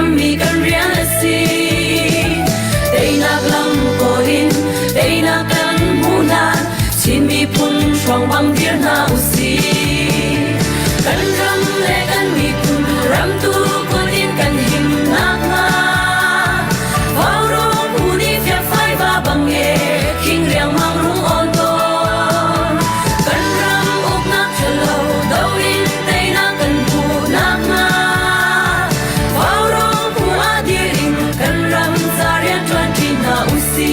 rắm mi kan riang si đây na lam ko in đây na kan mu na chin mi phun song bang dir na usi kan ram le kan mi phun ram tu ko in kan him na nga vào rong hu ni phia phai ba bang e king riang mang rung on to kan ram uk na chalo do in đây na kan hu na nga vào rong hu a dir in kan ram za rian tuan ti na usi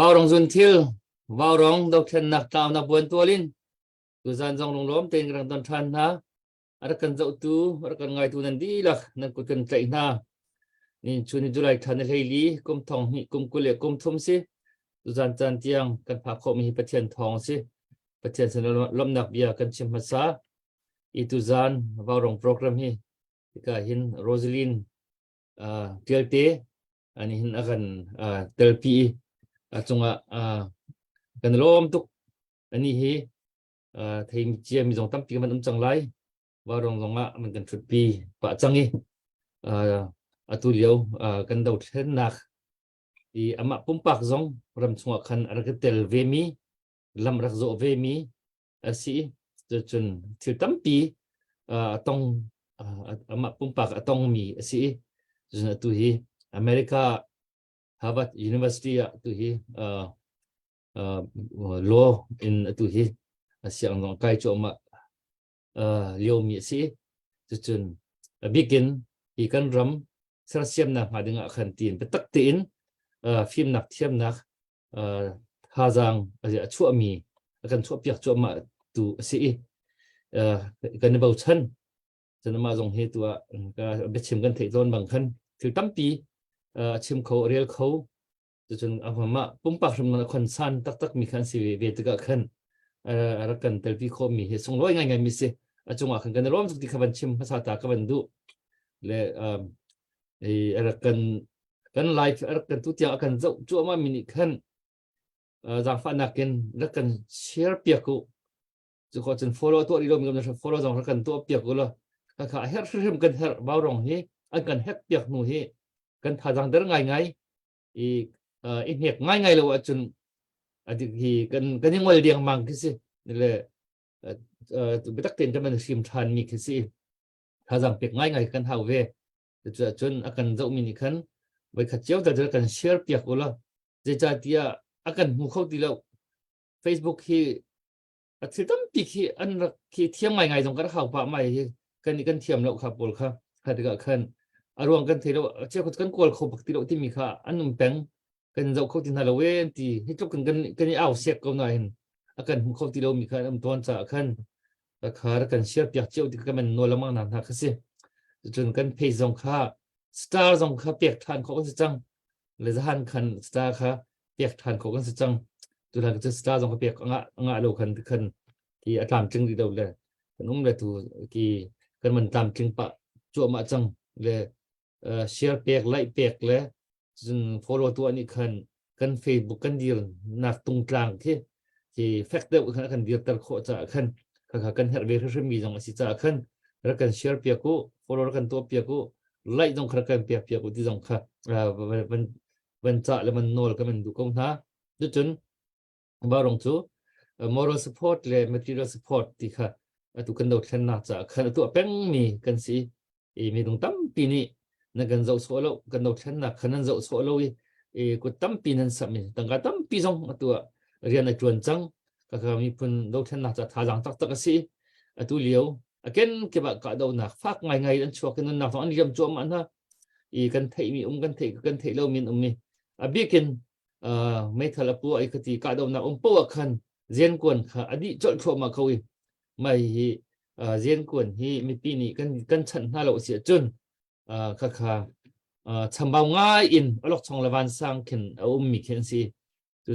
vào rong zun thil vào rong độc thân nặc tao nạp buồn tua linh tu gian dòng lồng lóm tên rằng toàn thân ha ada kan dậu tu ada kan ngai tu nan di lah nan kut kan chạy na ni chuni julai than hei li kum thong hi kum kule kum thum si tu gian chan tiang kan pha khom hi pathian thong si pathian san lom nak bia kan chim masa i tu gian vào rong program hi ka hin Rosaline telte ani hin akan telpi chunga kan lom tuk ani hi thei mi chia mi jong tam pi man chang lai wa rong zonga man kan thut pi pa changi atu liao kan dau then nak i ama pumpak zong ram chunga khan arkatel vemi lam rak zo vemi asi chun thil tam pi tong ama pumpak atong mi asi juna tu hi America Harvard University tu hi law in tu hi siang ngong kai cho ma liu mi si chun begin hi kan ram sar siam na ma dinga khan tin pe tak tin phim nak thiam nak hazang a chu mi kan chu piak chu ma tu si kan bau chan chana ma jong he tu ka be chim kan thei zon bang khan thil tampi chim kho real kho chun ama pumpak ram na khon san tak tak mi khan si ve ta khan ara kan telpi kho mi he song loi ngai mi se achunga khan kan rom ti khaban chim phasa ta ka ban du le ara kan live ara kan tu tia kan zo chu ma mi ni khan jang fa na ken la kan share pia ko chu ko chen follow to ri lo mi kan follow jang kan to pia ko la ka her rim kan her ba rong hi an kan hek pia nu hi kan tha jang der ngai ngai i hek ngai ngai lo chun adi hi kan ngol diang mang ki si le betak ten kan sim than mi ki si tha jang pek ngai ngai kan hau ve chun akan zo mi ni khan ไว้ขัดเจ้าแต่จะกันแชร์เปียกกูละจะจ่าที่อากันมุขที่เรา Facebook ที่ที่ตั้มปีที่อันรักที่เทียมใหม่ไงตรงกันข่าวป่าใหม่กันนี่กันเทียมเราครับบุลค่ะขัดกับขันอารมณ์กันที่เราเจ้าคนกันกวลเขาปกติเราที่มีค่าอันนุ่มแปงกันเราเขาที่น่าเราเว้นที่ให้จบกันเอาเสียกกันหน่อยอากันมุขที่เรามีค่าอันตัวจะขันราคากันเชียร์เปียกเจ้าที่กันมันนัวละมั่งนั่นนะคือสิจนกันเพย์ตรงค่าสตาร์ตรงค่าเปียกทานเขาก็จะจังเลยจะหันขันสตาร์ค่าเปียกทานเขาก็จะจังตัวทางจะสตาร์ตรงค่าเปียกอ่ะเราขันที่ตามจึงดีเราเลยนุ่มเลยตัวที่กันมันตามจึงปะจั่วมาจังเลยเชียร์เปียกไล่เปียกเลยจน follow ตัวนี้กันเฟซบุ๊กกันเดียวนักตรงกลางที่แฟกเตอร์กันเดียวแต่โคจะกันเฮร์เวอร์มีจังสิจะแล้วกันเชียร์เปียกู follow กันตัวเปียกูไล่ตรงกันเปียกูที่จังมันจะแล้วมันโนลก็มันดูกงนะจนบารองจูmoral support และ material support ที่ตุกันดอกเช่นน่าจะตัวเป็นมีกันสิมีตรงตั้มปีนี้นักกันจะโซโล่กันดอกเช่นนักขนาดจะโซโล่ก็ตั้มปีนั้นสมัยตั้งแต่ตั้มปีสองตัวเรียนในจวนจังก็มีพุ่นดอกเช่นน่าจะท่าจังตักสิตัวเลี้ยวกันเก็บกระดานักฟักไงอันชัวกันนักตอนนี้จำจวมันนะกันเทมีกันเทเรามีมีบีกินไม่ทะเลปัวคดีกระดานักปัวกันเรียนกวนค่ะอดีตจดชัวมาเขาไม่เรียนกวนที่มีปีนี้กันฉันน่าเราเสียจนทำเบาง่ายอินอลอกช่องละวันสร้างขึ้นมีเขียนสิ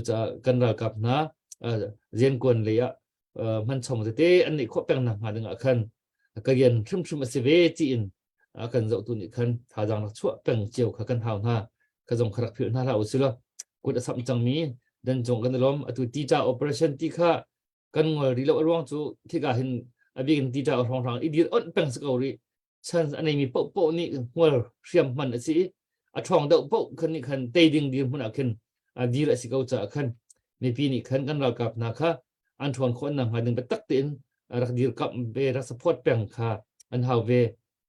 จะกันรักับนะเรียนกวนเลยมันชมจะเตะอันนี้ข้อแปลงหนักมาดึงขันก็เรียนชุ่มสิเวจีนกันจะตุนิขันถ้าจังชั่วแปลงเจียวกันเท่าหน้าก็จงขรักผิวหน้าเราสิละกุศลจังมีดันจงกันล้อมตัวที่จะ operation ที่ข้ากันงอรีเราร่วงจูที่ก็เห็นบีกันที่จะรองอีดีอ่อนเป็นสกอรีฉันอันนี้มีโป๊ะนี่หัวเสียมมันสิทองเดาโป๊ะคันนี้คันเตยดิ่งดีมันขึ้นดีละสิเขาจะขันมีปีนี้ขันกันเรากับนะคะอันทวนคนนั่งหาดึงไปตักเต็นรักดีกับเบรักสปอร์ตแปลงค่ะอันหาเว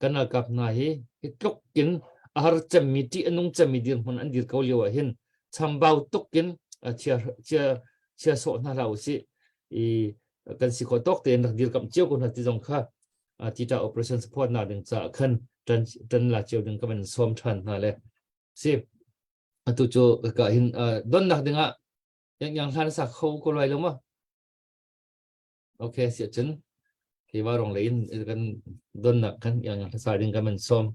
กันเรากับนายฮิตกกินอาหารจำมีที่อันนุ่งจำมีดีมันอันดีเขาเลี้ยวเห็นทำเบาตกกินเชียโซน่าเราสิกันสิขอตกเต็นรักดีกับเจ้าคนที่จงค่ะที่จะ operation support น่าดึงจะขันจันละเจ้าดึงก็เป็นสมทันนั่นแหละสิตัวโจก็เห็นดนนักดึงยังทันสักเขาก็ลอยลงมั้งโอเคเสียจนที่ว่าโรงเรียนกันดนนักกันอย่างภาษาดึงก็เป็นสม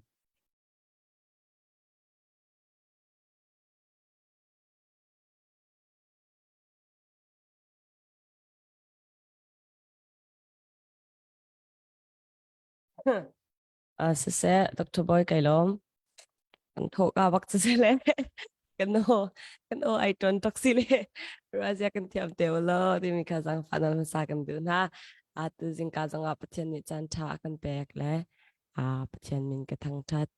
Sese Dr. Boy kailom ang thoka wak sele kano ai ton toksile razia kan tiam tewlo ti mi ka jang fanal sa kan du na tu jing ka jang apathian ni chan tha kan pek le pathian min ka thang that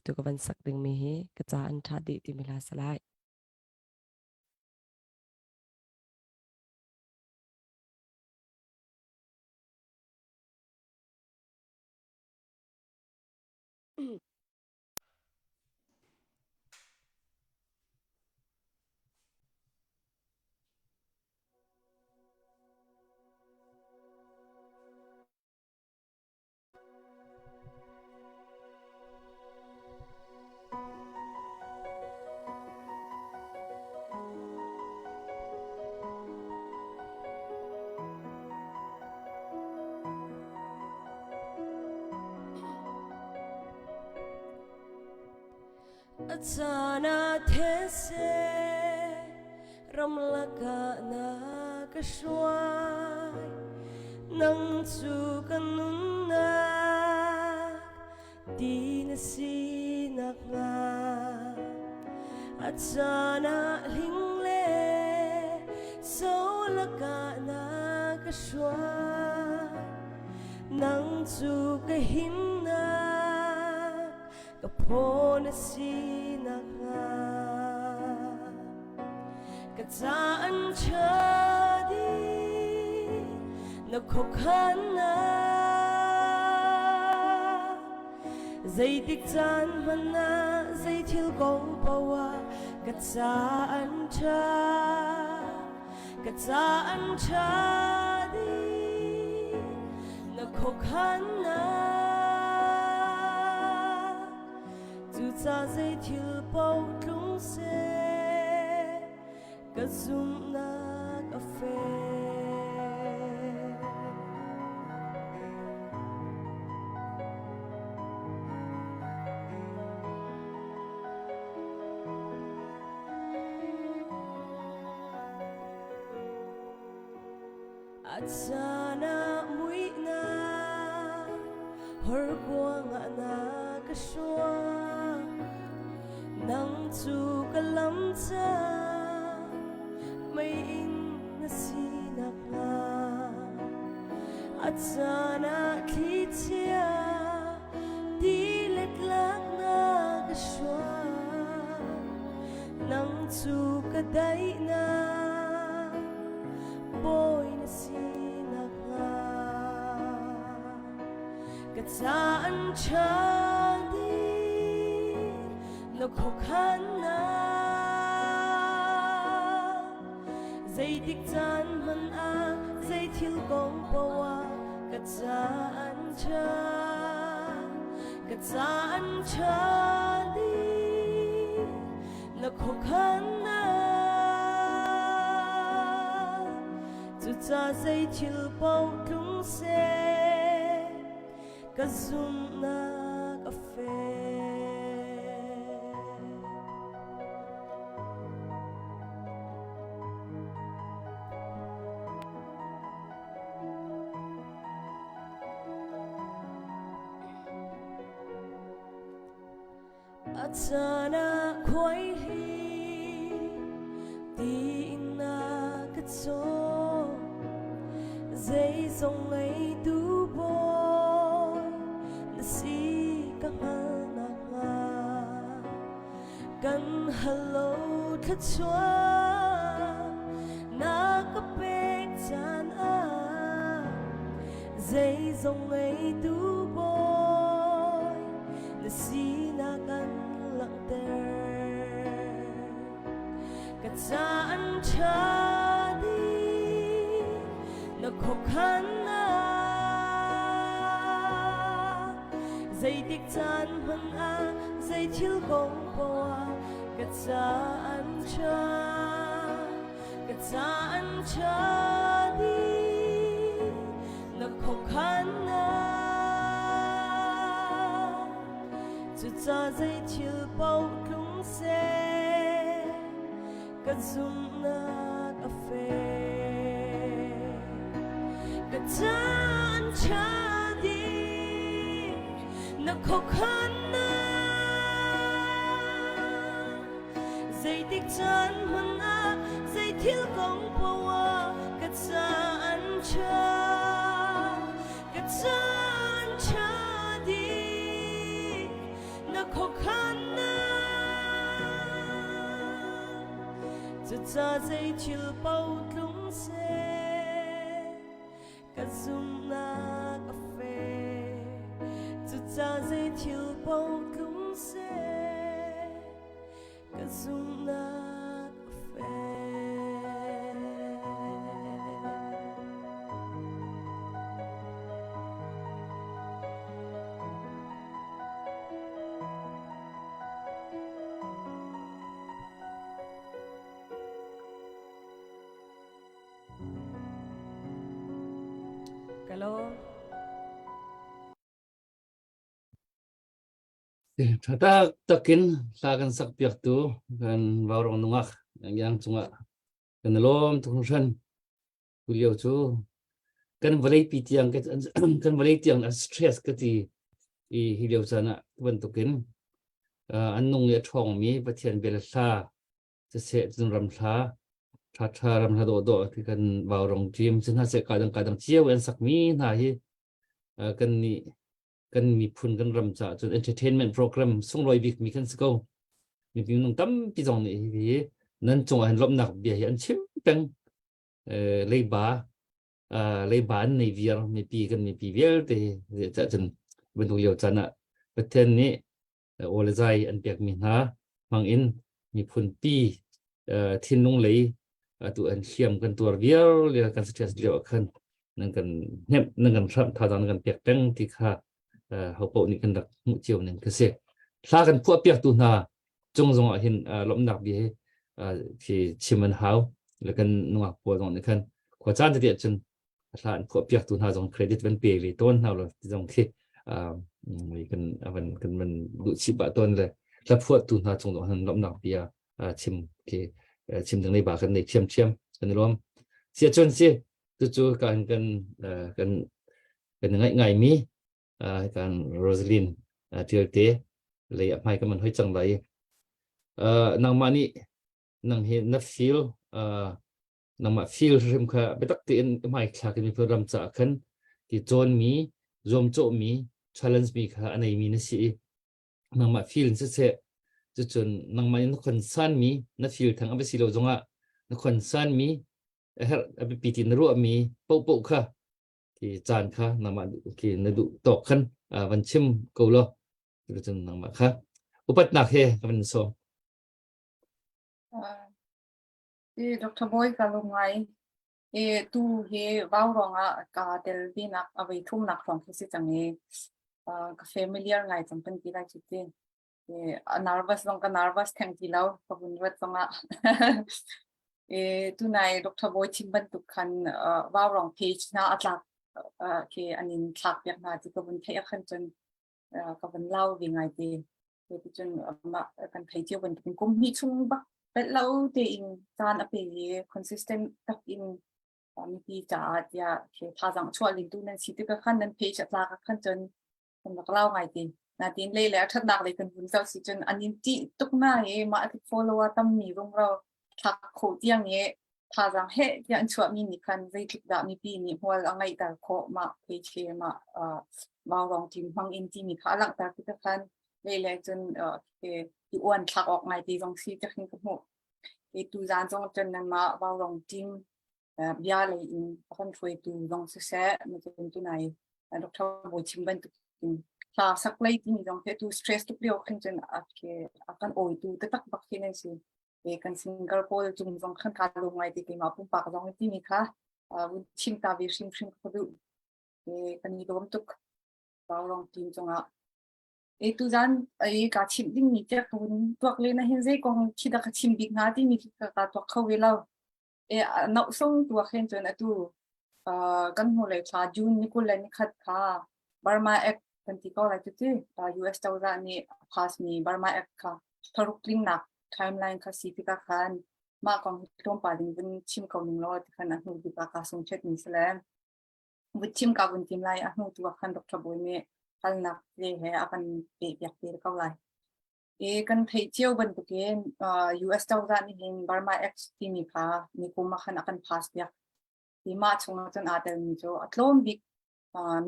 tu ka ban sak ding mi hi ka cha an tha di ti mi la salai Atana these ramlaka na kashwai nang chu kanunna di na sinak nga Atana lingle so laka na kashwai nang chu kahinna kapona sinak nga katsaan chadi nakokhana dây tích chan man na dây thil gong pawa kat sa an cha đi na khó khăn na dù cha dây thil bao lung se kat zum na cà phê at sana mui na hor kwa nga na kaswa nang chu kalam cha may in na sinak nga at sana kitia di letlak na kaswa nang chu kaday na boy na sinak nga kat saan siya di na khó khăn na dây tích chan man a dây thil gong pawa kat saan siya di na khó khăn na cha dây thil bao lung se ka zum na cà phê at sana khoi hi ti na ka cho dây dòng ấy tu boy na si ka na nga kan hello thật chua na ka pe chan a dây dòng ấy tu boy na si na kan lặng ter ka chan cha đi na khó khăn na dây tích chan man a dây thil gong pawa kat saan cha đi na khó khăn na chu cha dây thil bao lung se kat zum na cà phê chan cha đi na khó khăn na dây tích chan man a dây thil gong pawa kat saan cha đi na khó khăn na chu cha dây thil bao lung se ka zum na cà phê chu cha dây thil bao lung se ka zum na cà phê Hello. Thata takin sakan sakpiak tu kan warong nungak yang chunga kan lom tungsan kuliau chu kan valai pitiang kan valai tiang stress kati I hiliau sana bentukin annung ya thong mi pathian belasa se ram tha ram do thì kan warong team sin ha se kadang chiau en sakmi na hi kan mi phun kan ram cha chu entertainment program sung loi bik mi kan sko mi pi nung tam pi jong ni hi nan chung an lom nak bia hi an chim peng lei ba nei vier mi pi kan mi pi vier te cha chen ben tu liao chana ประเทศนี้โอเลใจอันเปียกมีหามังอินมีพุนปีทิ้นลงเลยตัวอันเชื่อมกันตัวเดียวเรียกกันสเตจเดียวกันนั่นกันเนี่ยนั่นกันครับท่าทางกันเปียกแป้งที่ข้าเขาปนี่กันดักมุเจียวหนึ่งก็เสียลากันพวกเปียกตัวนาจงเห็นลมหนักดีที่ชิมันเฮาแล้วกันนัวปวดตรงนี้กันขวดจานจะเดียดจนลาพวกเปียกตัวนาจงเครดิตเป็นเปียกหรือต้นเฮาเลยจงที่กันมันดูชิบะต้นเลยแล้วพวกตัวนาจงหันลมหนักเบียชิมที่ชิมถึงในบากันในเชื่อมกันรวมเสียจนเสียจู่ๆกันไงมีการโรสลินเทียเตเลยไม่ก็มันให้จังไรนางมานี่นางเห็นนักฟิลนางมาฟิลริมค่ะไปตักเตียนไม่คลากันมีเพื่อรำจากกันที่โจนมีรวมโจมี challenge มีค่ะอันไหนมีนะสินางมาฟิลเสียจนนางมานี่นักคนสั้นมีนักฟิลทั้งอันเป็นสิโลจงอ่ะนักคนสั้นมีอันเป็นปีตินรู้มีปุ๊บค่ะที่จานค่ะนางมาที่นดูตอกกันวันชิมกูโลจนนางมาค่ะอุปนักเฮกันเป็นสองDr. Boy kalungay tu he bawronga ka delbi nak away thum nak from kisi changi ka familiar ngai champan ki lai chite nervous long ka nervous thang ki law ka bunwat songa tu nai Dr. Boy chimban tu khan bawrong page na atlak ke anin thak yak na ti ka bun thai khan chen ka bun law wi ngai ti ti chen ma kan thai chiu ban tin kum hi chung ba but lâu thì in gian ở bên consistent tập inมีปีจ่าจะเขียนภาษาช่วยลิงตูนั้นสิที่ก็ขั้นนั้นเพจลาก็ขั้นจนผมก็เล่าไงดีนาทีเลยแล้วถ้านักเลยกันคุณเจ้าสิจนอันนี้ที่ตุกหน้ามาที่ follow ตั้มมีตรงเราทักโคเตียงภาษาเฮยังช่วยมีนิคันใจคิดได้มีปีนี้หัวอะไรแต่โคมาเพจมามาลองทีมฟังอินทีมีขาหลังแต่ที่ก็ขั้นเลยแล้วจนที่อ้วนทักออกไงดีตรงสิจะขึ้นกับหัวตูจานจงจนนั้นมาว่าลองทีมบิอาเลยอินคนช่วยตูลองศึกษามันจะเป็นตัวไหนดร.บอยชิมบันตุกินคลาสักเลยที่มีตรงที่ตูสเตรสตุกเดียวขึ้นจนอาการโอยตูตักบักที่นั่นสิกันสิงคโปร์จุ่มตรงขั้นการลงไงที่มาปุ่มปากตรงที่มีค่ะวุ้นชิมตาวิชิมก็ดูกันมีตัวตุกว่าลองทีมจงtu zan ka chim ding ni te kun tuak le na hin zai kong khida ka chim big na ti mi ka tuak khawe law na song tuak hen chon atu kan ho le cha june ni kul ni khat kha Burma Act kan ti ko la tu US taw za ni pass ni Burma Act kha tharuk ling nak timeline kha si ka khan ma kong tom pa ding bun chim ko ning lo ti khan a hu di ka song chet ni slam bu chim ka bun tim lai a hu tuak khan Dr. Boy me hal nak le he akan pe yak pe ka lai kan thei chiao ban tu ke US taw za ni hin Burma Act ti mi kha ni ko ma khan akan pass yak ti ma chung chon atel ni jo atlom big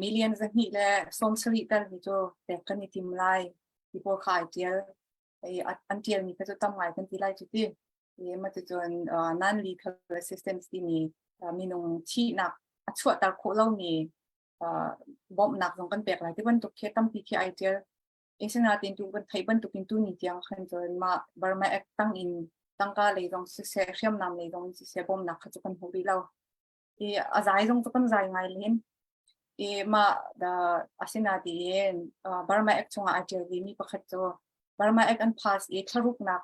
millions ni le som sri tal ni jo te kan ni tim lai ti po khai tial an tial ni ka jo tam lai kan ti lai chu ti ma tu jon non lethal assistance ti ni mi nong chi nak a chua tar kho lo niบอมหนักลงกันแปลกหลายที่วันตุกเคตั้มปีเคไอเจลเสนาตินตุกันไทยบันตุกินตุนิจยังขันจนมาบาร์มาเอ็กตั้งอินตั้งกาเลยตรงสิเสียเชื่อมนำเลยตรงสิเสียบอมหนักขจุกันหูดีเราอาศัยตรงตุกันใจไงเล่นมาดาเสนาติเองบาร์มาเอ็กชงไอเจลวีมีประคัตโจบาร์มาเอ็กอันพาสทารุกหนัก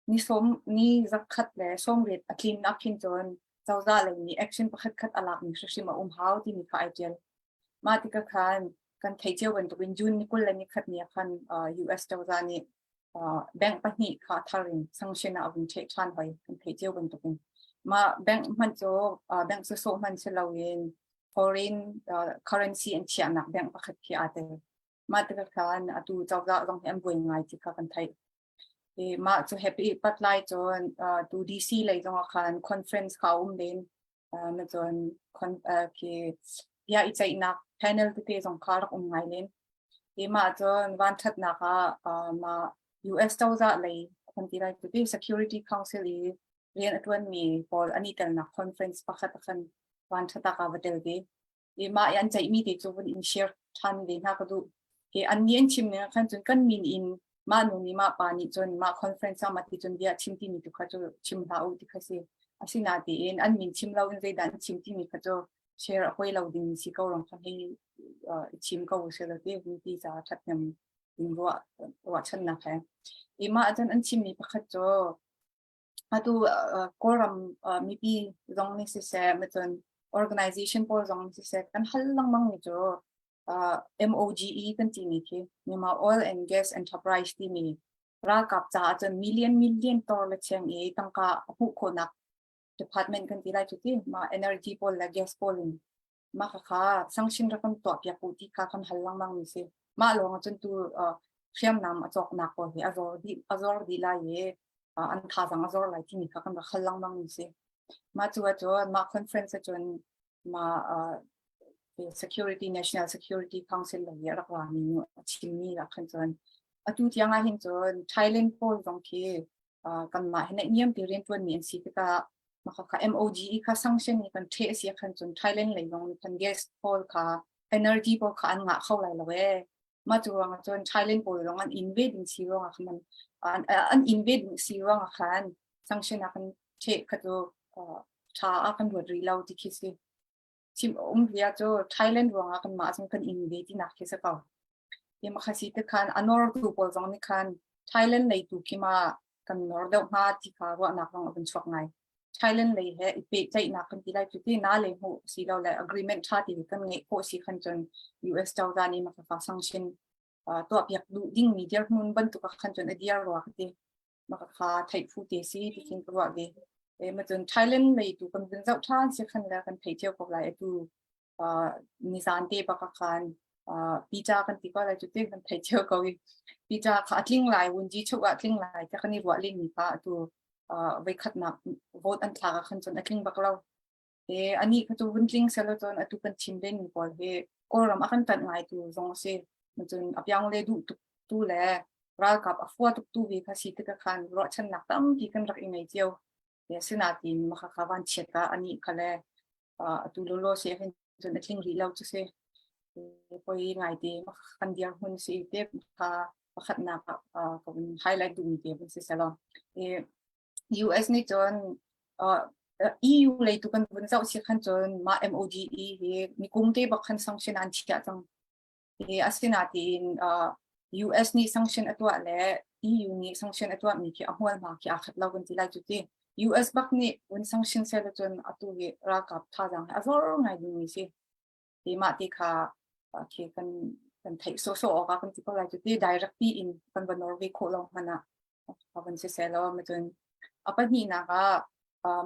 นี่ส้มนี่จักขัดเลยส้มเรียดคลีนนักขินจนเจ้าจ้าเลยนี่แอคชั่นประคัตขัดอลักนี่ชิมาฮาวที่มีค่ะไอเจลมาติกาคันกันไทยเจ้าวันตุกินจุนนี่กุลนี่ขัดเนี่ยคันUS เจ้าจานี่แบงก์ปะนี่ค่ะทาริงสังเชนาวินเชชันไปกันไทยเจ้าวันตุกินมาแบงก์มันโจแบงก์สุโซมันเชลาวิน foreign currency อันเชียนักแบงก์ประคัดที่อาเตมาติกาคันตูเจ้าจ้าต้องเอ็มบุยง่ายที่ค่ะกันไทยมาจะแฮปปี้ปัดไลจนตูดีซีเลยต้องคันคอนเฟรนซ์เขาเด่นมาจนคือya itse nak panel te jong kar ngai len ma jon wan that na ka ma US taw za lei kon ti rai tu security council rian atwan mi for ani tel na conference pakhat khan wan thata ka batel ge ma yan chai mi te chu in share than de na ka du อันนี้อันชิมเนี่ยคันจนกันมินอินมาหนูนี่มาปานี่จนมาคอนเฟรนซ์มาที่จนเดียชิมที่มีทุกข้าจะชิมลาวที่ข้าเสียอาศินาตีอันมินชิมลาวอินใจดันชิมที่มีข้าจะแชร์เอาไว้เราดินสิเขาลองทำให้ชิมเขาเสร็จแล้วที่มีที่จะทัดยำดินว่าฉันนะแค่มาอาจารย์อันชิมมีข้าจะมาดูก็รำมีปีรองนี่เสียมาจน organization พอรองนี่เสียกันฮัลลังมั่งนี่จ้ะMOGE กันที่มีที่มีมา oil and gas enterprise ที่มีรากับจ่าจนmillion dollar เชียงตั้งกะผู้คนนัก department กันที่ไรจุดที่มา energy pole และ gas pole มาค่ะสังชินรักตัวเปียกูที่ค่ะคันฮัลลังมั่งนี่สิมาลงจนตัวเชื่อมนำจอกนักก็เฮazorดีไลอันท่าสังazorไลที่มีค่ะคันฮัลลังมั่งนี่สิมาตัวมา conference จนมาsecurity national security council เลยรักว่ามีชิมนี่รักกันจนทุกอย่างเห็นจน Thailand โพลตรงที่กันมาเห็นเนี่ยมีเรียนตัวนี้สิก็มาค่ะ MOGE ค่ะ sanction นี่กันเทเสียกันจน Thailand เลยลงกัน gas โพลค่ะ energy โพลค่ะอันงะเข้าเลยเลยมาจน Thailand โพลลงอัน invade สิรองอ่ะมันอัน invade สิรองอ่ะคัน sanction อ่ะกันเทก็ตัวท้ากันดูรีเราที่คิดสิชิมเดียโจ Thailand วางกันมาจนกันอินเวที่นักที่สกาวยังมาคัสิตคันอันนอร์ดูบอลจงนี่คัน Thailand เลยดูคิมากันนอร์เดอมาที่เขาว่านักลองเป็นช่วงไง Thailand เลยเหตุเป็นใจนักกันที่ได้จุดที่น่าเลยหูสิเราเลย agreement ชาติกันเงี้ยโคสิคันจน US เจ้าด้านนี้มาค่ะ sanction ตัวเปียกดูดิ้งมีเดียร์มุนบรรทุกคันจนเดียร์รัวที่มาค่ะไทยฟูเตซี่ที่คิดว่าดีมาจน Thailand เลยดูกันเป็นเจ้าท่านเสียคันแล้วกันไปเที่ยวกับหลายดูนิสานเตปะคันปีจากันที่ก็อะไรจุดเด่นกันไปเที่ยวกับปีจาค่ะทิ้งหลายวันจีชุกทิ้งหลายจะคันนี้ว่าเล่นมีป้าดูไว้ขัดนับโหวตอันทางคันจนทิ้งบักเราอันนี้ก็ตัววันทิ้งเสร็จแล้วจนตัวกันชิมเล่นมีพอก็รำอาคันตัดง่ายตัวจงเสียมาจนอับยังเลยดูตัวแหละรักกับฟัวตัววิคัสิตกันคันรอฉันนักตั้มที่กันรักยังไงเจียวสินาทีมาค่ะวันเช็ดอันนี้ค่ะเลยตัวโลเสียเห็นจนทิ้งรีเราจะเสียพอยังไงดีมาคันเดียวคนสิเด็บค่ะขัดหนักก็เป็นไฮไลท์ดูมีเดียเป็นสิสละUS นี่จนEU เลยตัวกันเป็นเจ้าเสียขันจนมา MOGE มีกลุ่มที่บักขัน sanction อันเชียจังสินาทีUS นี่ sanction ตัวและ EU นี่ sanction ตัวมีแค่หัวมาแค่ขัดเรากันที่ไรจุดที่US บักนี่วัน sanction เสร็จจนตัวรักกับท่าจังazorไงดูมีสิมาที่ค่ะที่กันไทยโซออกกันที่ก็ไรจุดที่ directly in กันบนนอร์เวย์โคลองมันนะวันเสร็จแล้วมาจนปัจจุบันก็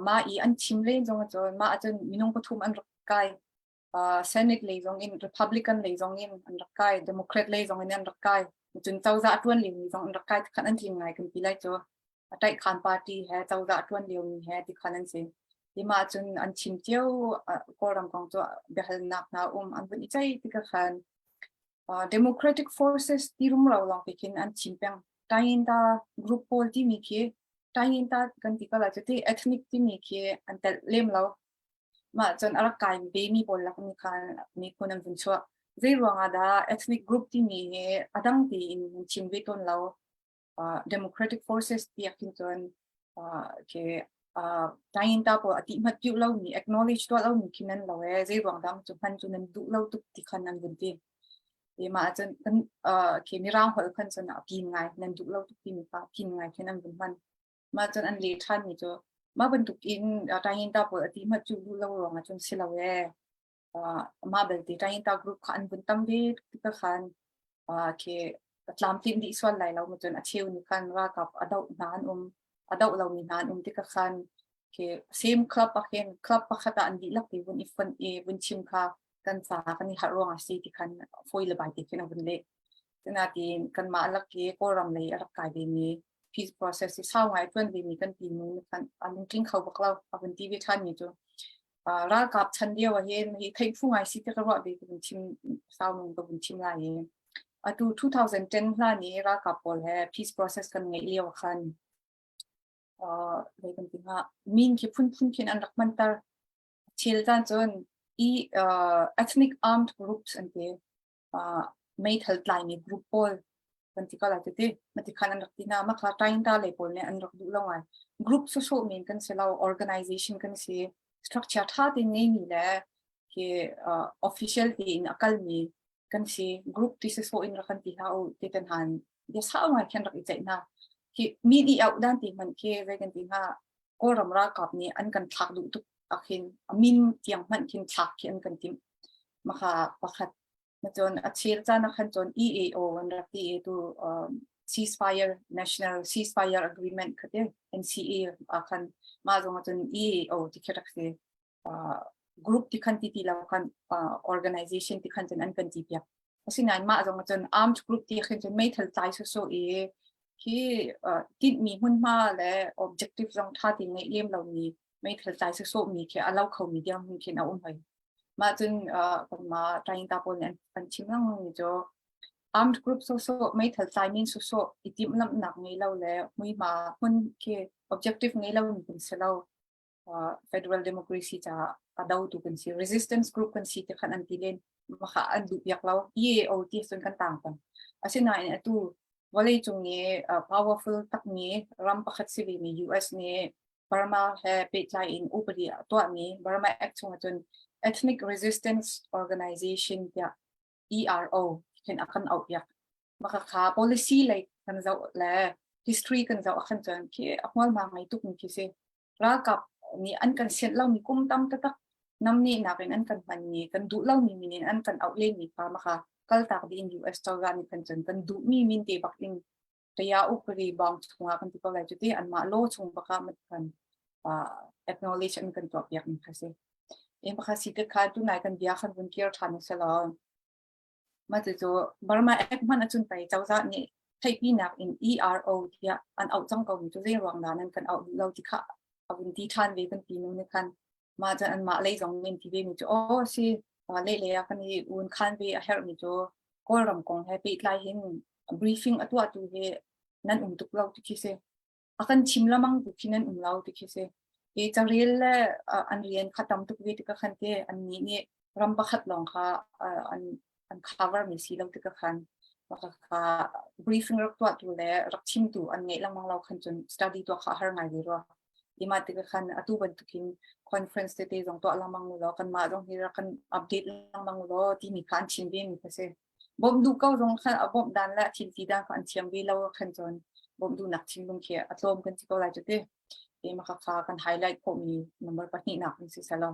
มาอันชิมเล่นจนมาจนมีน้องปฐุมอันรักไก่ Senate เลยจงอิน Republican เลยจงอินอันรักไก่ Democrat เลยจงอินอันรักไก่จนเจ้าจะตัวเลี้ยงจงอันรักไก่ขันอันทิ้งไงกันปีไรจ้ะแต่ขันปาร์ตี้เจ้าจะตัวเลี้ยงที่ขันอันสิที่มาจนอันชิมเที่ยวก็รำกองตัวเบลนักนะอันเป็นใจที่ขันDemocratic Forces ที่รุ่มเราลองไปกินอันชิมเพียงแต่ยินตากรุ๊ปโพลที่มีแค่แต่ยินตากันที่ก็เลยจุดที่ ethnic ที่มีแค่อันแต่เล่มเรามาจนอะไรกันเบมีบอลแล้วมีคนนั้นเป็นชัวร์เรื่องอะไร ethnic group ที่มีอันที่อินชิมวิตอนเราDemocratic Forces ที่อยากกินจนแค่แต่ยินตาพออธิมัดยุเรามี acknowledge ตัวเรามีคิดนั้นเราเรื่องดังจุดพันจุดนั้นดูเราตุกที่ขันนั้นเป็นที่มาจนกันเคมีร่างหัวคนจนพิมพ์ไงนั่นดูเราตุกที่มีป้าพิมพ์ไงแค่นั้นเป็นมันมาจนอันเลี้ยท่านนี่จ้ะมาบรรทุกอินแต่ยินตาพออธิมัดยุเราลงจนเสียเรามาเบลตีแต่ยินตากรุ๊ปขันบนตั้มเด็กที่ก็ขันเคตามทีมที่ส่วนไหนเรามาจนอาชีพนี้กันว่ากับอดาวนานเรามีนานที่ก็ขันเคเซมคลับปะเห็นคลับปะขัดอันดีลักที่วันอีฟันวันชิมค่ะกันสากันนี่หาร่วงอาศัยที่กันฟอยล์ระบายที่กันวันเละแต่นาทีกันมาลักเกก็รำเลยรักกายดีมี peace process ที่เศร้าไงเพื่อนดีมีกันปีนึงกันอันจริงเขาบอกเราเป็นที่วิธานนี่จ้ะรักกับฉันเดียวเห็นไทยผู้ไงสิที่เขาบอกดีเป็นชิมเศร้ามึงก็เป็นชิมลายดู2010ล่านี้รักกับพอลให้ peace process กันไงเลี้ยวกันเลยกันที่ว่ามีนที่พุ่นเพียงอันรักมันตาเชื่อจานจนethnic armed groups อันเดีย ไม่ทัลไลน์มีกรุ๊ปโพลกันที่ก็หลายจุดที่มันที่ขันอันรักที่น่ามาคลาตายตาเลยโพลเนี่ยอันรักดูแล้วไงกรุ๊ปโซเชียลมีกันเสร็จแล้ว organization กันเสีย structure ท่าที่นี่มีแหละที่official ที่นักการมีกันเสียกรุ๊ปที่โซอินรักกันที่เขาที่เป็นหันเดี๋ยวสาวมาแข่งรักอีกใจนะที่มีดีเอาด้านที่มันที่เรื่องกันที่ว่าก็รำรากับนี้อันกันทักดูทุกอาคินมินเตียงมันคินทักคินกันที่มาค่ะประคัดมาจนอาชีพจ้านักขันจน EAO วันรักที่ตัว ceasefire national ceasefire agreement คือ NCA อาคันมาจน EAO ที่คิดรักเสียgroup ที่ขันที่เราขันorganization ที่ขันจนอันกันที่เปียกเพราะฉะนั้นมาจน armed group ที่ขันจนไม่ทันใจสุดๆที่ที่มีหุ้นมาและ objective ตรงท่าที่ในเลี่ยมเรามีไม่ทันใจสุดๆมีแค่เราเขามีเดียวมีแค่เอาอุ้มไปมาจนมาตายตาปนอันชิมนั่งมีจ้ armed group สุดๆไม่ทันใจมีสุดๆอีกที่มันหนักในเราแล้วมีมาหุ้นแค่ objective ในเรามีเป็นเสเราfederal democracy จะดาวตุกันสิ resistance group กันสิที่ขันอันที่เล่นมาค่ะอันดูอยากเรา EAO ที่ส่วนกันต่างกันอาศัยในตัววันนี้จงนี้ powerful ตักนี้รำประคัดสิมี US นี้บาร์มาแฮปปี้ใจอินอุปดีตัวนี้บาร์มาแอคชั่นจน ethnic resistance organization ที่ ERO เห็นอาคันเอาอยากมาค่ะ policy เลยกันจะและ history กันจะอาคันจนที่อักวาลมาไงตุกมีคิดเสียรักกับนี่อันกันเสร็จเรามีกุ้มตั้มตักน้ำนี่นักเป็นอันกันมันนี่กันดูเรามีนี่อันกันเอาเล่นนี่พามาค่ะก็ตากดีin US เจ้ากันนี่กันจนกันดูมีมินเตบักอิงแต่ยาอุปรีบางชงกันที่ก็เลยจุดที่อันมาโลชงบักมันกันacknowledge อันกันตัวอยากนี่ค่ะสิเอ็มบักสิทธิ์ขาดตัวไหนกันเบียขันบนเกียร์ทันเสร็จแล้วมาจะจูบาร์มาเอ็กมันจุนไปเจ้าจะนี่ไทยปีนัก in ERO ที่อันเอาจังเก่าอยู่จุดที่รวงนั้นกันเอาเราที่ค่ะเอาเป็นที่ท่านเวกันปีนู้นในคันมาจะอันมาเลยสองเมนที่เวมิจูโอ้สิเละๆกันนี่อุ่นคันเวเฮร์มิจูก็รำกงให้ไปไล่เห็น briefing ตัวเวนั่นตุกเราที่คิดเสอากันชิมละมังตุกินันเราที่คิดเสจะเรียนและอันเรียนขัดตามตุกเวที่ก็คันเตอันนี้เนี่ยรำประคัดลองค่ะอัน cover มีสีเราที่ก็คันว่าค่ะ briefing รักตัวและรักชิมตัวอันนี้ละมังเราคันจน study ตัวค่ะหาไงดีวะที่มาติดกันตัวบันทุกินคอนเฟรนซ์ที่ตรงตัวละมังเรากันมาตรงที่เรากันอัปเดตละมังเราที่มีการชิมวิ่งก็เสียบ่มดูก็ตรงขันบ่มดันและชิมที่ด้านขันเชียงวิเราขันจนบ่มดูนักชิมลงเขียอัตโนมัติกันที่ก็เลยจุดเดียวมาค่ะกันไฮไลท์พวกมีนัมเบอร์ปัจจุบันนักนี่สิสละ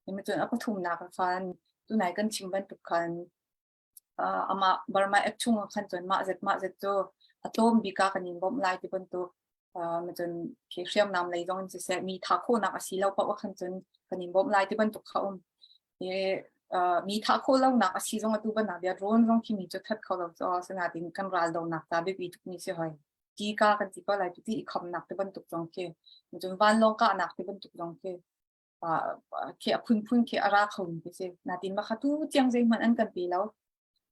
นี่มาจนอัปทุ่มนักขันตัวไหนกันชิมบันทุกขันอามาบาร์มาเอ็กชุ่งขันจนมาเจ็ดโจอัตโนมัติการกันยิงบ่มไล่ที่บนตัวมันจนเขียมนำเลยตรงนี้เสมีทักโคนักอาศัยเราเพราะว่าขันจนกันยิงบ่มไล่ที่บนตุกเขามีทักโคเราหนักอาศัยตรงตัวบันนักเดียร์ร้อนตรงที่มีจุดทัดเขาเราจะสนาดินกันรัลดงหนักตาเบบทุกนี้เสียหายจีก้ากันที่ก็ไล่จุดที่อีกคำหนักที่บนตุกตรงที่มันจนวันลงก้าหนักที่บนตุกตรงที่เขียพุ่นเขียอาราเขาไปเสียนาดินมาขัดทุกเจียงใจมันอันกันปีแล้ว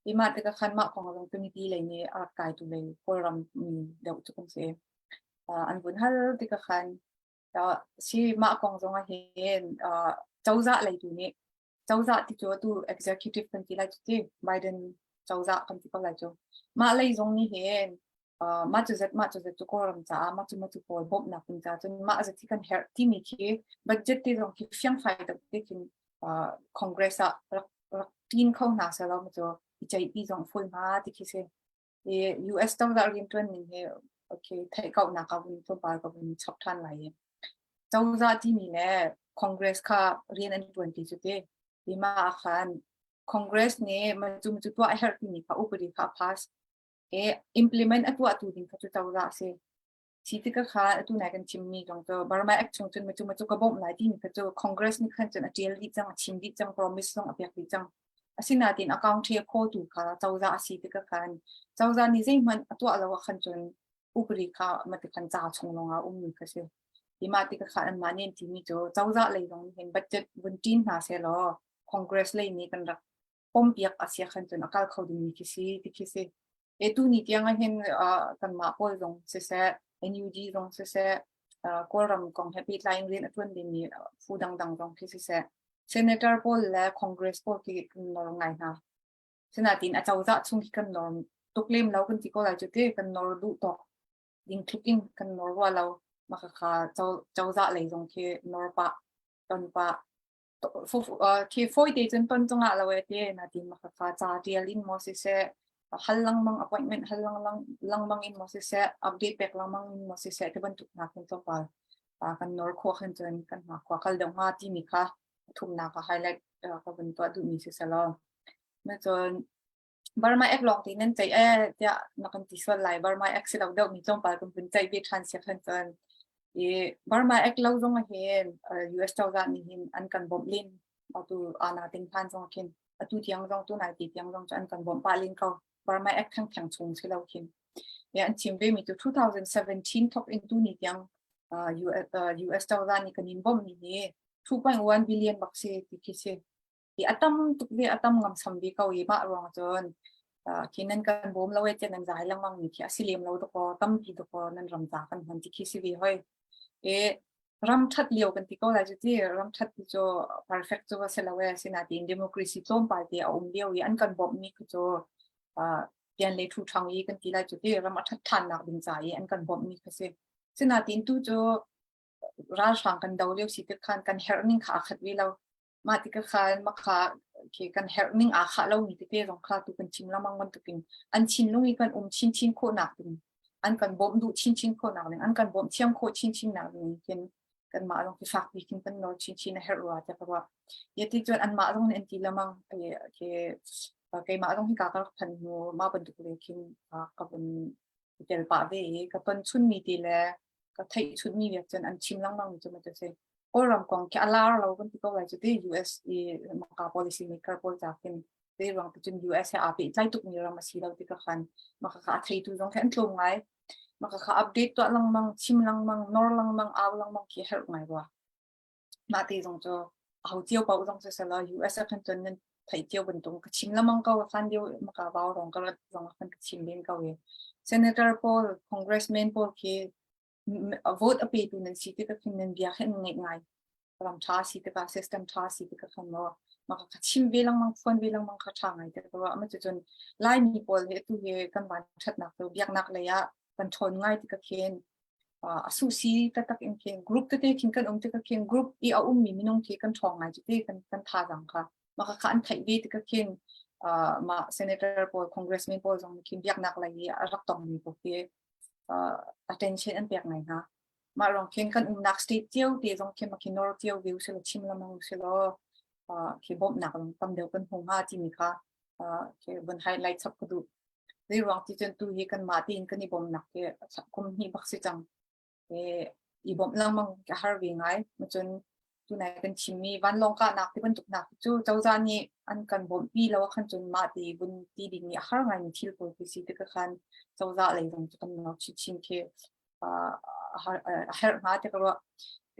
ที่มาติดกันมาของเราตรงนี้เลยเนี่ยอากาศตัวเลยก็รำมีเดี๋ยวทุกคนเสียอันบุญฮัลติกขันแล้วที่มาของจงเห็นเจ้าจะอะไรตัวนี้เจ้าจะที่ตัว executive กันที่ไรจุดที่ไบเดนเจ้าจะกันที่ก็ไรจุดมาอะไรตรงนี้เห็นมาจุดทุกคนรำจ้ามาจุดพอบ่มนักเป็นจ้าจนมาจะที่กันเฮร์ที่มีคีบัดเจ็ตที่ตรงที่เฟียงไฟตรงที่กินคอนเกรสอะรักทีนเข้าหน้าเสร็จแล้วมาจุดใจปีจงฟูมาที่คิดเสียUS ต้องการเรียนตัวนี้เหรอโอเคไทยเขาหนักกับวันตัวบาร์กับวันชอบท่านไหลเจ้าจะที่มีแน่คอนเกรสค่ะเรียนอันตัวที่จุดเดีมาอาคารคอนเกรสเนี่ยมันจุดตัวไอ้เฮอร์ที่มีค่ะอุปริค่ะพาสimplement ตัวดินค่ะจุดเจ้าจะเสียสิ่งที่ก็ค่ะตัวไหนกันชิมมีตรงตัวบาร์มาแอคชั่นจนมันกระบอกหลายที่มีค่ะจุดคอนเกรสนี่ค่ะจนอาเจียลิจังชิมดิจัง promise จังอภิญญาจังสิ่งนั้นดิน account เทียบโคดูค่ะเจ้าจะสิ่งที่ก็ค่ะเจ้าจะนี่มันตัวเราขันจนอุปริค่ะมันติดกันจ่าชงลงมีก็เสียที่มาติดกันอันมาเนี่ยที่มีเจ้าจะเลยตรงเห็นบัดเจ็ตบนจีนหาเสร็จแล้วคอนเกรสเลยนี่กันรักป้อมเปียกอาเซียขันจนอากาศเขาดีมีคิดสิตัวนี้ที่ยังเห็นกันมาพอตรงเสียNUG ตรงเสียก็รำกอง Happy Line เรียนอันนี้มีฟูดังตรงที่เสียSenator Paul และ Congress Paul ที่เราไงนะ ฉะนั้นดินอาจจะจะช่วงที่กันนอนตุกเล่มแล้วกันที่ก็เลยจะเกี่ยกันนอนดูต่อดินคลิกอินกันนอนว่าเรามาค่ะเจ้าจะเลยตรงที่นอนปะตอนปะที่ฟอยเดจนต้นจังหวะเราเองนะดินมาค่ะจะเรียลินมอสิเซฮัลลังมัง appointment ฮัลลังมังอินมอสิเซอัปเดตเป็กลังมังอินมอสิเซที่บรรทุกนักเป็นตัวไปกันนอนขวาขึ้นจนกันมาขวาคัลดงมาที่มีค่ะทุ่มนาค่ะไฮไลท์ก็เป็นตัวดูมีสิเซลเมื่อจนบาร์มาเอ็กลองที่นั่นใจจะนักที่ส่วนไหลบาร์มาเอ็กสิเราเดามีจงไปเป็นใจเป็นทรานส์ขึ้นจนบาร์มาเอ็กเราจงเห็นUS เจ้าด้านนี้เห็นอันกันบอมลินเอาตัวอาณาติงพันจงเห็นตัวที่ยังจงตัวไหนที่ยังจงจะอันกันบอมปาลินเขาบาร์มาเอ็กทั้งแข่งชงสิเราเห็นอันชิมเวมีตัว2017 top into นี่ยังUS เจ้าด้านนี้กันยินบอมนี่2.1 billion บักเซที่คิดเซที่อัตมตุกเดียอัตมงำสมบีเขาอีบ้ารองจนคิดนั่นกันบ่มเราเจนันใจลังมังมีที่อาศิลิมเราตะกอตั้มพีตะกอนั่นรำจากกันมันที่คิดสิวีห้อยรำชัดเลี้ยวกันที่เขาเลยจุดที่รำชัดที่จะ perfect จะว่าเสร็จแล้วสินะที่ democracy จอมไปที่เอาเดียวอันกันบ่มมีคือจะเปลี่ยนเลยทุกทางอีกันที่เลยจุดที่รำชัดทันนักดึงใจอันกันบ่มมีคือสินะที่ตู้จะราชางกันดาวเลี้ยวสิทธิ์ขันกันเฮร์นิ่งขาขัดวิเรามาติกขันมาขาเกี่ยกันเฮร์นิ่งอาขาเรามีติเตสองขาตุกันชิมละมังวันตุกินอันชินลุงอีกันชินโคหนักดึงอันกันบ่มดูชินโคหนักดึงอันกันบ่มเชี่ยงโคชินหนักดึงกันมาลงที่ฝากวิกินกันนอนชินเฮร์ว่าจะเพราะว่ายัติจวนอันมาลงในอันที่ละมังเกี่ยมาลงที่กากระพันหัวมาบรรทุกเลยคินกับเป็นเจลปาเวกับเป็นชุนมีดีแลก็ไทยชุดนี้แบบจนอันชิมลังจะมาจะเซโอ้รำกองแค่ลาเราคนที่ก็ไว้จุดที่ US มังกร policy maker พอจากเป็นเรื่องที่จน US อาไปใจตุกนี้เรามาสีเราที่ก็ขันมังกรไทยตัวจงแค่ตรงไงมังกรอัปเดตตัวลังมังชิมลังมังนอร์ลังมังเอาลังมังกี่เฮร์ไงวะมาตีจงจะเอาเจียวเป่าจงจะเสร็จแล้ว US ขันจนนั้นไทยเจียวเป็นตรงชิมละมังก็ขันเดียวมังกรเบาลงก็จงขันชิมเล่นก็เว Senator Paul Congressman Paul ที่vote อภิปรายนั้นสิที่ก็คือนั้นอยากให้ง่ายๆความท้าสิที่ก็ system ท้าสิที่ก็คือว่ามันก็ชิมเวลังมังฟันเวลังมังข้าทางไงแต่ว่ามันจะจนไล่มีพอลเหตุเหตุกันวันชัดนักตัวอยากนักเลยอะกันทนง่ายที่ก็เขียนสู้ซีแต่ตักเองเขียนกรุ๊ปที่เขียนกันที่ก็เขียนกรุ๊ปอีเอามีมินงเขียนกันทองไงจุดที่กันท่าจังค่ะมันก็ขันไทยเวที่ก็เขียนมา Senator Paul Congressman Paul จงเขียนอยากนักเลยอะรักต้องมีพวกที่attention อันเปียกไหนนะมาลองเขียนกันนักสเตทเที่ยวเดี๋ยวลองเขียนมาเขียนนอร์เที่ยววิวเสร็จชิมละมังเสร็จเขียนบบหนักลงตำเดียวกันหงห้าที่มีค่ะเขียนบนไฮไลท์สับกระดูกได้ลองที่จนตัวเฮกันมาตีนกันอีบบหนักเกี่ยคุมหีบักสิจังอีบบละมังจะหาวิ่งไงมันจนตัวไหนกันชิมมีวันลองกันหนักที่บรรทุกหนักจู่เจ้าจานี่อันกันบ่มปีแล้วขันจนมาตีบนตีดินนี่หาไงมีที่เราไปสิที่ก็ขันเจ้าจะอะไรตรงจุดนั้นเราชิมเกี่ยหามาแต่ก็ว่า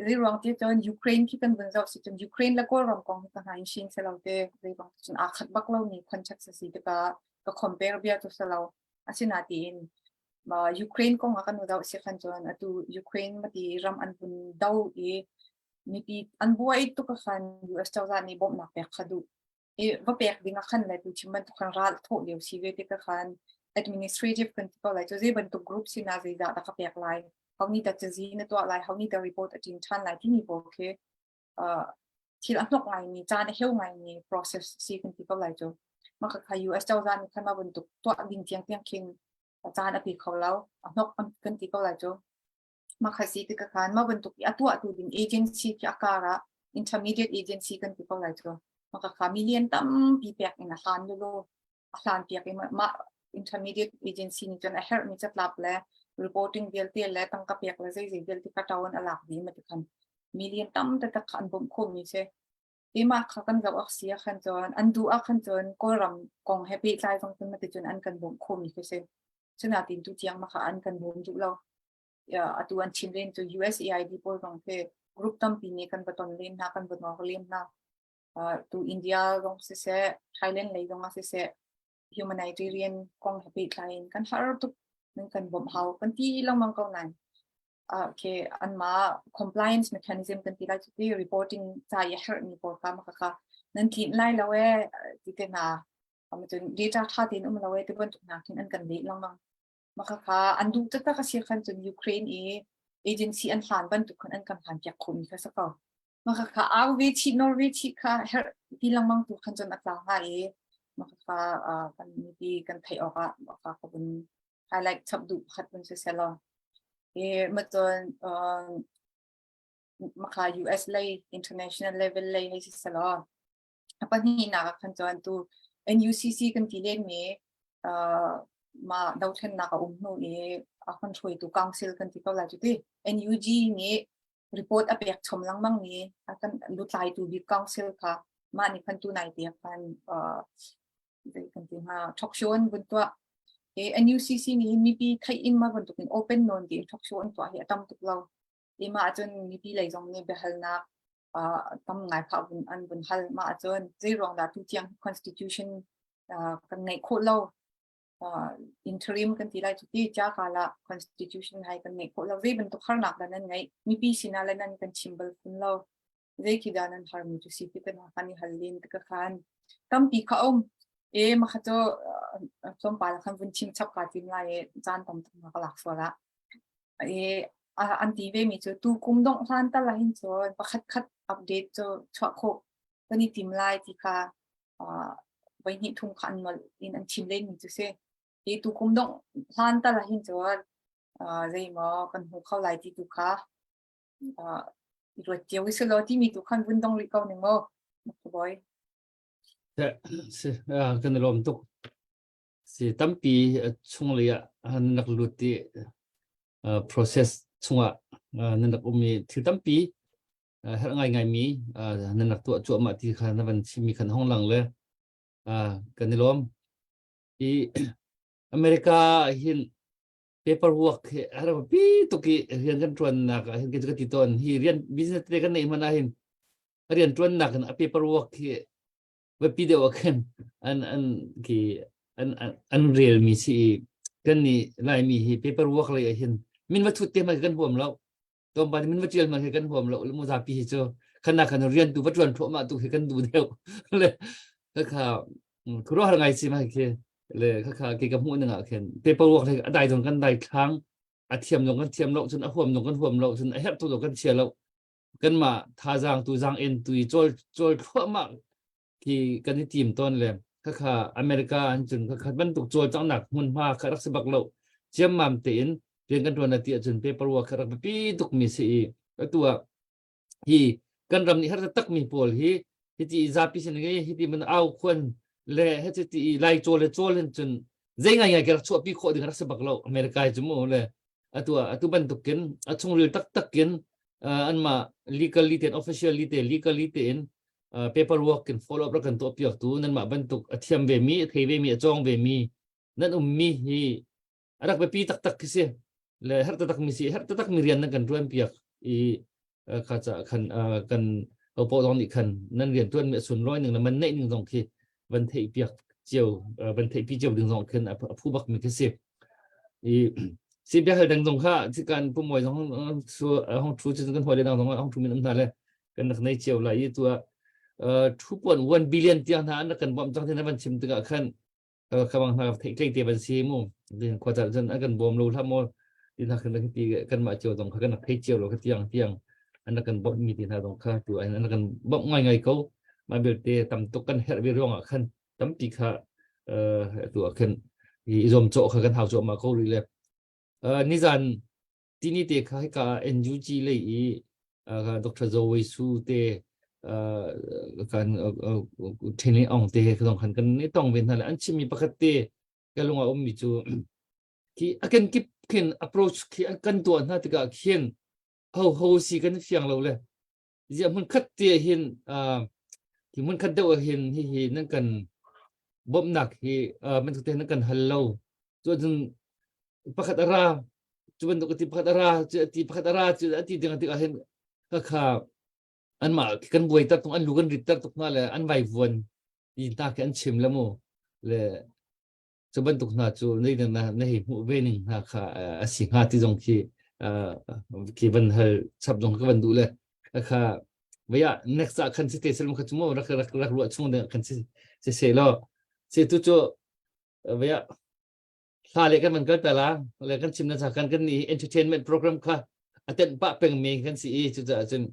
เรื่องที่จนยูเครนที่กันเป็นเจ้าสิจนยูเครนแล้วก็รำกองที่กันหายชินเสร็จแล้วเรื่องจนอาขัดบักเรานี่คอนแทคสิที่ก็คอมเพลเบียตัวเสร็จแล้วอาศินาตีนมายูเครนก็มากันว่าเราเสียขันจนตัวยูเครนมาตีรำอันบุญดาวมีปีอันบัวอีตุกขัน US เจ้าจานี่บ่มหนักแปลกขดุว่าแปลกดิ่งขันเลยดูชิมันทุกขันรัฐโถเดียวชีวิตที่ขัน administrative กันที่ก็เลยจะบรรทุกกรุ๊ปสินาจะได้ก็แปลกลายเขานี่แต่จะจีนตัวอะไรเขานี่แต่ report จริงชันอะไรที่มีบอกที่อันนอกไงมีจานเหี้ยวไงมี process สิกันที่ก็เลยจะมันก็คือ US เจ้าจานี่ขันมาบรรทุกตัวดิ่งเตียงเข่งจานอภิเขาแล้วอันนอกกันที่ก็เลยจะมาขายสิที่กันมาบรรทุกตัวดิ่ง agency ที่อาการะ intermediate agency กันที่ก็เลยจะมันก็ขาmillion ตั้มปีแปลกในอาคารดูโลอาคารเปียกมา intermediate agency นี่จนเหตุมีจัดรับและ reporting เดียลเตียและตั้งกับเปียกและใจเดียลที่กระตุ้นอะไรดีมาถึงmillion ตั้มแต่ตะขันบ่มคมนี่ใช่ที่มาขันกับอักเสียขันจนอันดูอักขันจนก็รำกอง happy ใจตรงนั้นมาถึงจนอันกันบ่มคมนี่ใช่ฉะนั้นตินทุกอย่างมาขันกันบ่มจุเราตัวอันชิมเล่นตัว USAID พวกตรงที่กรุ๊ปตั้มปีนี้กันไปตอนเล่นนะกันไปนอกเล่นนะตัวอินเดียตรงเสียไทยแลนด์เลยตรงมาเสีย humanitarian กอง happy ใจกันหาทุกนั่นกันบ่มเฮากันที่เรามังกรนั้นอันมา compliance mechanism กันที่เราจะที่ reporting ใจเหตุมีผลกันมาค่ะนั่นทีไล่แล้วที่เป็น มันจนดีจ้าท่าดินมันเราไว้ที่บนตุกนักที่อันกันดีลังมาค่ะอันดูจะตั้งเสียขันจนยูเครนเอเจนซี่อันหลานบรรทุกคนอันกันผ่านจากคนค่ะสักก่อนมาค่ะเอาเวทีนอร์เวทีค่ะที่ลังมังตุกขันจนอัตราหายมาค่ะกันมีกันไทยออกอ่ะมาค่ะก็เป็นไฮไลท์ชับดูขัดเป็นเซลล์มาจนมาค่ะ US เลย international level เลยให้เซลล์apa ni nak kanjuan tu NUCC kan tilen me ma dauthen na ka umnu akon throi tu council kan ti la chu ti NUG ni report apek chom lang mang ni akan lutlai tu bi council ka ma ni kan tu nai ti kan kan ti ma talk show an bun tu NUCC ni mi bi thai in ma bun tu open non di talk show an tu hi atam tu lo ma chon mi bi lai jong ni behal naทำงานข่าวบุญอันบุญฮัลมาจนใจรองดาทุกอย่าง constitution กันในโคเราinterim กันที่ไรทุกที่จ้ากาละ constitution ให้กันในโคเราเรื่องตุกขนักแล้วนั่นไงมีปีสินาแล้วนั่นกันชิมเบลคุณเราเรื่องที่ด้านนั้นฮาร์มูจุสิที่เป็นฮันนี่ฮัลลินตะกันตั้มปีข้าวมาข้าจะส่งไปแล้วคันบุญชิมชับการจิมไล่จานตั้มตั้งมาก็หลักส่วนละอันที่เวมีจะตูกุมดงร้านตลาดหินจวนประคัดอัปเดตจะชักโคตอนนี้ทีมไลน์ที่ค่ะไว้หิทุ่งขันมาอินอันชิมเล่นมีจะเสียตูกุมดงร้านตลาดหินจวนใจหมอกันหูเข้าไลน์ที่ตุค่ะรถเจียววิศวะที่มีตุขันวุ่นต้องรีบเอาหนึ่งมั้งนักบอยแต่กันรวมตุกสิตั้มปีช่วงเลยนักลุตีprocess ช่วงนั่นนักมีที่ตั้มปีไงมีนั่นนักตัวจั่วมาที่ขันวันที่มีขันห้องหลังเลยกันในล้อมที่อเมริกาเห็น paperwork อะไรแบบปีตุกี้เรียนกันจวนนักเห็นกันจะติดตอนที่เรียน business เรียนกันในมันเห็นเรียนจวนนักนะ paperwork เว็บปีเดียวกันที่unreal มีสิกันนี่ไล่มี paperwork เลยเห็นมินวัตถุเต็มมากันผมแล้วตอนนี้มินวัตถุมากันผมแล้วมุสาปีเจอขณะขณะเรียนตัววัตถุทั่วมาตัวกันดูเดียวเลยก็ค่ะคือรู้อะไรสิมาคือเลยก็ค่ะเกี่ยวกับหัวหนึ่งอ่ะคือเปเปอร์วอร์กเลยได้ตรงกันได้ครั้งอาเทียมตรงกันเทียมเราจนอาหัวตรงกันหัวเราจนไอ้เห็บตัวตรงกันเชียร์เรากันมาท่าจางตัวจางเอ็นตัวโจลทั่วมาที่กันที่ทีมต้นเลยก็ค่ะอเมริกาจนก็ค่ะบรรทุกโจลจังหนักหุ่นผ้าคารักษาบักเราเชื่อมมั่นเตียนเรียนกันตัวนาทีจนเปเปอร์วอร์กครับปีตุกมีสิตัวที่กันรำนี้เขาจะตักมีโพลที่จะจับพิเศษไงที่มันเอาคนเล่ให้ที่ไล่โจลจนเจ๊งไงกันชั่วปีโคดึงรักษาบักเราอเมริกาจมูกเลยตัวบรรทุกกันช่วงเรียนตักกันอันมา legally and officially legally เปเปอร์วอร์กกัน follow up แล้วกันตัวเปียกตัวนั่นมาบรรทุกเทียมเวมีเทเวมีจ้องเวมีนั่นมีที่รักไปปีตักเสียเลยฮัตตักมีสิฮัตตักมีเรียนนั่นกันรวนเปียกข้าจะกันเอาพอตอนนี้กันนั่นเรียนรวนมีส่วน100แล้วมันเน่หนึ่งสองทีบันเทเปียกเจียวบันเทปีเจียวดึงสองขึ้นผู้บักมีแค่สิบเปียกให้ดึงสองข้าที่การผู้มวยห้องทูจะกันหัวเรียนเอาห้องทูมีน้ำตาเลยกันในเจียวไหลตัวทุกวัน1 billion ที่อันนั้นกันบอมจังที่นั่นมันชิมตึกขึ้นกำลังทำเทคนิคเตียบัญชีมุ่งเรื่องความจัดจนกันบอมรู้ทั้งหมดที่นักกันตีกันมาเจียวตรงกันนักเทเจียวเราก็เตียงอันนั้นกันบอมมีที่นั่นตรงข้าตัวอันนั้นกันบอมง่ายเขามาเบิดเตะตำตกกันเฮร์วิร่องขึ้นตำปีข้าตัวขึ้นอีรวมโจข้ากันหาโจมาเขาเลยนิจันที่นี่เตะข้าให้กับ NUG เลยดร.โจวิสูเตการเทนนิสองเตะคือต้องขันกันนี่ต้องเป็นอะไรอันชิมีปกติก็ลงว่ามีจูที่อาการกิบขึ้น approach ที่กันตัวน่าจะก็ขึ้นhowสิกันเฟียงเราเลยจะมันคัดเตะเห็นที่มันคัดเดาเห็นนั่นกันบ่มหนักที่มันถูกเตะนั่นกันฮัลโหลจนประคัตราจุบันตุกติประคัตราจุดที่denganที่เห็นก็ค่ะอันมากันบวยตัดตรงอันลูกันริดตัดตรงนั่นแหละอันไววนยินตาแค่อันชิมแล้วโมเลยจะบรรทุกนาจูนี่นะในหัวเวนิงนะค่ะสิ่งหาที่ตรงที่บรรเทาชับตรงก็บรรดุเลยค่ะว่า next คันสิเตสลมขัดโมรักรัวช่วงเดียวคันสิเสล้อ si tu cho vaya sale kan man kal tala le kan chimna sa kan ni entertainment program kha aten pa peng me kan si chu cha chen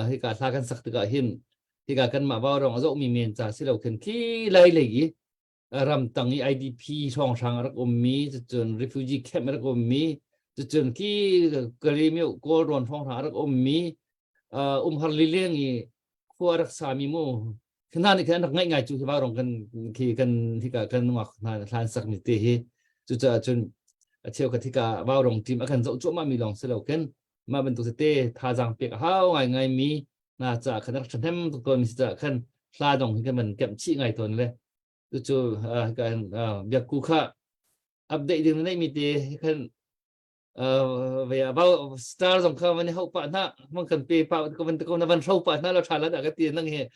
hi ka tha kan sak ka hin hi ka kan ma ba rong zo mi men cha si lo khen ki lai le gi ram tang i idp song sang rak mi chu chen refugee camp rak mi chu chen ki kali mi ko ron thong ha rak mi har li leng i khuwa rak sa mi mo khna ni kan ngai ngai chu ba rong kan ki kan hi ka kan ngak na hlan sak mi te hi chu cha chen cheu ka thi ka ba rong tim akan zo chu ma mi long se lo ken ma ben tu se te tha jang pek hao ngai ngai mi na cha khan rak them tu kon mi cha khan hla dong hi kan man kem chi ngai ton le chu chu kan byak ku kha update ding nei mi te khan về bao star dòng khơi này hậu bạn ha mong cần pe bao có vấn có vấn sâu bạn nó trả lại cái tiền năng hệ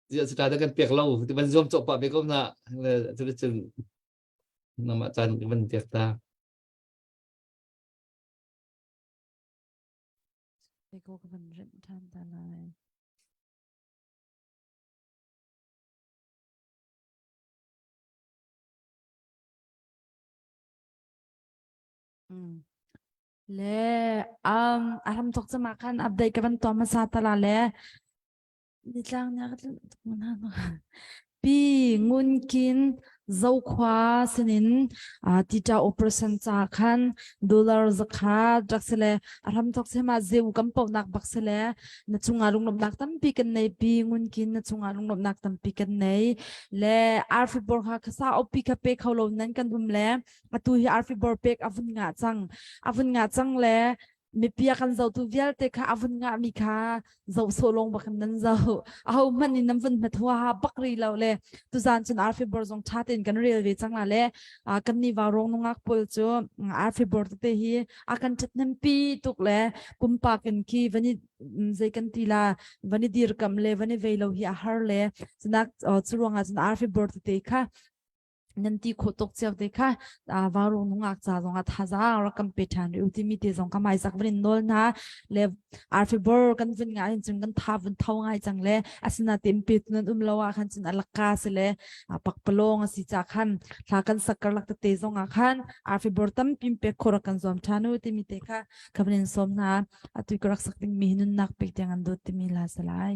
giờ sẽ trả được cái việc lâu thì vấn zoom chụp bạn biết không nè là tôi chừng nằm ở trên cái vấn việc ta cô cái vấn rịnh than ta lại le aram tok chama khan update ka ban to ma sa tala le ni tlang nya pi ngun kin zo khwa sinin tita operation cha khan dollar zakha draksele aram tok sema zeu kam pau nak baksele na chunga lung nom nak tam pi kan nei pi ngun kin na chunga lung nom nak tam pi kan nei le arfi bor kha khasa opi ka pe kholo nan kan dum le atu hi arfi bor pek avun nga chang le mi pia kan zo tu vial te kha avun nga mi kha zo so long ba kan nan zo au man in nam vun ma thwa bakri lo le tu zan chen arfi bor zong thatin kan railway chang la le kan ni wa rong nungak pol chu arfi bor te hi akan chat nam pi tuk le pumpa kan ki vani zai kan tila vani dir kam le vani veilo hi a har le chunak churonga chen arfi bor te kha nanti khotok cheu te kha waro nungak cha zonga thaza ra competition ultimate zong ka mai sak vin nol na le arfi bor kan vin nga in chung kan tha vin thau ngai chang le asina tem pe tunan lawa khan chin alaka se le pak palong si cha khan thla kan sakar lak te zonga khan arfi bor tam pim pe khora kan zom thanu ultimate kha khavin som na atui korak sak ting mi hinun nak pe tang an do ti mi la salai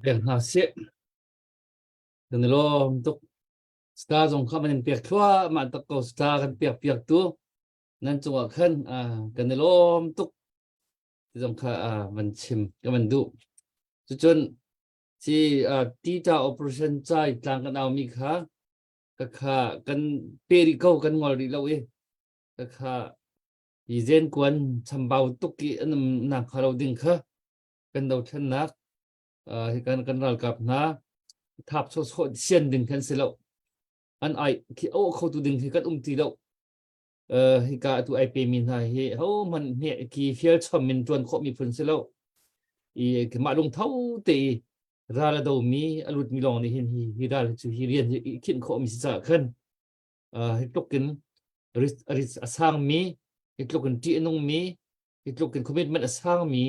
เบียงหาเสียกันลมตุกสตาร์จงข้ามันเปียกทั่วมาตะโกสตาร์กันเปียกตัวนั่นจังหวะขึ้นกันลมตุกจงข้ามันชิมก็มันดูจนที่ที่จะ operation ใจกลางกันเอามีค่ะก็ค่ะกันเปริโกกันงอริเราก็ค่ะอีเจนกวนชำเบาตุกกี้อันนั้นนักเราดึงค่ะกันเราชนะกันเรากับนะทับโซเชียนดึงกันเสร็จแล้วอันไอที่เขาตัวดึงที่กันตีแล้วที่การตัวไอเปมินให้เขามันเนี่ยที่เฟียร์ชอมมินจวนเขามีผลเสร็จแล้วมาลงเท่าตีราลดมีอรุณมีลองในเห็นที่ราลจูฮิเรียนคิดเขามีสักขึ้นให้ตกกันริสสร้างมีให้ตกกันที่นุ่งมีให้ตกกันคอมมิตเมนต์สร้างมี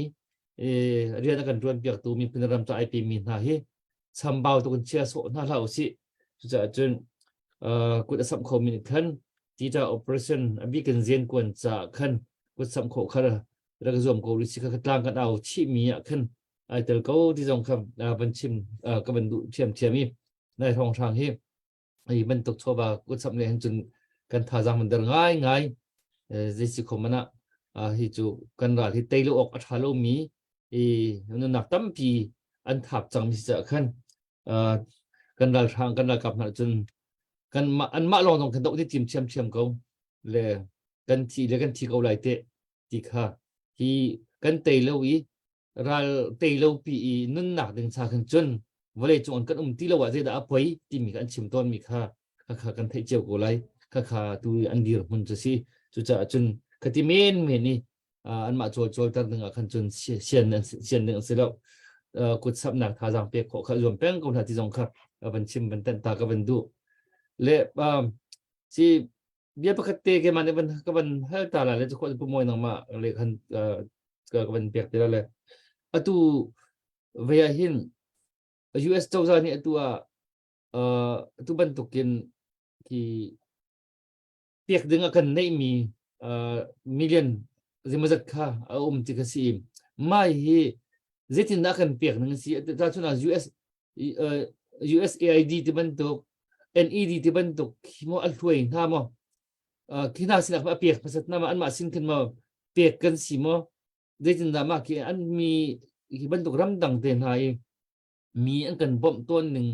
เรียนกันจวนเปียกตัวมีพนักงานตัวไอพีมีให้ชำเบาตัวกันเชียร์โซน่าเราสิจะจนกุศลคอมมิตขึ้นที่จะ operation บิกันเรียนกวนจะขึ้นกุศลโคขระแล้วก็รวมกับริสิกกลางกันเอาชิมีขึ้นไอเตลก็ที่จงคำบัญชิมก็บันดุเทียมมีในท้องทางที่ไอ้มันตกโชบากุศลเลยจนกันท่าจังมันเดินง่ายริสิกมันที่จูกันราที่เตลูออกอัฐาโลมีนั่นนักตั้มปีอันทับจังมีจะขึ้นกันราทางกันรากับจนกันมาอันมาลองตรงกันตกที่ทีมเชียมเขาเลยกันที่เขาไหลเตะที่ค่ะที่กันเตลูราเตลูปีนั่นหนักดึงชากันจนวันเลยจงกันที่เราว่าจะได้ไปที่มีกันชิมต้นมีค่ะกันเทเจียวกูไหลค่ะตัวอันเดียวมันจะสิจะจนคติเมนนี่อันมาโจลตั้งหนึ่งกันจนเชียนหนึ่งเสร็จแล้วกุศลหนักท่าจังเปียกขอขรวมแป้งกองทัพที่จงครับบัญชิมบันเต็นตากับบันดูเละที่เบี้ยปกติแกมันเป็นก็เป็นให้ตาละเลยจะคนผู้มวยนังมาเลยคันก็เป็นเปียกไปแล้วเลยตัวเวียหิน US เจ้าจานี่ตัวบรรทุกกินที่เปียกดึงกันในมีมิลลิอนจะมาจากข้าที่กษีไม่ฮีเจตินนักกันเปียกนั่งสิแต่ช่วง USAID ที่บรรทุก NED ที่บรรทุกขี้มออัลทวยน้ามขี้น่าสินักมาเปียกภาษาน้ามาอันมาสินขึ้นมาเปียกกันสิมเจตินน้ามาขี้อันมีขี้บรรทุกรำดังเต็นหายมีอันกันบ่มต้นหนึ่ง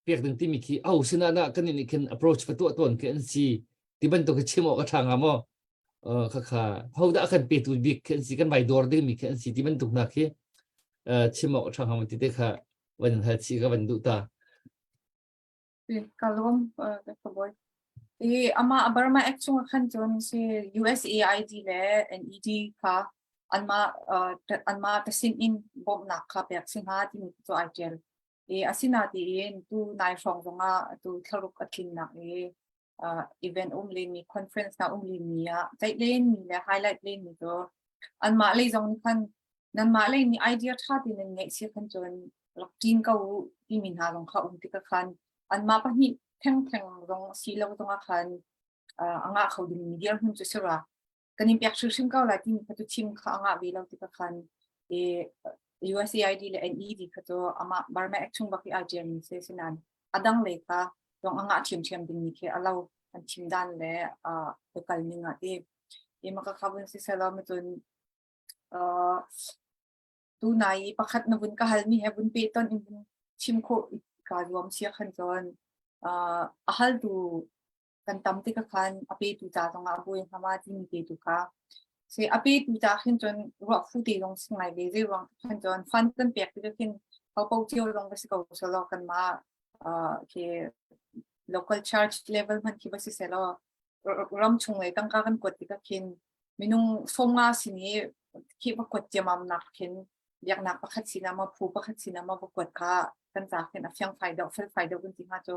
เปียกดึงที่มีขี้สินานะกันนี่กัน approach ไปตัวต้นกันสิที่บรรทุกชิมออกกระทางหามค่ะเขาได้กันเปิดตัวบิ๊กกันสิกันใบดอร์ดึงมีกันสิที่บรรทุกนักชิมออกกระทางหามที่เด็กค่ะวันนั้นสิก็บรรทุกตาkalom kaboy ama abarma action khan jon se USAID le NED ka anma tasin in bom nak kha pek singa ti to ITL asina ti tu nai song zonga tu tharuk akin na event only mi conference na only mi tai len mi le highlight len mi to anma le zong khan nan ma le ni idea tha ti nen nge si khan jon lokin ka u ti min ha long kha ti ka khan anma pa hi theng rong si lo zonga khan anga khoding media hum chu sura kanin pyak shim ka la ti ka tu chim kha anga bi lo ti ka khan USAID le NED ka to ama barma action ba ki agent se sinan adang le ka dong anga chim ding ni ke alo an chim dan le ko kal ni nga ti maka khabun si sala me tun tu nai pakhat na bun ka hal mi he bun pe ton in chim kho ka ruam sia khan jon ahal tu kan tam ti ka khan ape tu ta nga boi hama ti ni te tu ka se ape tu ta khin jon ro fu ti long sngai le je rong khan jon fan kan pek ti kin pau pau ti long ba si ko so lo kan ma ke local charge level man ki ba si selo ram chung le tang ka kan kot ti ka kin minung songa sini ki ba kot jamam nak kin yak nak pakhat sina ma phu pakhat sina ma kot ka kan za kin a fyang faida fel faida kun ti ha cho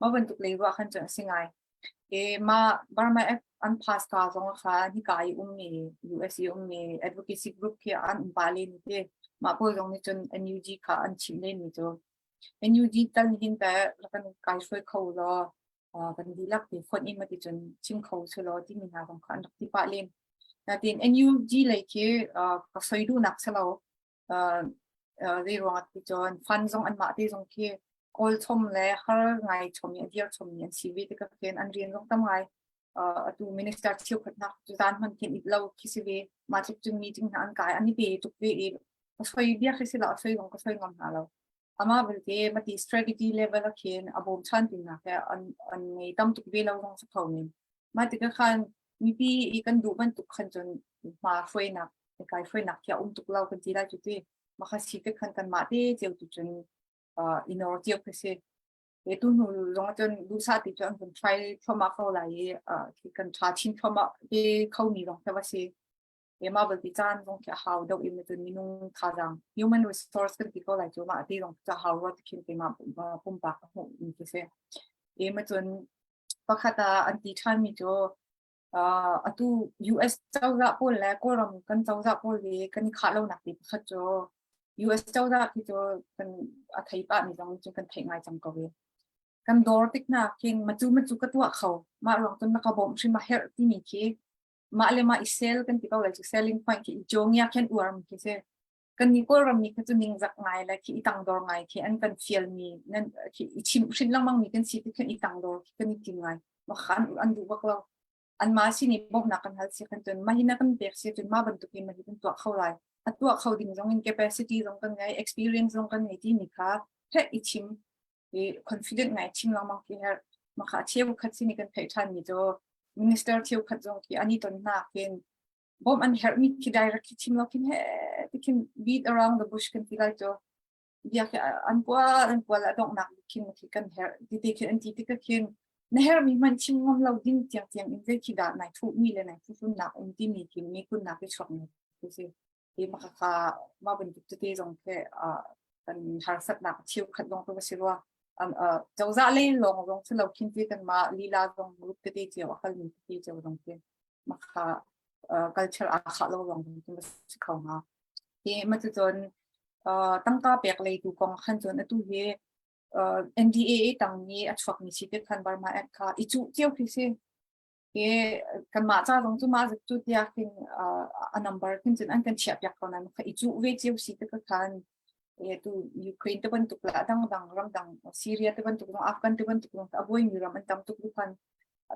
ma ban tuk le wa khan jon singai ma barma an pass ka zong kha ni kai mi USC mi advocacy group ke an bali ni te ma po zong ni chon NUG kha an chim le ni cho NUG tal ni hin ta kan kai shoi kho lo kan di lak ti phon in ma ti chon chim kho so lo ti min ha zong kha an ti pa len na tin NUG le ke ka soi du nak sa lo เรื่องที่จอนฟันจงอันมาที่จงที่อลชมและฮาร์ไงชมยันเดียร์ชมยันชีวิตก็เพียนอันเรียนจงตั้งไงตัวมินิสเตอร์ที่ขัดนักจุดนั้นมันเห็นอีกเราคิดสิมาจากจุดมีจึงอันกายอันนี้เป็นตุกเวอีก็ช่วยเดียร์คิดสิละช่วยลงก็ช่วยงอนหาเราอามาเป็นที่มาที่ strategy level ก็เขียนอาบุมชันตินะแค่อันในตั้มตุกเวเราลงสักเขาหนึ่งมาที่ก็คันมีปีอีกันดูมันตุกขันจนมาช่วยนักในการช่วยนักที่ตุกเราเป็นที่ได้จุดที่มาคัดชีวิตขันกันมาที่เจ้าจุดจนอินโนเดียคือสิitu nu long jun du sa ti jun kun try thoma kho lai ki kan tha chin thoma de kho ni long ta wasi e ma bal ti chan long kya how do im tu ni nung tha jang human resource kan ti ko lai jo ma ti long ta how what kin ti ma pum pa ho ni ki se e ma jun pa khata an ti than mi jo atu US chau za pol la ko ram kan chau za pol le kan kha lo nak ti kha jo US chau za ki jo kan a thai pa ni long jun kan thai ngai cham ko weกันดอร์ติกนะเก่งมาจูกตัวเขามาลองจนนักบ่มชิมาเฮร์ที่มีคีมาเลยมาอิเซลกันที่เขาเลยจะเซลลิงพอยต์ที่จงยาแค่อวร์มคีเซกันนี่ก็รำนี้ก็จะนิ่งจากไงเลยที่อีตังดอร์ไงที่อันกันเฟียลมีนั่นที่ชิมลังมังมีกันสิที่แค่อีตังดอร์ที่กันนี่จริงไงมาขันอันดูว่าเราอันมาสินี่บ่มนักกันฮัลสิกันจนมาหินักกันเบียกสิจนมาบรรทุกมาที่เป็นตัวเขาเลยตัวเขาดิ่งตรงนี้ capacity ตรงกันไง experience ตรงกันไงที่มีค่าแค่อีชิมconfident ไงชิมลองมองที่เฮร์มาขาเที่ยวคัดสินี่กันเพจทันนี่จ้ะ minister เที่ยวคัดจงที่อันนี้ตอนหน้าเป็นบ่มอันเฮร์มีที่ direct ชิมลองกินเฮที่กิน beat around the bush กันที่ไรจ้ะเดี๋ยวอันกว่าละดอกนักกินมาที่กันเฮร์ที่กินอันที่ก็กินในเฮร์มีมันชิมงอมเราดิ้นเจียงอินเวที่ด่าไหนทุกมีเลยไหนทุกคนหนักอันที่มีกินมีคุณหนักไปชอบนี่ดูสิที่มาขามาเป็นจุดที่ตรงแค่กันหาสัตว์หนักเที่ยวคัดลงตัวสิว่าเจ้าจะเล่นลงที่เราคิดที่กันมาลีลาลงรูปที่เจ้าขันมีที่เจ้าลงที่มาค่ะculture อาขาเราลงที่มาสิเขามาที่มาจนตั้งตาเปียกเลยดูกองขันจนตัวเย่NDA ตั้งนี้อัดฝักมีชีวิตขันบาร์มาแอดค่ะอีจุเจ้าคือสิเย่กันมาจ้าลงจุมาจากจุดยาขึ้นอัน number ขึ้นจนอันกันเฉียบอยากคนนั้นค่ะอีจุเวเจ้าชีวิตขันitu Ukraine terbentuk lah dang Syria terbentuk dang Afghan terbentuk dang aboy ni ram antam tuk bukan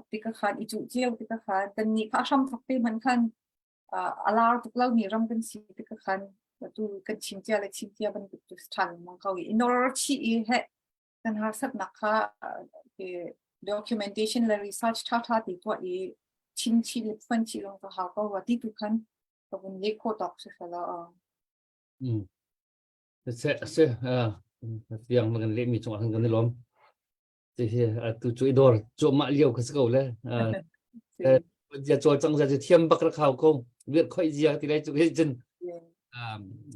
tika khan itu jeu tika khan dan ni kha sham thakte man khan alar tuk lau ni ram kan si tika khan tu kan chimtia le chimtia ban tu stan mang kau in order chi he kan har sat nakha documentation le research tha ti to e chim chi le fan chi long to ha ko wa ti tu khan to bun le ko tok se sala sẽ yang makan lem mi chung kan lom thì tu chui dor cho ma liu cái câu đấy giờ cho trong giờ thiêm bắc khảo công việc khơi gì thì đây chụp hết chân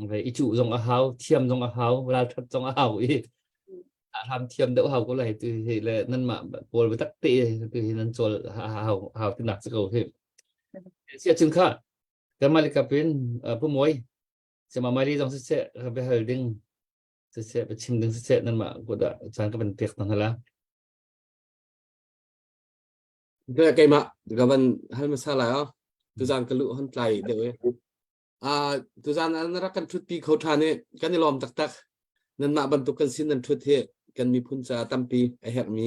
về ý chủ dòng hào thiêm dòng hào là thật dòng hào ý làm thiêm đậu hào có này thì là nên mà bồi với tắc tị thì nên cho hào thì nặng câu thêm sẽ chừng khác cái mà cái bên phụ mối sẽ mà mai đi trong sẽไปหาดึงsẽไปชิมดึงsẽนั่นมาก็ได้จานก็เป็นเปียกนั่นแหละก็ไกลมากับวันให้มาซาลายตุจานกะลุหันไกลเดี๋ยวตุจานอันรักกันทุกปีเขาทานเนี่ยกันในลอมตักนั่นมาบรรทุกกันสินั่นทุกเทกันมีพุ่นจะตั้มปีไอแฮมี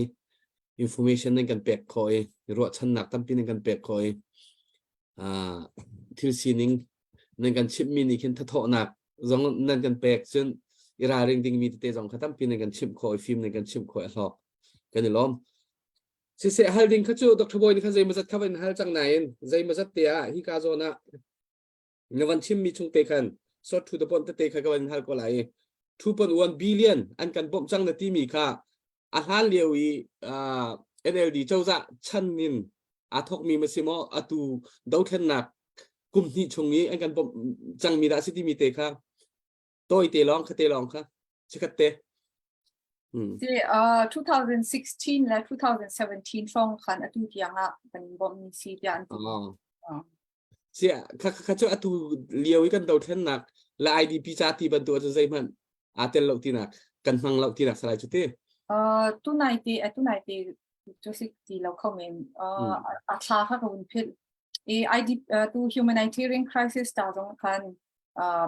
อินโฟเมชันในกันแปลกคอยรวดชั้นหนักตั้มปีในกันแปลกคอยทิวซีนิงในการชิปมินิคินทัทอหนักจงนั่นกันแปลกจนอิราเริงดิ่งมีเตจงขัดตั้มปีในการชิปคอยฟิล์มในการชิปคอยหลอกกันในล้อมสิเสียฮัลดิ่งเขาจูดรบอยนี่เขาใจมาจัดเขาเป็นฮัลจังไหนใจมาจัดเตียฮิกาโซนะในวันชิมมีชุงเตกันสดทุตปนเตะเขาเป็นฮัลก็ไหล2.1 billion อันกันบ่มจังนาทีมีค่าอาหารเลี้ยวอีNLD เจ้าจะชั้นนินอาทกมีมาซิโมอาตูดาวเทนนักกลุ่มนี้ช่วงนี้อันกันบ่มจังมีราศีที่มีเตะค่ะตัวเตะร้องค่ะเตะร้องค่ะชิคเตะ2016 และ 2017 ช่องคันอาตูที่ยังอ่ะเป็นบ่มีซีเรียนเสียข้าจะอาตูเลี้ยวอีกันดาวเทนนักและ IDP ชาติบรรทุกจะใช่มันอาเตลเราที่นักกันฟังเราที่นักสลายจุดเตะตู้ไหนตีจุดสิที่เราเข้าเมนอัตราค่ะกับวันพิษไอดีตู้ humanitarian crisis ตาตรงกัน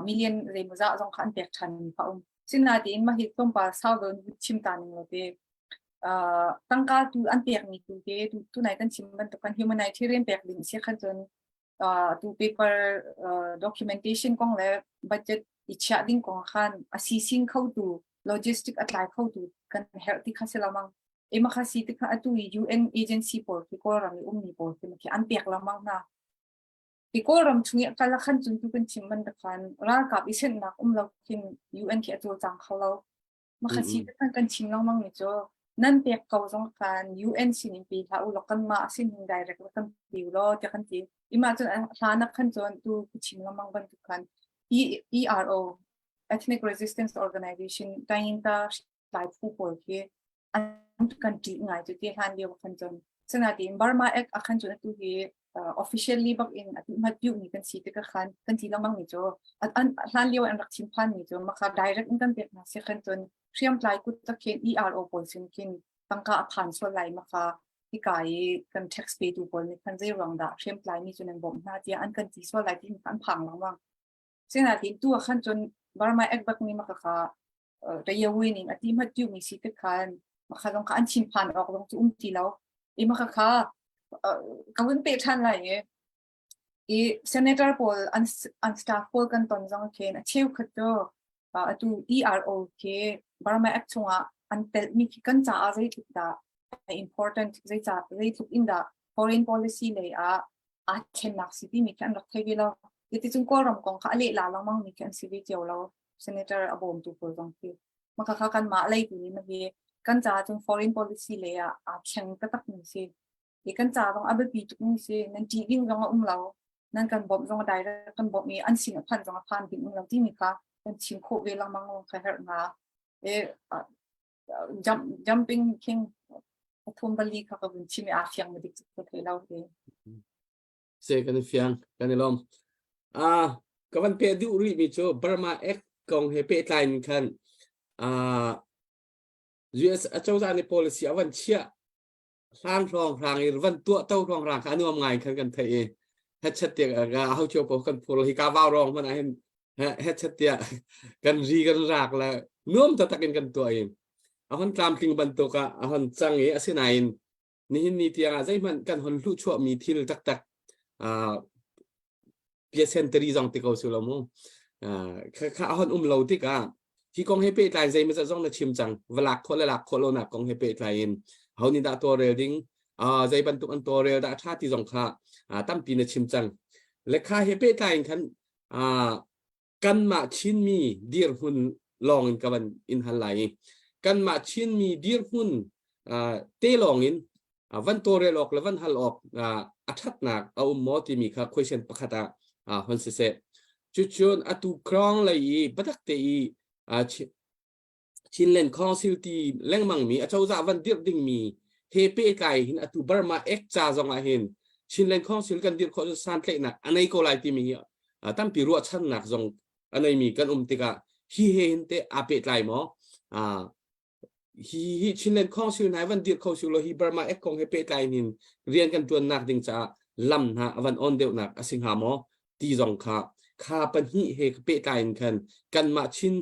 million เรมุจ้าจงขันเปียกชันพระองค์ซึ่งนาทีมาฮิตต้มปลาซาวเดินชิมตานิงเราเตตั้งการดูอันเปียกมีดูเตดูไหนกันชิมมันตกัน humanitarian เปียกดินเสียขันจนดู paper documentation กองแล้ว budget อิจฉาดิ้งกองขัน assessing เข้าดู logistic อัตรายเข้าดูกัน health ที่ข้าเสละมังมาข้าสิที่ข้าอัตุย UN agency ปอที่ก็รำมีมีปอที่มันคืออันเปียกละมังนะที่ก็รำช่วยกันละขันจนทุกคนชิมมันตกันร่างกับอิเช่นนักเราคิน UN ที่ตัวจังเขาเรามาข้าสิที่กันชิมละมังนี่จ้ะนั่นเปียกเขาจงกัน UN สินิปีถ้าอุลกันมาสินิ direct ละกันปิวล้อจะกันที่มาจนหานักขันจนดูชิมละมังบันทุกกัน ERO Ethnic Resistance Organization ได้ยินตาหลายผู้ป่วยที่อันกันที่ง่ายจุดที่ทันเดียวกันจนสนาทีบาร์มาเอกอาคันจนตัวที่officially บักอินอธิมาดิวนี่กันสิทธิ์กันที่ละมังนี่จ้ะอันทันเดียวอันรักชิมพันนี่จ้ะมาค่ะ direct กันเปียกนะเสียกันจนเชื่อมลายกุตะเคน ERO ปอยสินกินตั้งกาผ่านส่วนไหลมาค่ะที่กายกัน text page ดูบนนี่กันจะรังดาเชื่อมลายนี่จนในบ่มหน้าที่อันกันที่ส่วนไหลที่มันพังละมังสนาทีตัวขั้นจนบาร์มาเอกบักนี่มาค่ะระยะเวนิงอธิมาดิวมีสิทธิ์กันมาค่ะต้องการชิมพันออกลงจุ่มทีแล้วมาค่ะกังวลเปทันอะไรเซเนเตอร์พอลอันสตาฟพอลกันตอนจังเคนเชี่ยวขัดโตตัว ERO เคบาร์มาเอกชงอันเตลมีกันจ้าอะไรทุกด่า important ใจจ้าอะไรทุกอินด่า foreign policy เลยเช่นนักสิทธิมีกันรักเทวิลยี่ที่จุงก็รำกองข้าเลี้ยหลาลังมั่งมีกันสิวิเจียวเราเซเนเตอร์อบอมตัวพอลจังที่มาค่ะกันมาอะไรตัวนี้มันมีกันจ้าจง foreign policy เลยเช่นก็ตักมีสิกันจ้าต้องอัปเดตทุกนี้สินั่นที่ยิ่งจังเรานั่นกันบ่มจังได้กันบ่มีอันสิ่งพันจังพันที่เราที่มีค่ะเป็นชิมโคเวลังมังค่ะเหรอมาjumping king ทุ่มบลีค่ะก็เป็นชิมอาเฟียงมาดิจุดเทเราเองเสกันเฟียงกันลมก็วันเปิดดูรีมิโชบาร์มาเอ็กกองเฮเปตไลน์กันUS เจ้าจานใน policy วันเชียร่างรองร่างอีวันตัวเต้ารองร่างอันนี้ว่าไงกันไทยเฮ็ดชัดเตียกันเอาเชียวพอกันพลฮิกาวารองมันเห็นเฮ็ดชัดเตียกันรีกันรากแล้วนุ่มตะตักกันตัวเองเอาหันตามทิ้งบันตุกะเอาหันจังเอเสนัยนี่ที่อะไรมันกันหันรู้ชั่วมีที่ตักเปียเซนตรีจังที่เขาสุลมุข้าหันเราที่กะที่กองเฮเปตไลน์ใจมันจะต้องชิมจังเวลาคนละหลักคนละหนักกองเฮเปตไลน์เขานี่ดาตัวเรลดิ้งใจบรรทุกอันตัวเรลดาชาติที่สองข้าตั้มปีนชิมจังและข้าเฮเปตไลน์คันกันมาชินมีดีร์หุ่นลองอินกับอินฮันไลกันมาชินมีดีร์หุ่นเตลองอินวันตัวเรลออกและวันฮัลออกอัชัดนักเอาหมอที่มีค่ะคุยเช่นประคตาฮันเซจุดอัตุครองเลยบัดเตยชินเลนคอนซิลตีแรงมังมีอาจารย์วันเดียร์ดิ้งมีเฮเปไกหินอัตุบาร์มาเอ็กจ้าจงอาเห็นชินเลนคอนซิลกันเดียร์คอนซันเตนักอันนี้ก็ไล่ที่มีตั้มปีรัวชันนักจงอันนี้มีกันติกาฮีเห็นเตอาเปไกหมอฮีชินเลนคอนซิลไหนวันเดียร์คอนซิลโลฮีบาร์มาเอ็กของเฮเปไกหินเรียนกันตัวนักดิ้งจ้าลำนะวันออนเดียวนักสิงหาหมอตีจงข้าปัญหาเฮเปไกกันมาชิน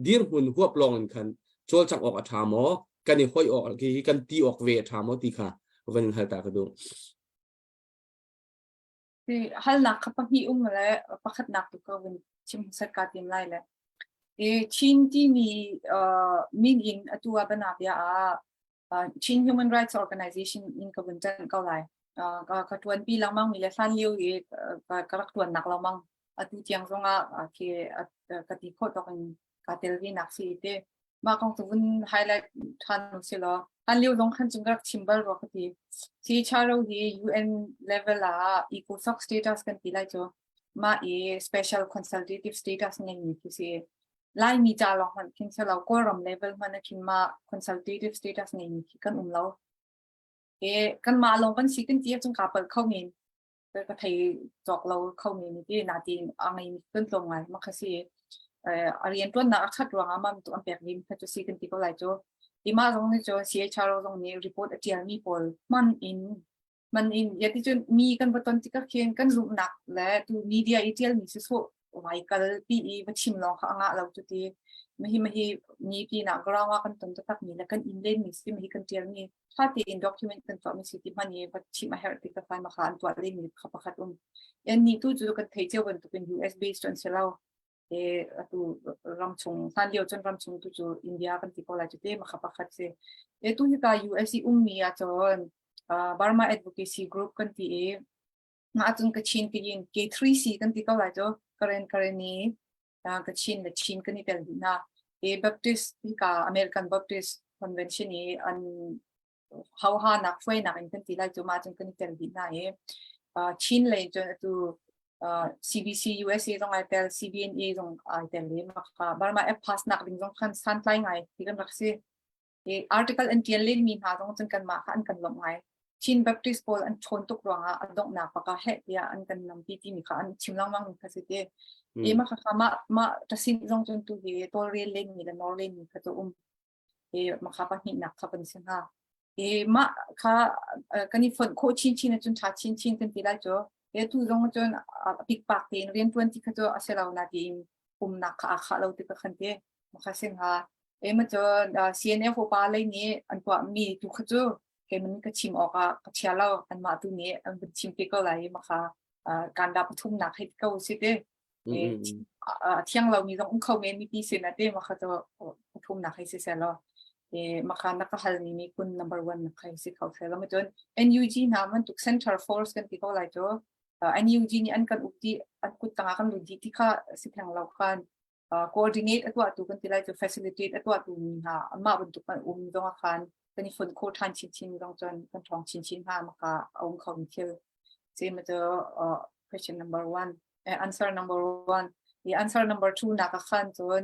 ดีร์หุ่นหัวปลองกันโจลจังออกถามหมอกันนี่ห้อยออกกันตีออกเวทถามหมอตีค่ะวันนี้ให้ตากระดูที่ฮัลนักขับพี่มาแล้วประคัดนักตัวก็เป็นชิมสกัดยังไงแล้วชินที่มีมินอินตัวเป็นอะไรชิน Human Rights Organization อินกับเป็นจันก็ไรก็ทวนปีละมั่งมีเลสันเลี้ยวก็รักทวนนักละมั่งตัวเทียงตรงคือกติกาต้องการเตลีนักสิเดมาของตัวไฮไลท์ทันสิละทันเลี้ยวตรงขั้นจึงก็ชิมเบลว่าที่ชาร์โรฮี UN level ECOSOC status กันที่ไรจ้ะมาspecial consultative status เนี่ยมีที่สิไล่มีจ่าลองมันคิดเสเราก็รำ level มันคิดมา consultative status เนี่ยมีกันเรากันมาลงกันสิกันเจี๊ยบจงกาเปิดเข้าเมนก็ไทยจอกเราเข้าเมนที่นาทีอะไรขึ้นตรงไงมาคือสิเรียนตัวนักขัดวางมันตัวอันเปียกริมถ้าจะสิกันที่ก็ไหลจ้ะที่มาตรงนี้จ้ะ CHR ตรงนี้ report เทียมีพอลมันอินยาที่จนมีกันบนต้นที่ก็เขียนกันรูปหนักและตัวมีเดียอีเทียมีสุด ไว้กันปีวัชิมลองข้างเราจุดที่ไม่มีปีนักกราวกันต้นตักมีแล้วกันอินเดนมีสิไม่กันเทียมีถ้าที่อินด็อกิเมนต์กันตัวมีสิที่มันนี่วัชิมเฮอร์ติกไฟมาขานตัวเล่นมีขับขัดยันนี่ตู้จุดกันเทียวันตัวเป็น US based จนเสร็จแล้วตัวรำชงท่านเดียวจนรำชงตู้จุดอินเดียกันที่ก็เลยจุดที่มาขับขัดเสียตู้ที่กับ US มีอาจารย์Burma Advocacy Group กันที่มาจนกระชินที่ยิง K3C กันที่ก็เลยจ้ะkaren ni kachin le chin kani tel dina Baptist ka American Baptist Convention ni an how ha nak foi nak in kan tilai to ma chen kani tel dina chin le jo tu CBC USA dong ai tel CBNA dong ai tel le ma ka Burma app pass nak ding dong kan san tlai ngai ti kan rak se article an tian len min ha dong chen kan ma kha an kan lom ngai chin Baptist Paul an chon tuk ronga adong na paka he ya an kan nam pi ti mi kha an chimlang mang ka se te ma kha ma ta sin jong chon tu ge tol re len ni la nor len ni kha to ma kha pa hi nak kha pan sin ha ma kha kani phon kho chin chun tha chin kan ti lai jo tu jong chon pik pak ten rian 20 kha to aselaw na tin nak kha lo ti ka khan te ma kha sin ha ma jo CNF pa lai ni an kwa mi tu kha jo keมันก็ชิมออกก็เชียร์เราอันมาตัวนี้อันเป็นชิมไปก็ไหลมาค่ะการดับทุ่มหนักให้ก็สิเด้เที่ยงเรามีต้องเข้าเมนมีปีเซนเด้มาค่ะจะทุ่มหนักให้เสียแล้วมาค่ะนักข่าวนี้มีคุณ number 1นักข่าวสิเขาเสียแล้วมาจน NUG นะมันถูก Center Force กันที่ก็ไหลจ้ะNUG นี่อันกันอุปอันกุดต่างกันดูดีที่ค่ะสิทางเราคันcoordinate ตัวกันที่ไหลจ้ะ facilitate ตัวนี้ค่ะมาบรรทุกกันตรงอาคารกันนี่ฝนโคทันชินตรงจนกันทองชินห้ามาค่ะเอาเขาเที่ยวเจมาเจอquestion number 1 answer number 1 the answer number 2นักขันจน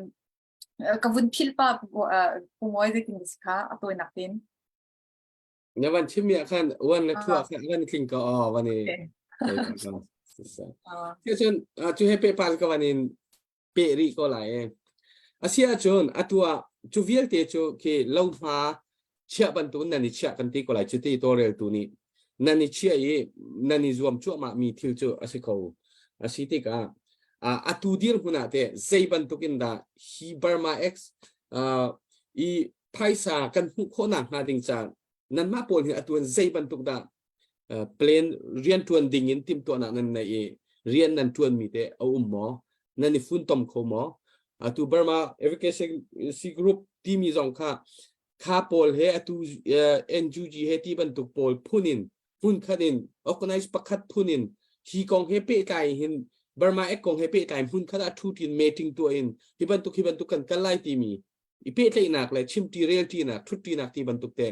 กับวันพิลปะผู้มวยจะกินดิสค่ะตัวนักเป็นเนี่ยวันชิมเนี่ยขันวันละทั่วขันวันคิงก็วันนี้เที่ยวจนจูให้เปปาลก็วันนี้เปรีก็ไหลอาเซียจนตัวจูเวียเตจูคือเล่ามาเชื่อบันตุนนั่นนี่เชื่อกันที่ก็ไหลจุดที่ตัวเร็วตัวนี้นั่นนี่เชื่อนั่นนี่รวมชั่วมามีทิวจูอาศัยเขาอาศัยที่ก็ตัวเดียวคนนั้นแต่ใจบันตุกินดาฮีบาร์มาเอ็กซ์อีไพศากันหุคนนั้นหาดิ่งจานนั่นมาปนเหตุตัวใจบันตุกดาเพลนเรียนตัวดิ่งยินทิมตัวนั้นในเรียนนั่นตัวมีแต่เอาหมอนั่นนี่ฟุ้นตอมเขาหมอตัวบาร์มาเอฟเคซีกรุ๊ปที่มีสองข้าโพลเฮตูNUGเฮที่บรรทุกโพลพุ่นขัดิน organize ประคัดพุ่นินฮีกองเฮเปไก่เห็นบาร์มาเอ็กกองเฮเปไก่พุ่นขัดทุตินเมติงตัวเองที่บรรทุกกันกันไล่ตีมีอีเปเลยหนักเลยชิมตีเรียลตีหนักทุตีหนักที่บรรทุกแต่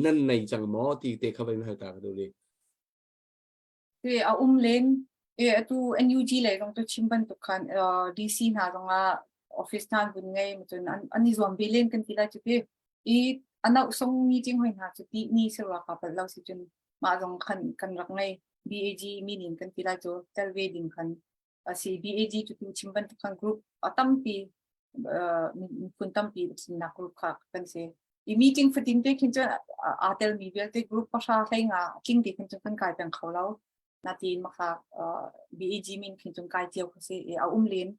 นั่นในจังหมอตีเตะเข้าไปในหัวตากันดูเลยเอาเล่นตัว NUG เลยตรงตัวชิมบรรทุกกันDC หาตรงออฟฟิศนั่นเป็นไงมันจนอันนี้รวมเบลเลนกันที่ไรจุดที่อันนั้นส่งมีจริงหอยหาจุดที่นี่สระกับเราสิจนมาตรงกันรักไง BAG มีนินกันที่ไรจุดเทลเวดินกันBAG จุดที่ชิมบันทุกกันกรุ๊ปตั้มปีมีคนตั้มปีสินักกรุ๊ปค่ะกันเสียมีจริงฟิตินเตคินจนเทลมีเวลเตกรุ๊ปภาษาไทยงาคิงที่คินจนกันกลายเป็นเขาแล้วนาทีมาค่ะBAG มีคินจนกลายเจียวเขาเสียเอาเล่น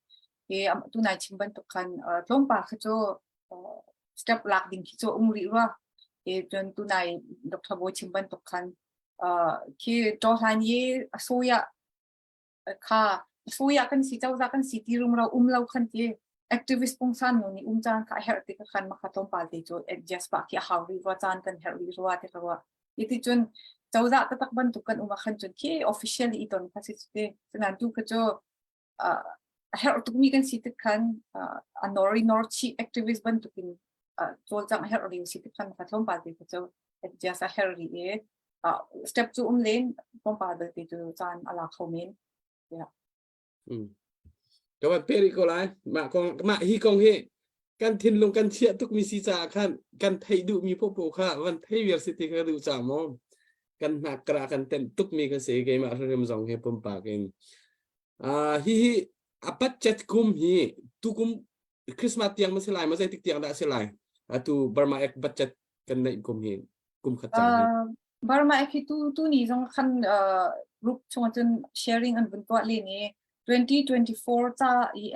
ตัวนายชิมบันทุกกันลงปากเขาจะstep หลักดิ่งที่จะรีว่าจนตัวนายดร.โบชิมบันตุกันคือตัวทานยี่สุยะค่ะสุยะกันสิเจ้ากันสิที่เราเราคันที่ activist ปงสันนี่จานค่ะเฮร์ติกันมาขัดต้นปาร์ตี้จน adjust ปากที่เขารีว่าจานกันเฮร์ติว่าที่เขาว่าที่จนเจ้าตักบันตุกันคันจนที่ officially อีตอนค่ะสิที่ฉะนั้นทุกคนจะเฮร์ตุมีกันสิที่กันนอร์ชี activist บันตุกันโจลจังเฮร์รี่สิที่คันขัดต้นปาร์ตี้ก็จะ adjust เฮร์รี่step จูเล่นต้นปาร์ตี้จะจานอะไรเขาเมนก็ว่าเปริโกไลมาฮีกองเฮกันทินลงกันเชียทุกมีสีจาขันกันไทยดูมีพวกโปค่ะวันไทยเวียร์ซิตี้ก็ดูจามองกันหักกระกันเต็มทุกมีกันเสียเกมอะไรมาสองเฮปุ่มปากเองฮีปัจจัดกุมฮีทุกุมคริสต์มาสyang masih lain masih tik yang tak selai atau Burma ek budget kan naik kum kacang Burma ek itu tu ni jong kan group cuma jun sharing an bentuk le ni 2024จ้า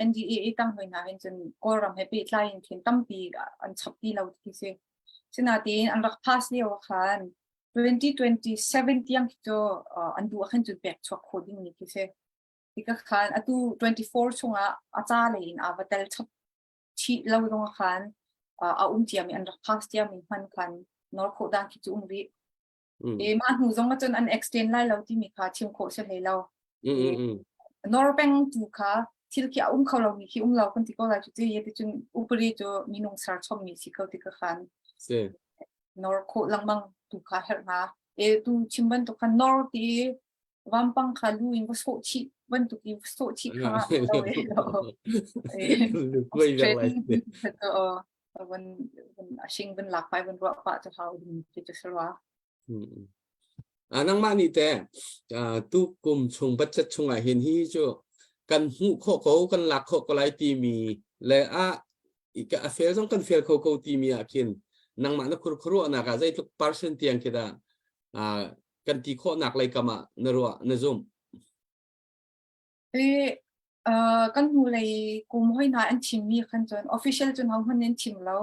NDAA ตั้งไว้นะเห็นจนก็รำให้ปีไล่เขียนตั้งปีอันชับปีเราที่เสียฉะนั้นที่อันรักพาสเดียวกัน2027ที่ยังคิดว่าอันดูขันจุดแบกชัวโคดิ้งนี่ที่เสียที่ก็ขันอันดู24ช่วงอาจารย์เลยอาวัตเตลชับชีเราตรงขันเจียมีอันรักพาสเดียมีมันขันนอร์โคดังคิดจุ่มรีมันหูจงมาจนอัน extend ไล่เราที่มีค่าชิมโคเฉลี่ยเรานอร์เป็นดูค่ะที่เราคิดเขาเรามีคิดเราคนที่ก็เราจุดที่จนอุปริโตมีนงสารชมมีสิเขาที่ก็ขันนอร์โคลังบังดูค่ะเห็นไหมดูชิมบันตุกันนอร์ที่วันปังค่ะลูอินก็โซชิบันตุกินโซชิค่ะไม่เป็นไรวันชิงวันหลักไปวันรักปะจะเขาดีจะสระ นังมานี่แต่ตุกุมชงปัจจชงเห็นที่จะกันหูโคเขากันหลักเขาก็ไล่ตีมีและอีกเฟลต้องกันเฟลเขาตีมีอาคินนังมานักครัวนักใจทุกเปอร์เซ็นต์ที่ยังคิดกันที่ข้อนักเลยกมาเนรัวนซุ่มกันหูเลยกุมให้นายอันชิมมีขันจน official จนเขาคนนี้ชิมแล้ว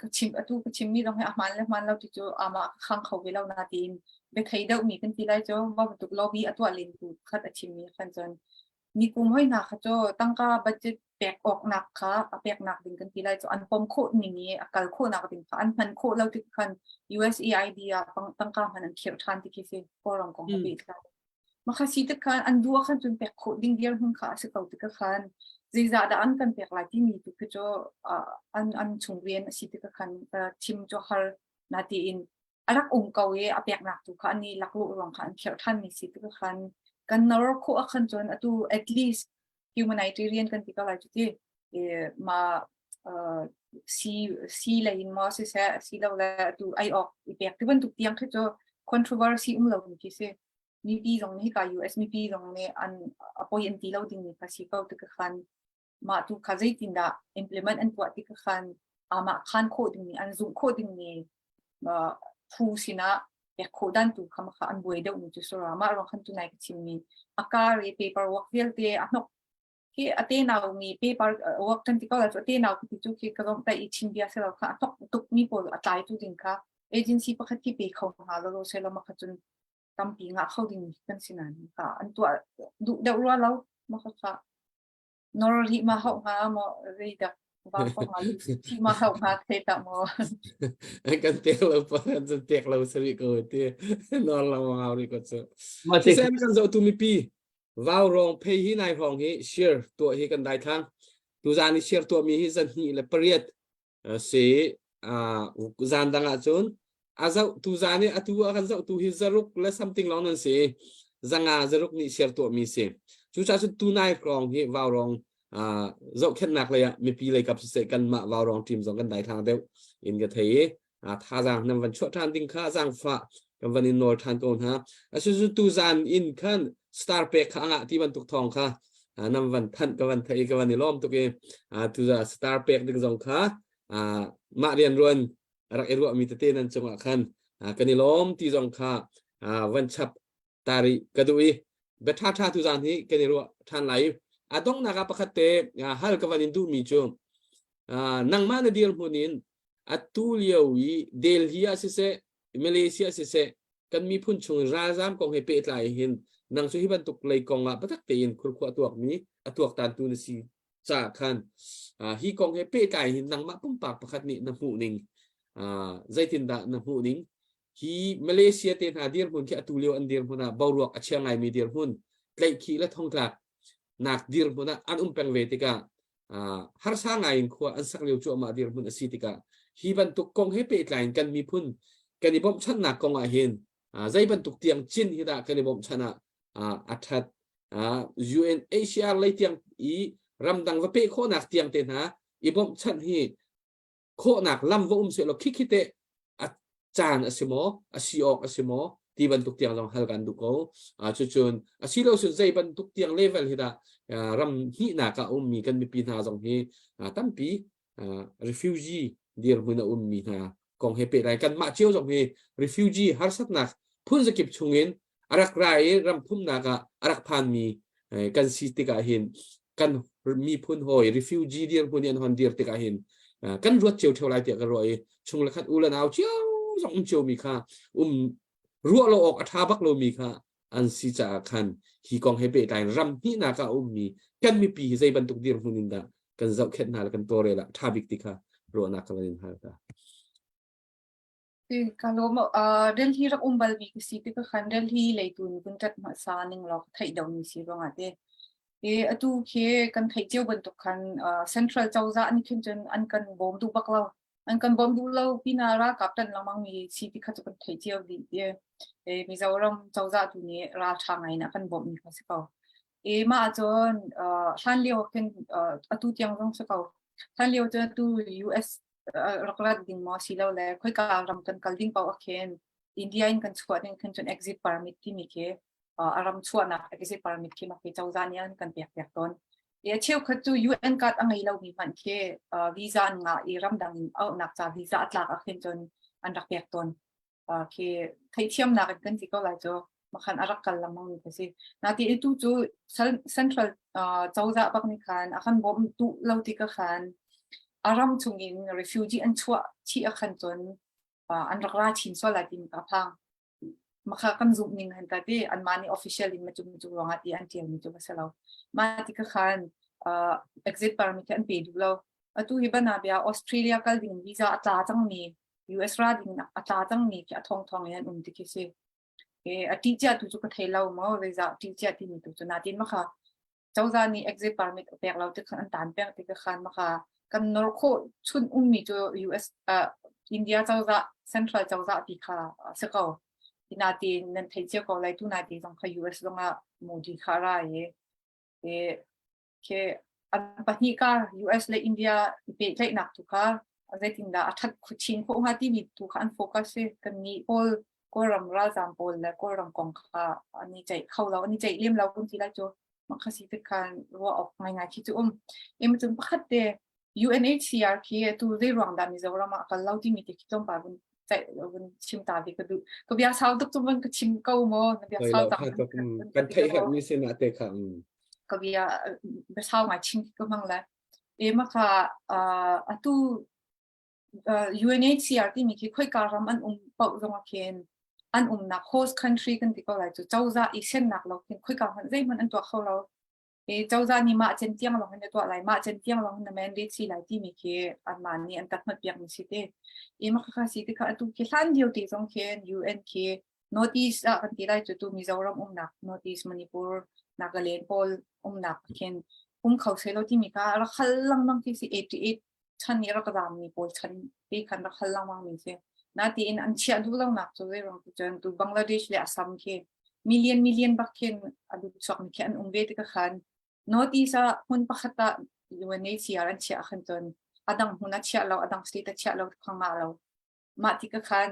ก็ชิมตู้ก็ชิมมีลองให้อาหารแล้วมันเราติดจูอามาข้างเขาเวลานาทีนไปใครเดามีกันที่ไรจ้าว่าตุกล็อบบี้ตัวเล่นตู้ขัดชิมมีขันจนมีกุมให้นักจ้าตั้งก็บัดเจ็ตแปกออกหนักค่ะแปกหนักดึงกันที่ไรจ้าอันปมโคนี่อาการโคหนักดึงค่ะอันพันโคเราติดขัน USAID ตั้งก็มันเขียวทันที่คิดสิก็ลองกองเขาบีดกันมาคัสิตกันอันดัวขันจนแปกโคดิ้งเดียวหุ่นขาสิเขาติดกันจีจ่าดอันกันแปลกหลายที่มีตุกโจอันชงเรียนสิติกขันชิมโจฮาร์นาทีอินอารักองเกาเออแปลกหนักตุกขันนี่ลักลุรวงขันเขียวท่านมีสิติกขันกันนรกโคขันจนตู at least humanitarian กันที่ก็หลายจุดที่มาซีเลยมาเสียซีเราแล้วตูไอออกแปลกที่มันตุกเตียงคือโจ controversy เราที่เสียมีปีตรงนี้กับ US มีปีตรงนี้อันappoint ที่เราดิ้งนี่ภาษีเขาตุกขันมาตุกขจัยตินดา implement อันตัวที่ขันมาขันโคดิ้งนี่อันซุ่มโคดิ้งนี่ผู้สินะอยากโคดันตุกขมาขันบวยเดาอุจุสระมาลองขันตุนายกชิมมีอาการี paperwork เรียลเตะอันนกที่อเตนามี paperwork กันที่ก็แล้วอเตนาคือที่จุที่กระดมแต่อีชิมเบียเสร็จแล้วค่ะตุกมีปอดใจตุดิ้งค่ะ agency ประคัตที่ไปเขาหาเราเสร็จแล้วมาขันจนตำปีงะเข้าดิ้งกันสินันค่ะอันตัวดูเดารัวแล้วมาค่ะนอร์ที่มาเข้ามาเรียกบางคนมาที่มาเข้ามาเทตามกันเตียเราพอกันจะเตียเราสวิโกเตียนอนเราเอาดีกว่าจะที่แซมกันจะตุมีปีว่าวรองเพย์ที่นายรองที่เชียร์ตัวที่กันได้ทั้งตัวจานี่เชียร์ตัวมีที่จะนี่และเปรียดเสียจานดังอาจนอาจจะตัวจานี่ตัวกันจะตัวที่จะรุกและ something ล้อนั่นเสียจังอาจะรุกนี่เชียร์ตัวมีเสียจุดที่ตัวนายรองที่ว่าวรองเจ้าแค่หนักเลยมีปีเลยกับเสกกันมาว่าวรองทีมสองกันได้ทางเดียวอินกับเทย์ท่าจางนำวันชั่วทานดิ้งข้าจางฟ้ากับวันอินโนร์ทานก่อนฮะสุดตัวจานอินขันสตาร์เปกข้างที่วันตุกทองค่ะนำวันทันกับวันเทย์กับวันนิล้อมตุกเองตัวสตาร์เปกดึงสองค่ะมาเรียนรวนรักเอรัวมีเตนันจังหวะขันกันนิล้อมที่สองค่ะวันฉับตาริกระดุยเบท่าตัวจานนี้กันนิรัวทานไหลadong nakapakate hal kawanin du mijo nang mana deal hunin atuliawi Delhi asise Malaysia asise kan mi phun chung razam kong hepe tlai hin nang su hiban tuk lei kong patak tein khurkhu atuak mi atuak tan tu na si cha khan hi kong hepe tlai hin nang ma pum pak pakhat ni na hu ning zaitin da na hu ning hi Malaysia te na deal hun ki atulio an deal huna bawruak achiangai mi deal hun tlai khi la thongtlakนักดีร์มุนะอันเป็นเวทีกาฮาร์ซ่าไงขวาอันสักเลี้ยวจั่วมาดีร์มุนะสิติกาฮีบันตุกกงให้เปิดไลน์กันมีพุ่นกันในบ่มชันนักกงอาเห็นใจบันตุกเตียงจินฮิดากันในบ่มชนะอัฐัดUNHCR เลยเตียงอีรำดังว่าเป้โคนักเตียงเตนะอีบ่มชันฮีโคนักลำว่าเสร็จแล้วคิดเตะอาจารย์อสิโมอสิออกอสิโมที่บรรทุกเตียงลองฮัลกันดูเขาจุนสิเราสุดใจบรรทุกเตียงเลเวลที่ได้รำหินักมีกันมีปีนาตรงนี้ตั้งปีrefugeeเดียร์มุนมีนากองเฮเปไรกันมาเชี่ยวตรงนี้ refugeeฮาร์สัตนักพุ่นจะเก็บชงเงินอารักไรรำพุ่มนักอารักพันมี กันสิติกาหินกันมีพุ่นหอยrefugee เดียงพุ่นยันฮอนเดียติกาหินกันรวดเจียวเท่าไรเตียกันรอยชงละคัดอุลนาวเจียวสองเจียวมีค่ะรัวเราออกอัฐาบักเรามีค่ะอันสิจะคันฮีกองให้เปตายรำนี่นากามีกันมีปีใจบรรทุกเดียงพุ่นนินดากันเจ้าเข็ดนากันตัวเรละท่าบิกติค่ะรัวนักกันนินฮาค่ะkalau Delhi rak umbal mi kasi ti ka khan Delhi leitun buntat ma sa ning lok thai daw ni si ronga te atu ke kan thai cheu ban to khan central chawza ani khin chen an kan bom du baklaw an kan bom du law pinara kaptan lamang mi si ti kha kan thai cheu di mizoram chawza tu ni ra thangai na kan bom ni ka se kaw ma chon han leo ken atu tiang rong se kaw han leo te tu US rakrat ding mo silaw le khoi ka ram kan kalding paw akhen India in kan chhuat ning kan chon exit permit ki mi ke aram chuana exit permit ki ma ke chawzanian kan pek pek ton cheu khat tu UN kat angai lo mi man ke visa nga I ram dang au nak cha visa atlak akhen chon an rak pek ton ke thai thiam na kan ti ko lai cho makhan arak kal lamang ni kasi nati itu chu central chawza bak ni khan akhan bom tu lo ti ka khan aram chungin refugee an chua chi akhan chon an rakra chin so la tin ka phang makha kan zum ning han ta ti an mani official in machum chu ronga ti an tiang ni chu basalo ma ti ka khan exit permit an pe du lo atu hi bana bia Australia kal ding visa atla chang ni US ra ding atla chang ni ki athong thong yan ti ki se ati cha tu chu ka thelo mo visa ti cha ti ni tu chu na tin makha chawza ni exit permit pek lo ti khan an tan pek ti ka khan makha kan norko chun mi to US India chawza central chawza ti kha se ko inati nan thai che ko lai tu na ti jong kha US longa modi khara ke an pahni ka US le India pe tlai nak tu ka azetin da athat khuchin ko nga ti mi tu khan focus se kan ni pol ko ram ra jam pol le ko ram kong kha ani chai khau lo ani chai lem lo kun ti la cho makhasi te kan ro of ngai ngai ki chu em chum pakhat te UNHCR ki tu ve rong da mizoram akal lau ti mi te ki tom pa bun chai bun chim ta vi ka du ko bia sao tuk tu ban ka chim ko mo bia sao ta kan thai hat ni se na te kha ko bia be sao ma chim ko mang la ma kha atu UNHCR ti mi ki khoi ka ram an pau zong ken an na host country kan ti ko lai chu chawza I sen nak lo ken khoi ka han zai man an to khaw lo chawza ni ma chen tiang lo han to lai ma chen tiang lo han mandate si lai ti mi ke an man ni an tak mat piak mi si te ma kha si te kha tu ke san dio ti zong ken UN ke notice kan ti lai chu tu Mizoram nak notice Manipur Nagaland pol nak ken khaw se lo ti mi ka ra khal lang mang ti si 88 chan ni ra ka dam ni pol chan ti khan ra khal lang mang mi se na ti in an chia du lang nak chu ve rong chen tu Bangladesh le Assam ke million bak ken adu chok ni ken ve ti ka khan notice hun pakhata UNHCR an chia khan ton adang huna chia lo adang state chia lo khang ma lo ma ti ka khan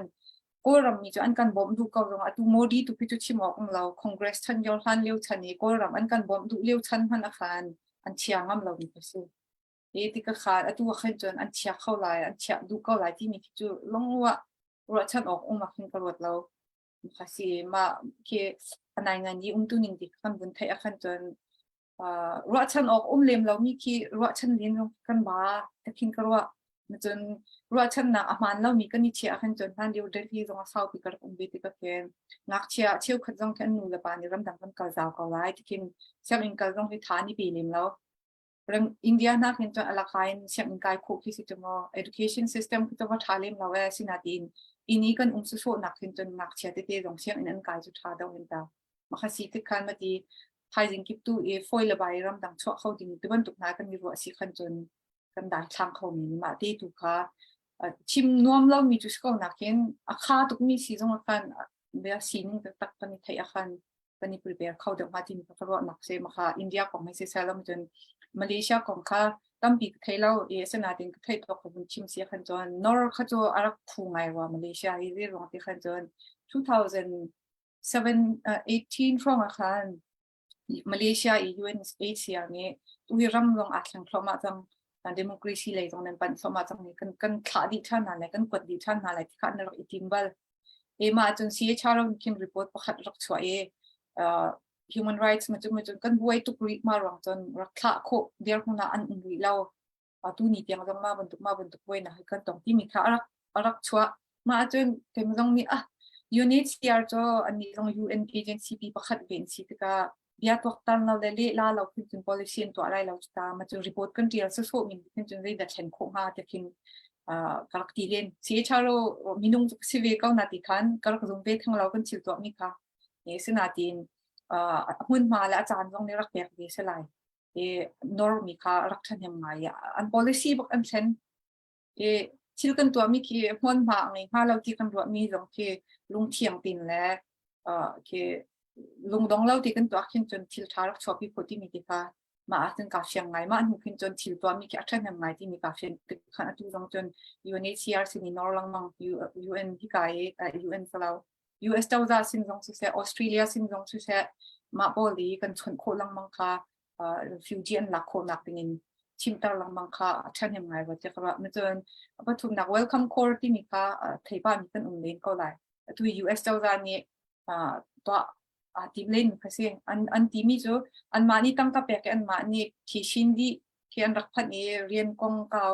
ko ram mi chu an kan bom du ko rong atu Modi tu pi chu chimok ang lo Congress chan yol han leu chan ni ko ram an kan bom du leu chan han a khan an chia ngam lo ni su ti ka khan atu wa khan chon an chia khaw lai an chia du ko lai ti mi chu longwa ro chan ok ma khin ka rot lo khasi ma ke anai ngan ni tu ning ti kan bun thai a khan chon ro chan ok lem lo mi ki ro chan lin kan ba ta khin ka ro ma chon ro chan na aman lo mi kan ni chia khan chon han dio Delhi zong sau pi kar be ti ka ken ngak chia cheu khat zong kan nu la pa ni ram dang kan ka zaw ka lai ti kin siam in ka zong hi tha ni pi lim lo rang India na kin chon ala khain siam in kai khu ki si chmo education system ki to tha lim lo wa sinatin ini kan su so nak kin chon ngak chia te zong siam in an kai chu tha daw hin ta ma kha si ti khan ma ti Haizing kip tu foil la bai ram dang chwa khaw ding tu ban tuk na kan ni ro si khan chon kan dai thang khaw mi ma te tu kha chim nuam lo mi chu sko na ken a kha tuk mi si jong kan be si ning tak kan ni thai a khan kan ni prepare khaw de ma tin ka ro nak se ma kha India ko mai se salam chon Malaysia ko kha tam pi thai lo se na tin thai to ko bun chim si khan chon nor kha cho arak phu ngai wa Malaysia hi ri ro ti khan chon 2018 from a khan Malaysia UNHCR ni tu ram long atlang thloma jang democracy le jong nan pan thoma jang ni kan thla di than na le kan kot di than na le kha na ro iting bal ma chon CHR kim report pakhat rak chwa human rights มันจนกันบวยตุกรีมารองจนรักษาโคเดียร์คุณอันอุ้งรีเราตู้นี้เพียงต้องมาบรรทุกบวยนะให้กันตรงที่มีค่ารักชัวมาจนเต็มต้องมีUNHCR จออันนี้ต้อง UN agency ปีประคัดเวนสิที่ก็เบียตัวตันเราเลยล่าเราขึ้นจน policy ตัวอะไรเราจะตามมาจน report กันที่เราสู้ๆมีขึ้นจนได้ดัชเชนโคงหาจะขึ้นกลักตีเล่นเสียชาโรมีนุ่งสิเวก็นาติคันกลักจงเวททั้งเรากันชิวตัวมีค่ะเนี่ยสนาตินหุ่นมาและอาจารย์ต้องได้รักแบบนี้สลายนอร์มีค่ะรักฉันยังไงอัน policy บอกอันเช่นชิลกันตัวมีคือหุ่นมาไงถ้าเราที่กันตัวมีตรงที่ลุงเทียงตินและคือลุงดองเล่าที่กันตัวขึ้นจนชิลทารักชอบพี่คนที่มีที่ค่ะมาถึงกาเชียงไงมาถึงขึ้นจนชิลตัวมีแค่ฉันยังไงที่มีกาเชียงติดขนาดที่ตรงจน UNHCR สินีนอร์ลังมัง UN ที่กายUN สลาว US เจ้าจ้าสินจงสุเสออสเตรเลียสินจงสุเสมาบอลีกันชนโคลังมังค่ะrefugee หลักคนหลักเป็นชิมตาลังมังค่ะฉันยังไงว่าจะกระมันจนปทุมนัก welcome court ที่มีค่ะไทยบ้านมีกันอุ่นเล่นก็ได้ตัว US เจ้าจ้านี่ตัวทีมเล่นค่ะสิอันที่มีจูอันมานี่ตั้งกับแปกอันมานี่ที่ชินดีที่อันรักพันนี่เรียนกองเก่า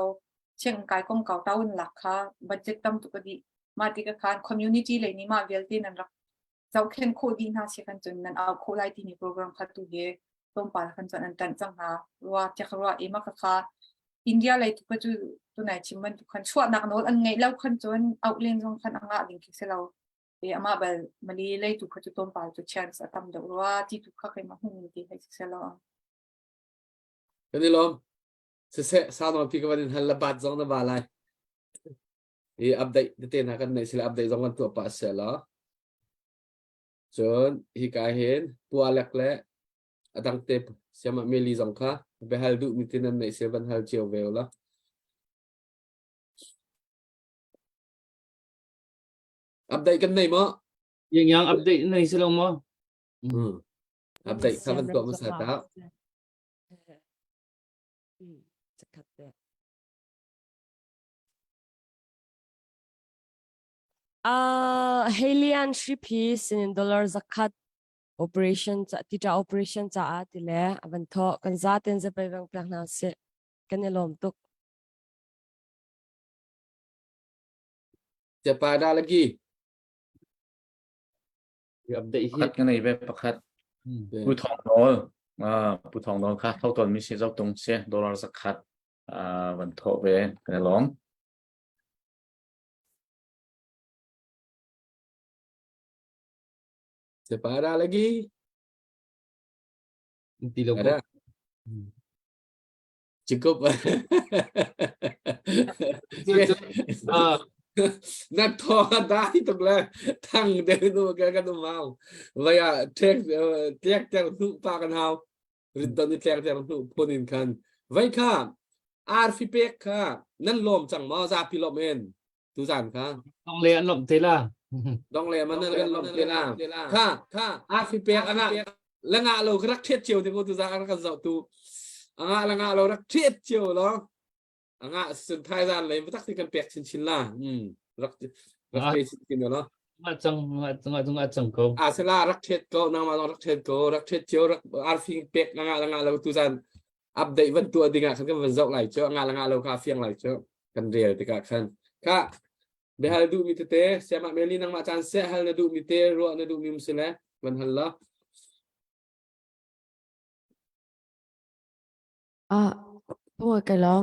เชียงกายกองเก่าต้าวันหลักค่ะบัดเจ็ตตั้งตุกดีมาติกการ community เลยนี่มาเวลที่นั่นรักเจ้าเข็นโคดีน่าเชื่อกันจนนั้นเอาโคไลที่มีโปรแกรมคัดตัวเย่ต้มปลากันจนนั้นจังหาว่าจะคำว่ามากค่ะอินเดียเลยทุกจุดตัวไหนชิมมันทุกคนชั่วนักโน้ตอันไงเล่าคันจนเอาเล่นจงคันอ่างดิ่งคิดเสเราอามาแบบมาลีเลยทุกจุดต้มปลาจุดเชนส์ทำเดี๋ยวว่าที่ทุกข้าเคยมาหุ่นดีให้เสเรากันนี่ล้อมเสียสาวน้อยพี่ก็วันนี้ฮัลลับบัดจงนะบาลัยอัปเดตเต้นหากันในสิลอัปเดตจงกันตัวปัสเสร็จแล้วจนฮิกาเห็นตัวเล็กเละตั้งเต็มเสียมาเมลีจงค่ะไปฮัลดูมิตินั้นในเสียบันฮัลเจียวเวลละอัปเดตกันในมั้งยังอัปเดตในสิลงมั้ง อัปเดตข้ามันตัวมันสัตว์แล้ว จะขัดเนี่ยHelian Shripi sin dollar zakat operation tita operation cha atile aban tho kan zaten ze pe bang plak na se kan elom tuk จะไปได้ละกี่ อัปเดต คัดกันในเว็บประคัดผู้ทองโดนผู้ทองโดนค่ะเท่าตอนมีสิเจ้าตรงเสียดอลลาร์สักคัดวันโทเวกันร้องจะไปได้ละกี่ ตีลง ada cukup nak thò đá thì tục là thằng để nó cái nó mau vậy trek thu pa kan hao ridon ni trek thu ponin kan vậy kha arfipek kha nan lom chang ma za pilomen tu zan kha ต้องเรียนหลบเทล่า dong le man nan lom tela kha arfipek ana langa lo rak thiet chiều thì cô tu za kan dạo tu anga langa lo rak thiet chiều đó anga sun thai gian lấy với tắc thì cần pek chin la rak pek chin đó มาจังก็ sẽ là rak thiet ko nang ma rak thiet chiều rak arfing pek anga lo tu gian update vẫn tua dinga kan kan dạo lại cho anga lo ka fiang lại cho kan real thì cả kan ka be hal du mi te se ma meli nang ma chan se hal na du mi te ro na du mi musle van hal la พวกกันแล้ว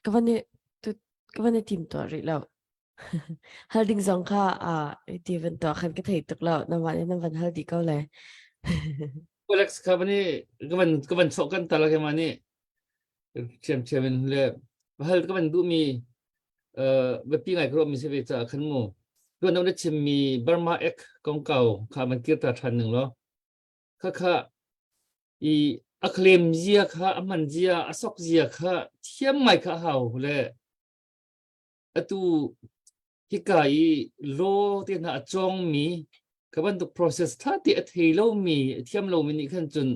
ก็วันนี้ทีมตัวรีแล้ว ฮัลดิงสองค่ะทีมตัวคันก็ถ่ายตกแล้วน้ำวันฮัลดีก็เลย ก็เล็กส์ครับนี่ก็มันโชกันตลอดแค่มานี่เชื่อมันเลยฮัลก็มันดูมีแบบปีไงครบมีเสวีจากขันมูก็น้องได้ชิมมีบาร์มาเอ็กกองเก่าค่ะมันเกี่ยวกับทันหนึ่งแล้วค่ะอีอัคเลมเจียค่ะอามันเจียอสอกเจียค่ะเทียมไม่ค่ะเฮาเลยตัวฮิกายโลที่น่าจงมีกับวันตุ process ถ้าที่อัฐิโลมีเทียมโลมินิขั้นจน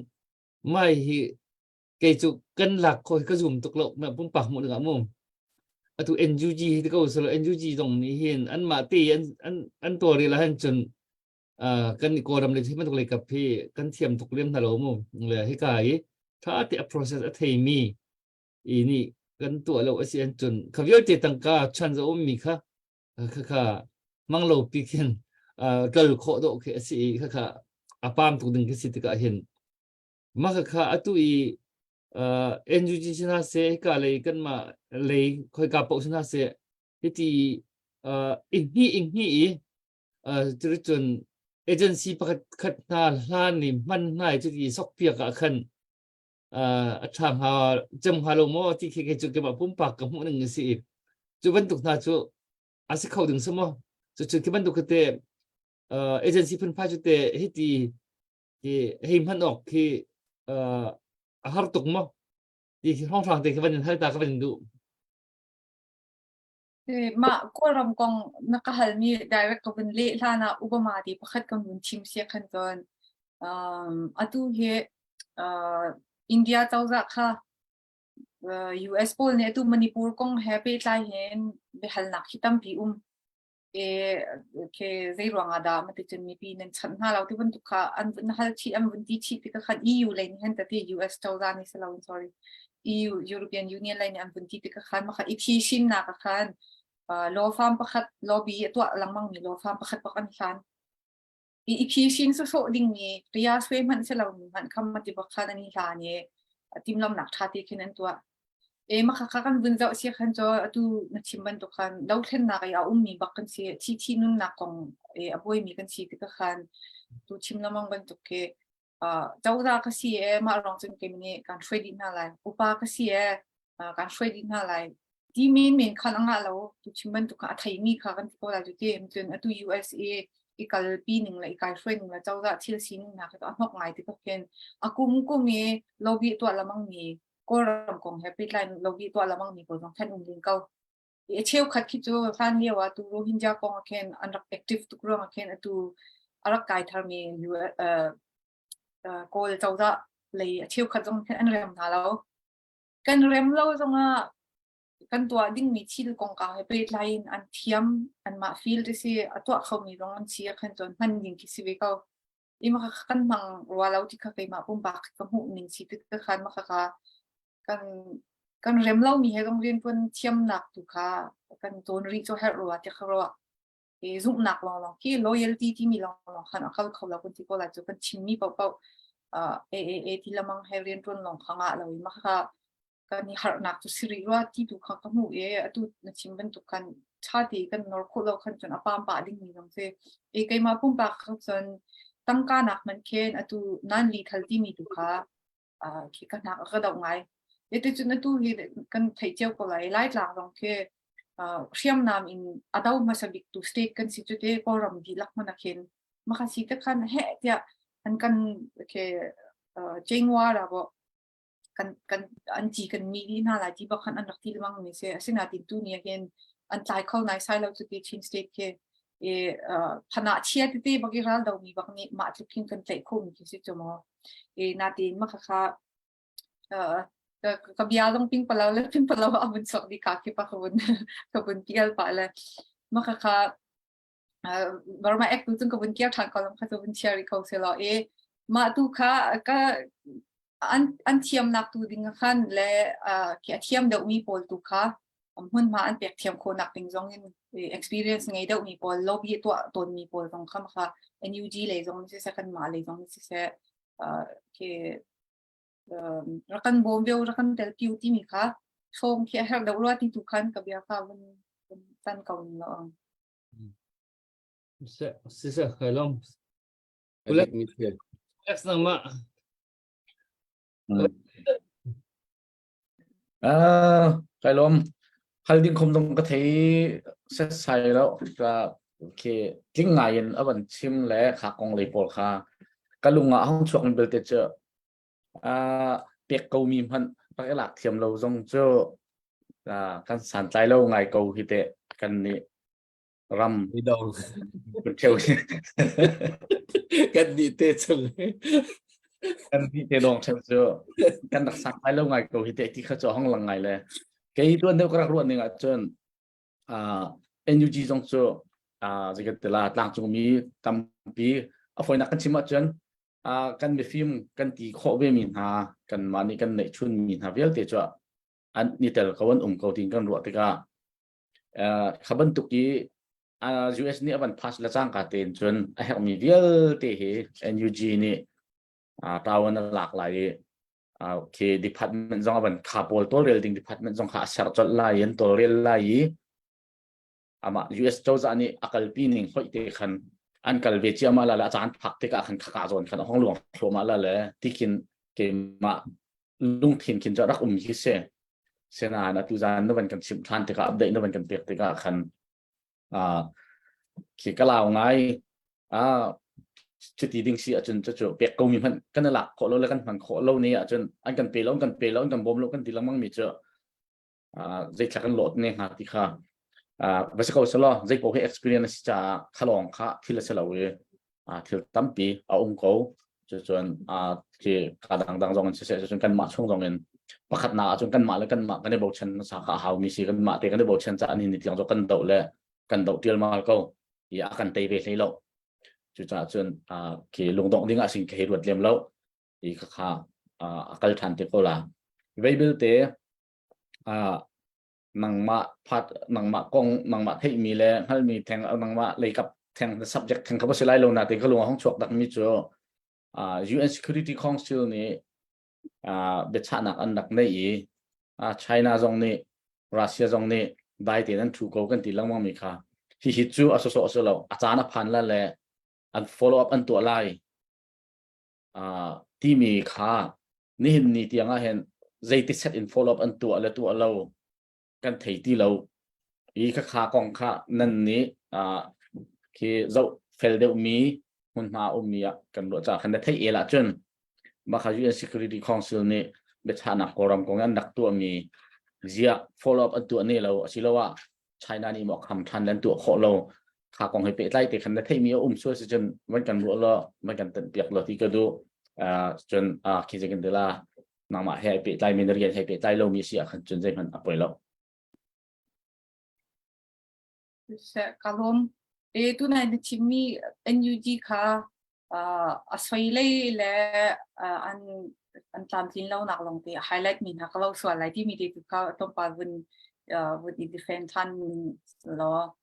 ไม่เกี่ยวกันหลักคอยกระจุมตกโลกแบบปุ่มปากหมดเลยมั้งตัว NUG ที่เขาสรุป NUG ตรงนี้เห็นอันมาตีอันตัวเรียนละหันจน กันโกดำเลยที่มันตกเลยกับพี่กันเทียมตกเลี่ยมทะโลมุเลยให้กายถ้าที่ process เทมีอีนี่กันตัวเราเสียนจนขวิโอเจตังกาชันจะอมมีค่ะค่ะมังโลปีกินกลโคโดเคสิค่ะอาปามตุดึงกิสิตกะเห็นมาค่ะอตุอีNUG ชนะเสกาเลยกันมาเลยคอยกาปชนะเสที่อิงฮีจุดจนเอเจนซี่ประคัดนาลานี่มันง่ายจุดที่สกเปียกขันทางหาจำหาลงมอที่เคจุดเก็บปุ่มปากกับหัวหนึ่งสิจุดบรรทุกน่าจุอาศัยเขาดึงสมอจุดที่บรรทุกเตเอเจนซี่เพิ่นพาจุดเตให้ที่ให้มันออกที่หาตุกมอที่ห้องทางเตะกันให้ตากันดู มาก็รำกองนักฮัลมี direct กับเป็นเล่ลานะอุบมาดีประคัดกับมุนชิมเสียขันตอนอะตูเฮอินเดียเจ้าจักค่ะUS โพลเนี่ยตูมณิปุรกงแฮปปี้ไลเห็นเบฮัลนักฮิตัมปีเคใจรวงอาดามันจะมีปีนั้นฉันหาเราที่วันทุกข้าอันวันฮัลที่อันวันที่ชีที่ก็ขัน EU เลยนี่เห็นแต่ที่ US เจ้าจักนี่สิเรา sorry EU European Union เลยนี่อันวันที่ก็ขันมาค่ะอีกที่ชินนักขันlaw firm ประคัด lobby ตัวหลังมั่งมี law firm ประคัดประกันขันอีกที่ชินสุดๆดิ่งมีระยะสวยมันสิเรามันคำมาติบักขันอันนี้ลานี่ทีมลำหนักท่าที่ขึ้นนั้นตัวมาค่ะกันวันเจ้าเสียขันจ้าตูนักชิมบันตุกันดาวเทนนักยามีบักกันเสียที่นุ่นนักของอบวยมีกันสีที่ก็ขันตูชิมลำมั่งบันตุกเจ้าตาก็เสียมาลองจนเกมนี้การช่วยดินอะไรอุปาก็เสียการช่วยดินอะไรที่มีขันอ่างเราตูชิมบันตุกันไทยมีค่ะกันที่ก็ได้จุดเด่นจนตู USA อีกการปีหนึ่งเลยอีกการช่วยหนึ่งแล้วเจ้าตาเชื่อสินนะก็ต้องหกไงที่ก็เป็นกูมีลอบบี้ตัวละมั่งมีก็รำกองแฮปปี้ไลน์ลอบบี้ตัวละมั่งมีก็ต้องแทนลิงเก้าเชี่ยวขัดคิดว่าฟันเรียกว่าตูโรฮินญากองแคนอันดับแอคทีฟตุกเรื่องแคนตูอารักไก่ทามีก็เจ้าจะเลยเชี่ยวขัดตรงอันเริ่มหาแล้วกันเริ่มเราตรงกันตัวดิ่งมีชิลกองกาให้ไปไลน์อันเทียมอันมาฟิลที่สิตัวเขามีตรงนั้นเชียขันจนมันยิงคิดสิเวก็มากันมังว่าเราที่เขาไปมาปุ่มบักกับหูหนึ่งสิที่ก็ขันมากันเริ่มเรามีให้ต้องเรียนเพื่อนเทียมหนักถูกค่ะกันตัวรีโจเฮโร่ที่เขาว่าซุ่มหนักลองที่ loyalty ที่มีลองขันเขาเราคนที่ก็หลายจุดกันชิมมีเปล่าที่ละมังให้เรียนเพื่อนลองข้างเรามาค่ะกันนี่หาหนักจุดสิริว่าที่ถูกขังกับหูตุนักชิมเป็นตุกันชาติกันนรกเราขันจนอปามป่าดิ่งมีลองเซใครมาปุ่มปากขันจนตั้งการหนักมันเคนตุนั่นลีทัลที่มีตุค่ะคิดกันหนักก็ดอกไม้แต่จนตุกันไทยเจ้าก็เลยไล่หลังลองเคเชื่อมนำอินอาดาวมาสบิกตุสเตทกันสิจุดเดก็รำดีลักมันนักเคนมาคันสิตะคันเฮเดียอันกันเคเจงว่าเราบอกกันอันจีกันมีที่น่าหลายที่บางคันอันดักที่มั่งมีเสียสิ่งนั้นติดตัวเนี่ยเห็นอันใจเข้าในไซเราจะกินชินสเตทเคขณะเชียร์ที่บางทีเรามีบางนี้มาจุดพิงกันใจคู่มีคิดจะมองนาทีมาค่ะกับยาต้องพิงปลาแล้วพิงปลาเอาเป็นสองดีกาคิดปะขบวนเกี่ยวไปเลยมาค่ะบารมาเอ็กซ์ดูจนขบวนเกี่ยวทางก่อนแล้วค่ะจะเป็นเชียร์เขาเสียแล้วมาดูค่ะก็อันเทียมนักดูดิ้งขันและเกี่ยเทียมเดามีโพลดูค่ะหุ่นมาอันเปียกเทียมคนนักดิ้งจงเห็น experience ไงเดามีโพล lobby ตัวตนมีโพลตรงคำค่ะ NUG เลยจงนี่เสียกันมาเลยจงนี่เสียรักันบอมเบลรักันเดลคิวที่มีค่ะชมเกี่ยเฮลเดาว่าที่ทุกขันกับยาค่ะมันตันเก่าหนึ่งแล้วเสียเคยลอง Alek mithe Alex namaใครล้มใครดิ้งคมตรงกระเทยเซตใส่แล้วก็โอเคทิ้งไงยันอันชิมและขากองเลยปอลค่ะกะลุงอ่ะห้องช่วงเบลเตเจอเปียกเกามีมันปากหลักเทียมเราจงเจอกันสันใจเราไงเกาฮิเตกันนี่รำ Di dong เป็นเที่ยว Kan di te chung กันที่เตลองเที่ยวเจอกันรักษาไปแล้วไงเกาฮิเตที่เขาจะห้องหลังไงเลยแกอีตัวเดียวก็รักรวดหนึ่งอ่ะจนNUG จงเจอ จะกันแต่ละต่างจงมีตำปีเอาไฟนักกันชิมจนกันมีฟิล์มกันตีข้อเวมินหากันมานี่กันในชุนมินหาเวลเตจ้ะอันนี้แต่ละเขาวันเขาทิ้งกันรัวติกาขบันตุกี้US นี่วันพัสละจ้างการเต้นจนไอ้เหมีเวลเตะNUG นี่ตาวันหลากหลายโอเค department จงวันขับโอลตัวเรียลดิ้ง department จงขาเสร์จดไล่ยันตัวเรียลไล่มา US เจ้าจะนี่อักลปีนึงเขาอีเตะขันอันกัลเวจิมาละละจานผักเตะกันขันขากาจนขันห้องหลวงโผล่มาละเลยที่กินเกมมาลุงถิ่นกินจะรักฮิเซ่เสนานะตุจานนั่นเป็นกันชิมทันเตะกันอัปเดตนั่นเป็นกันเปียกเตะกันขันขีกะลาวไงจุดที่ดิ่งเสียจนจะจบเปียกกูมีมันกันนั่นแหละขอเราแล้วกันมันขอเราเนี่ยจนอันกันเปล่ากันเปล่ากันบ่มแล้วกันทีละมั่งมีเจอใจขัดกันโหลดเนี่ยฮะที่ค่ะภาษาเกาหลีล่ะใจพอให้ experience จะขลองค่ะที่ละเสลาเวที่ตั้มปีองค์เขาจนที่กระดังจงกันเสียจนกันมาช่วงจงเงินประคัดหนาจนกันมาแล้วกันมากันได้บอกฉันสาขาหามีสีกันมาแต่กันได้บอกฉันจะอันนี้นิดเดียวจนกันโตเลยกันโตเดียวมาก็อย่ากันเตะไปเลยแล้วจนที่ลงตรงนี้ก็สิ่งที่รวดเร็วแล้วอีกค่ะกัลทันเตก็ละไวเบิลเตนังมาพัดนังมากงนังมาให้มีแล้วให้มีแทงเอานังมาเลยกับแทง subject แทงเขาไม่ใช่ไล่ลงนะแต่ก็ลงห้องฉกดักมีจ้ะUN Security Council นี่เบ็ดชาหนักอันดักในChina ตรงนี้รัสเซียตรงนี้ได้แต่นั้นถูกกันตีลังมั่งมีค่ะที่ฮิตจูอัศโศกเราอาจารย์พันละแหละอัน follow up อันตัวไล่ที่มีค่ะนี่เห็นนี่ที่ยังเห็นใจที่ set in follow up อันตัวและตัวเรากันที่ที่เราอีกค่ากองค่านั่นนี้คือเราเฟลเดอร์มีมันมามีกันรู้จักกันได้ที่ละจนมาค่ะ UN Security Council นี่เบ็ดชาหนักกรมกองนั้นดักตัวมีเสีย follow up อันตัวนี้เราสิเราว่า China นี่บอกคำทันแล้วตัวของเราค่ากองให้เปิดไล่แต่กันได้ที่มีช่วยจนมันกันรู้แล้วมันกันเต็มเปียกเราที่ก็ดูจนคิดจะกันเดล่านางมาให้เปิดไล่มีนักเรียนให้เปิดไล่เรามีเสียกันจนใจมันอัปแล้วkalom tu na de chimmi NUG kha asfailei le an tamtin lo nak long te highlight min ha kalau so lai ti mi te ka tom pa vun with defend han lo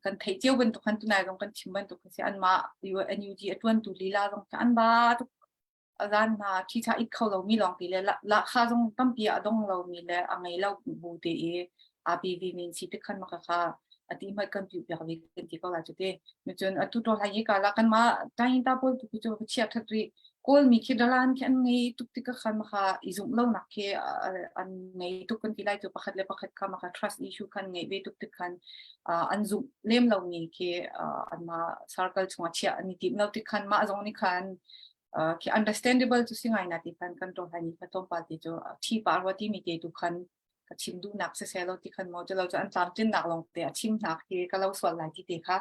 kan thei chiu ben to kan tu na long kan chimban to se an ma NUG atwan tu lila long an ba tu azan na chi cha ik kholo mi long ti le la kha jong tam pi adong lo mi le angai lo bu te ABV min si te kan makaka ati mai kan pi pi kan ti ko la chute mi chon atu to lai ka la kan ma tain ta pol tu chu chia thatri kol mi khidalan khan ngai tuk ti ka khan maka izum lo nak ke an ngai tuk kan ti lai tu pakhat le pakhat ka maka trust issue kan ngai be tuk ti khan an zum lem lo ni ke an ma circle chunga chia ani ti no ti khan ma zong ni khan ki understandable tu singai na ti kan to hani ka tom pa ti jo thi parwati mi te tu khanชิมดูหนักเสียเราที่คันมอจะเราจะอันตามจิ้นหนักลงแต่ชิมหนักที่ก็เราส่วนหลายที่เด็กค่ะ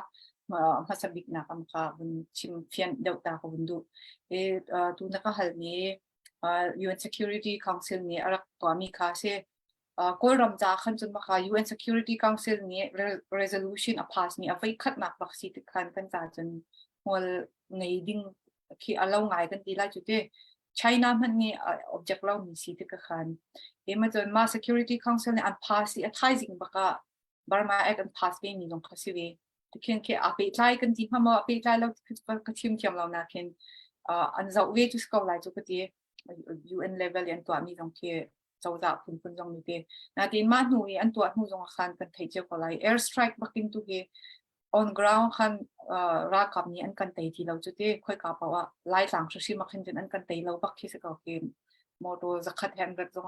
มาสบิกหนักอันค่ะบนชิมเฟียนเดลต้าของบุญดูดูนักข่าวนี้UN Security Council นี้อะไรตัวมีค่ะเสียก็รำจาขันจนมาค่ะ UN Security Council นี้ resolution อพาสนี้เอาไว้คัดหนักบักสิทธิ์คันกันจ่าจนหัวในดิ่งที่เราง่ายกันดีไล่จุดเดChina มันนี่ object เรามีสิทธิ์กันมาจนมา Security Council เนี่ยอัน pass ที่ท้ายจริงบักBurma Act อัน pass ไปมีลงคาสิเวที่เขียนแค่อาเปไลกันจริงพม่าอาเปไลเราก็ชิมเขียมเรานะเขียนอันเจ้าเวทุสกอลไลจุกตี UN level อันตัวมีลงแค่เจ้าจ่าคุณจงมีเตนาทีมาหนูอันตัวหนูจงขันกันไทยเจ้าก็ไล air strike บักกินตุเก on ground ขันรักกับนี้อันกันไทยที่เราจุดที่ค่อยกล่าวว่าไล่ต่างชุดที่มาขึ้นจนอันกันไทยเราบักคิดสักเกมโมโตจะขัดแทนแบบจง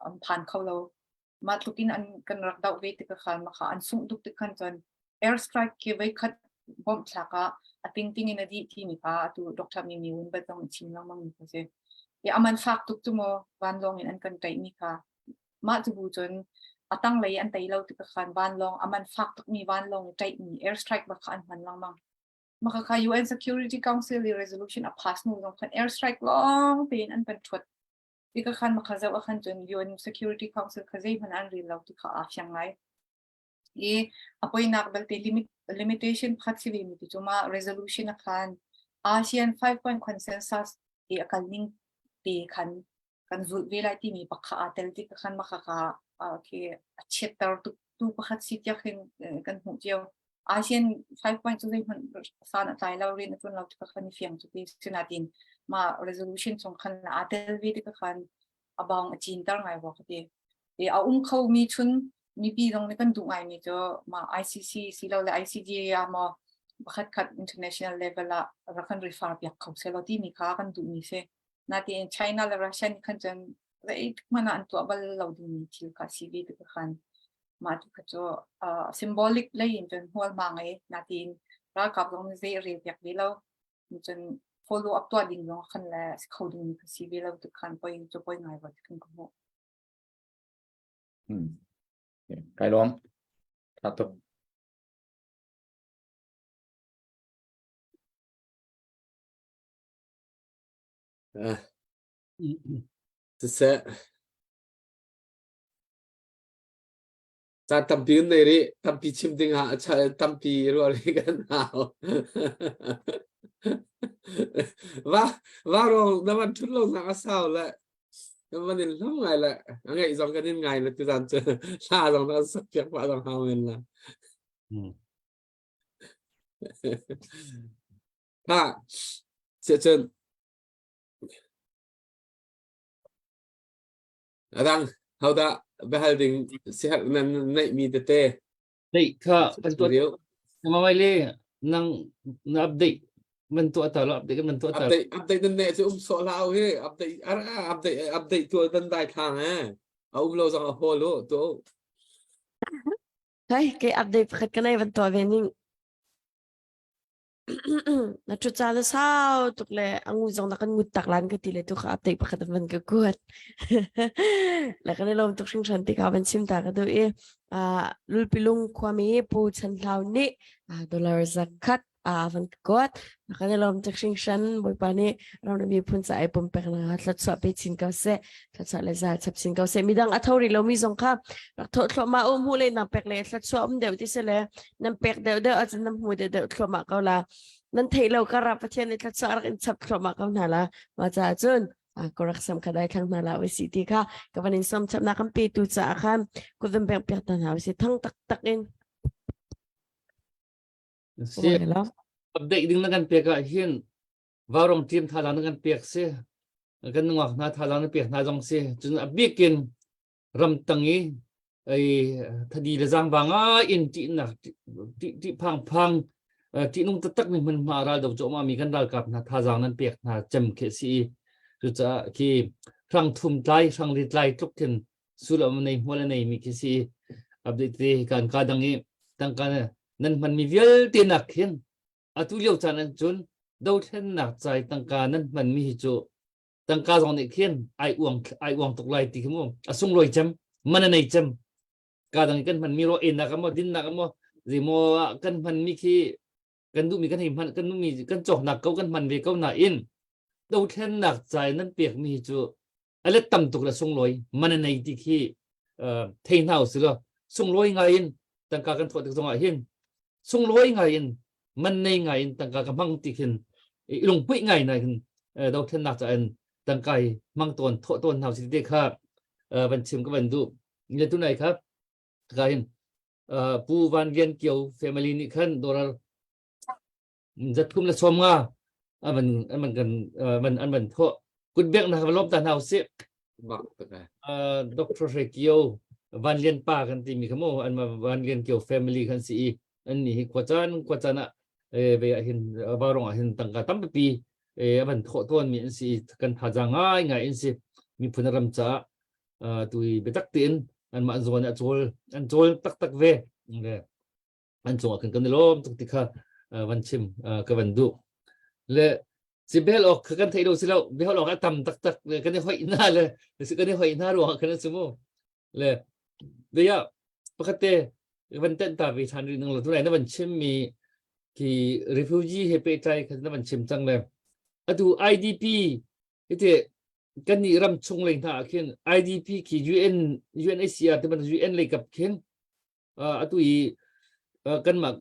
อันผ่านเขาเรามาทุกินอันกันรักดาวเวติกขันมาค่ะอันสุ่มทุกติกันจน air strike เกี่ยวไว้คัดบอมฉากะติ้งติ้งในดีที่มีค่ะตัวดร.มีวุ้นไปต้องชิมแล้วมั่งมีค่ะเจ้ยามันฝากทุกตัวโมวันลองอันกันไกมีค่ะมาจะบูจนตั้งเลยอันไตเราติกขันวันลองมันฝากทุกมีวันลองใจมี air strike มาค่ะอันมันลองมั่งมาค่ะ UN Security Council resolution อัพพาสนูลองคัน air strike ลองเป็นอันเป็นชุดที่ก็คันมาขจัดว่าคันจน UN Security Council ขจัดมันอันเรียนเราที่เขาอาฟยังไง apoy nakbal te limitation khat si mi ti chuma resolution khan ASEAN 5-point consensus akalning ti khan kan zu velai ti mi pakha atel ti khan makaka ke chetar tu pakhat si tya khin kan hu tio ASEAN 5-point chu zai san atlai lo rin tun lo ka khan fiang chu ti sinatin ma resolution chong khan atel vi ti khan abang chin tar ngai wa khati a khau mi chun mi pi dong ne kan du ngai mi cho ma ICC si lo le ICJ ya ma bakhat khat international level la rakan refer pyak khau se lo ti mi kha kan du mi se na ti China la Russia ni khan jan rei mana an to abal lo du mi thil ka si vi ti khan ma tu ka cho symbolic le in jan hol ma ngai na tin ra ka dong ze re pyak vi lo jan follow up to ding lo khan la khau du mi ka si vi lo tu khan point cho point ngai wa kan ko cái lom thật tục Thì sẽ ta tâm biến này đi tâm bị chim tiếng hạ chạy tâm bị rồi đi cái nào và rồi nó vẫn chút lâu nào sao lại nó vẫn đến lắm ngày lại ngày dòng cái đến ngày là từ dàn chơi xa dòng nó sắp việc vào dòng hào mình là ha sẽ chân rằng hầu đã behal ding sehat nan nai mi tete Dei ka kan to Studio. mamai le nang na update man to ta lo update man to ta update den ne se so lao he update to den dai thang ha lo sang a holo to Hey, cái update phát cái này vẫn tỏ về nhưng na chút ra là sao tục lệ ang uzong na kan ngutak lan ka tile tu ka update phát vẫn ka kuat la kan lom tuk sing shanti ka ban sim ta ka do e lul pilung kwami po chan law ni dollar zakat van kuat la kan lom tuk sing shan boy pa ni ram na mi phun sa ai pom pek na tlat sa pe chin ka se tlat sa le za chap chin ka se midang athori lo mi zong kha tho tho ma hu le na pek le tlat sa deu ti se le nam pek deu deu at nam hu deu tho ma ka la nan thei lo ka ra pathian ni tlat sa ar in chap tho ma ka na la ma cha chun ko rak sam ka dai thang na la we si ti kha ka banin som chap na kam pe tu cha khan ko vem pek pek tan ha si thang tak tak in si update ding na kan pe ka hin warong team thala na kan pek se kan ngak na thala na pek na jong se chun abikin ram tangi ai thadi le jang banga in ti na ti phang ti nung tak ni man ma ra do jo ma mi kan dal kap na tha jang nan pek na chem khe si chu cha ki rang thum tlai rang ri tlai tuk kin sulam nei hol nei mi ki si update te kan ka dangi tang ka nan man mi vial te nak hin atu liu chan an chun do then nak chai tang ka nan man mi hi chu tang ka jong ni khin ai uang tuk lai ti khmo asung loi cham man nei cham ka dang kan man mi ro in na ka mo din na ka mo ri mo kan man mi khi kan du mi kan hi man kan du mi kan chok nak kau kan man ve kau na in do then nak chai nan pek mi chu ale tam tuk la sung loi man nei ti khi thein hau su lo sung loi nga in tang ka kan thot tuk jong a hin sung loi nga in man nei nga in tang ka ka mang ti khin ilung pui ngai na hin do then nak chai tang kai mang ton tho ton hau si te kha ban chim ka ban du ni tu nai khap ka hin pu van gen kiau family ni khan dolar zat kum la som nga man kan man tho kut bek na lom ta hau se bak ta Dr. Rekio van lien pa kan ti mi khamo an ma van lien kiau family kan si an ni kwachan ve hin barong hin tang ka tam pi ban tho ton mi si kan tha jang ngai in si mi phunaram cha tui betak tin an ma zon an chol tak ve an chong kan lom tuk ti kha van chim ka van du le si bel ok kan thei do si lo bel ok tam tak kan hoi na le si kan hoi na ro kan sumo le de ya pakate van ten ta vi than ri nang lo tu nai na van chim mi ki refugee he pe trai kan na van chim chang le atu IDP ite kan ni ram chung leng tha khin IDP ki UNHCR te ban UN le kap khin atu i kan mak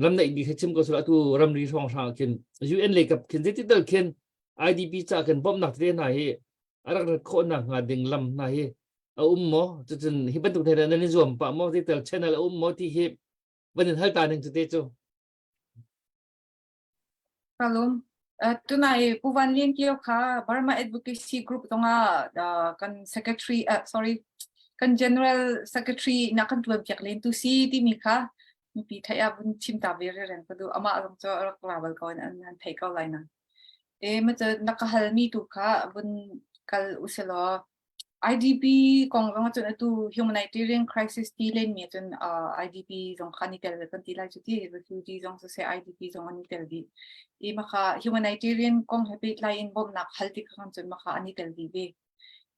ram na di khachim ko sura atu ram ri song sa kin UN le kap kin ti dal kin IDP cha kan bom nak te na hi arak kho na nga ding lam na hi mo chun hi ban tu the na ni zom pa mo ti tel channel mo ti hi ban hal ta ning te chu Kalum tunai puvan lin kio kha Burma Advocacy Group tonga kan secretary sorry kan general secretary na kan tuam pyak len tu si ti mi kha mi pi thaya bun chim ta ver ren ko du ama along cho rak labal ko an thai ko lai na ma cha nakahal mi tu kha bun kal uselo IDP kong rong chun atu humanitarian crisis ti len mi chun IDP jong khani tel kan ti lai chu ti refugee jong se IDP jong ani tel di e maka humanitarian kong happy line bom nak halti kan chun maka ani tel di be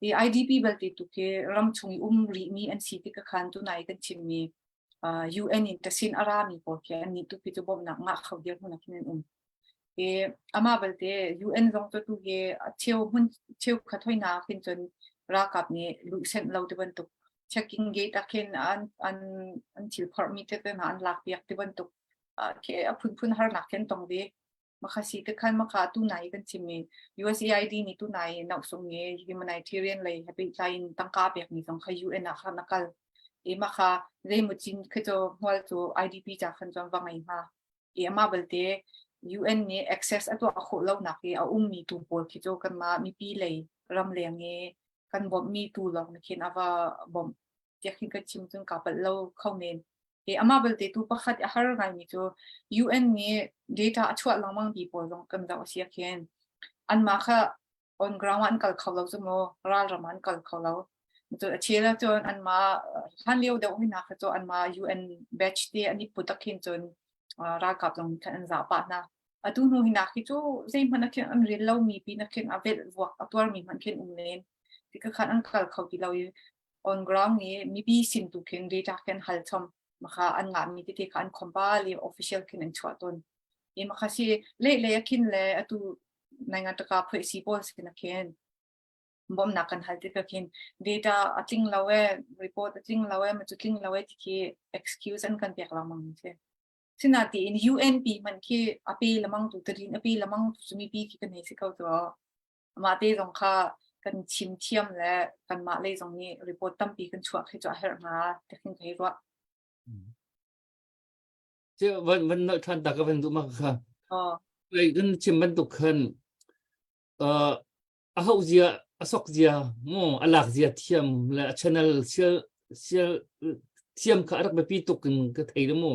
e IDP balti tu ke ram chungi ri mi an si ti ka khan tu nai kan chim mi UN in tasin arami po ke ani tu pi tu bom nak nga khaw dir huna kin e ama balte UN jong to tu ge cheu khathoi na kin chun rakap ni lucent lo de bantuk checking gate akin an til permit te na an lak piak te bantuk ke phun har nak ken tong de makasi te khan maka tu nai kan chimi USAID ni tu nai nak song nge humanitarian lai happy line tangka pek ni song kha UN a kha nakal e maka re muchin kheto hwal to IDP cha khan jong wangai ha e ama balte UN ni access ato a kho lo na ke a mi tu pol khicho kan ma mi pi lei ram leng nge kan bom mi tu long na kin ava bom yakin ka chim chung kapal lo khonen e ama balte tu pakhat har ngai mi chu UN ni data achwa lamang people long kan da sia ken an ma kha on ground an kal khawlo chumo ral raman kal khawlo chu achela chu an ma han leo da hina kha chu an ma UN batch te ani putakin chun ra kap long kan za pa na atu no hina ki chu zeim hana ken an rel lo mi pi na ken avel wak atwar mi man ken umlen tika khan an kal khaw ti lo on ground ni mi bi sin tu ken data ken hal chom maka an nga mi ti khan khomba li official ken an chwa ton e maka si le yakin le atu nanga taka phoi si pol ken ken bom na kan hal ti ka ken data ating lawe report ating lawe ma chuting lawe ti ki excuse an kan pek lamang che sinati in UNP man ki api lamang tu trin api lamang tu sumi pi ki kan hesi kau to ma te jong kha kan chim thiam le kan ma le jong ni report tam pi kan chuak he cha her ma te khin thei ro che van na than ta ka van du ma kha ai kan chim ban tu khan a hau zia asok zia mo alak zia thiam la channel thiam kha rak ba pi tu kan ka thei lo mo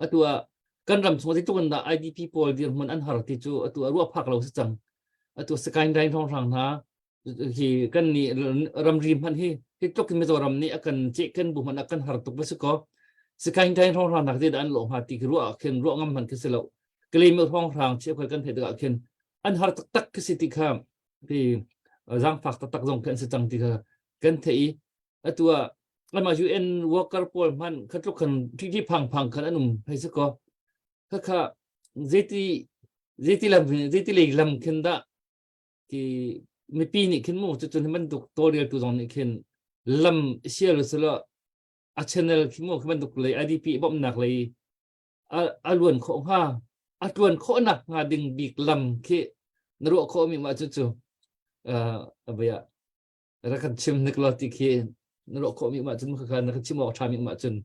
atua kan ram so ti tu kan da IDP pol dir man an har ti chu atua ru phak lo chang atua sky line thong thang na hi kan ni ram rim han hi tu kin me ram ni akan che kan bu man akan har tu ba su ko sky line thong thang na ti dan lo ha ti ru a ken ru ngam man ke se lo claim thong thang che khoi kan the da ken an har tak ke si ti kha ti jang phak tak jong kan se chang ti kha kan thei atua lama UN worker pol man khatlu khan thi phang khan anum haise ko kha zeti lam khenda ki mi pi ni khin mo chu man duk tutorial tu jong ni khin lam share sala a channel ki mo man duk le IDP bom nak le alwan kho ha atwan kho nak nga ding bik lam ki nro kho mi ma chu abaya rakan chim nikloti ki nro ko mi ma chun kha na chim mo tha mi ma chun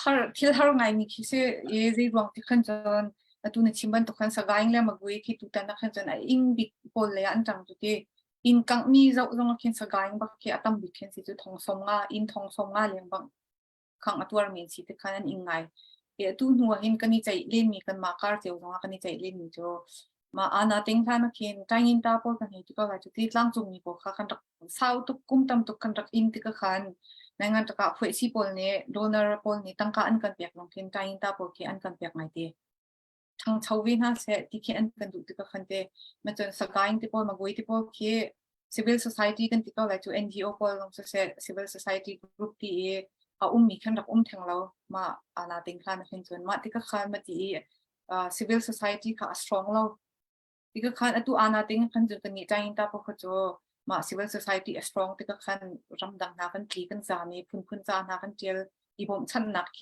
har thil har ngai mi khi se e ri wang ti khan chon atu na chimban to khan sa gaing le magui ki tu ta na khan chon a ing big pol le an tang tu te in kang mi zau zong khin sa gaing ba ki atam bi khen si tu thong som nga in thong som nga leng bang khang atwar mi si te khan an ing ngai e tu nuwa hin kani chai len mi kan ma kar cheu zong kani chai len mi cho ma ana ting than khin tangin ta pol kan hi ti ka la chu ti tlang chung mi po kha khan rak sau tu kum tam tu kan rak in ti ka khan nangan taka phoi si pol ne donor pol ni tangka an kan pek long khin tangin ta pol ki an kan pek ngai te thang chawin ha se ti ki an kan du ti ka khan te ma chon sakaing ti pol magoi ti pol ki civil society kan ti ka la chu NGO pol long se civil society group ti e a mi khan rak thang lo ma ana ting khan khin chon ma ti ka khan ma ti civil society ka strong lo ti ka khan atu ana ting khan ju kan ni tangin ta pol kho cho มา civil society strong ที่ก็ขันรำดังนากันตีกันจามีพุ่นจานากันเจลอีบอมชันนักเค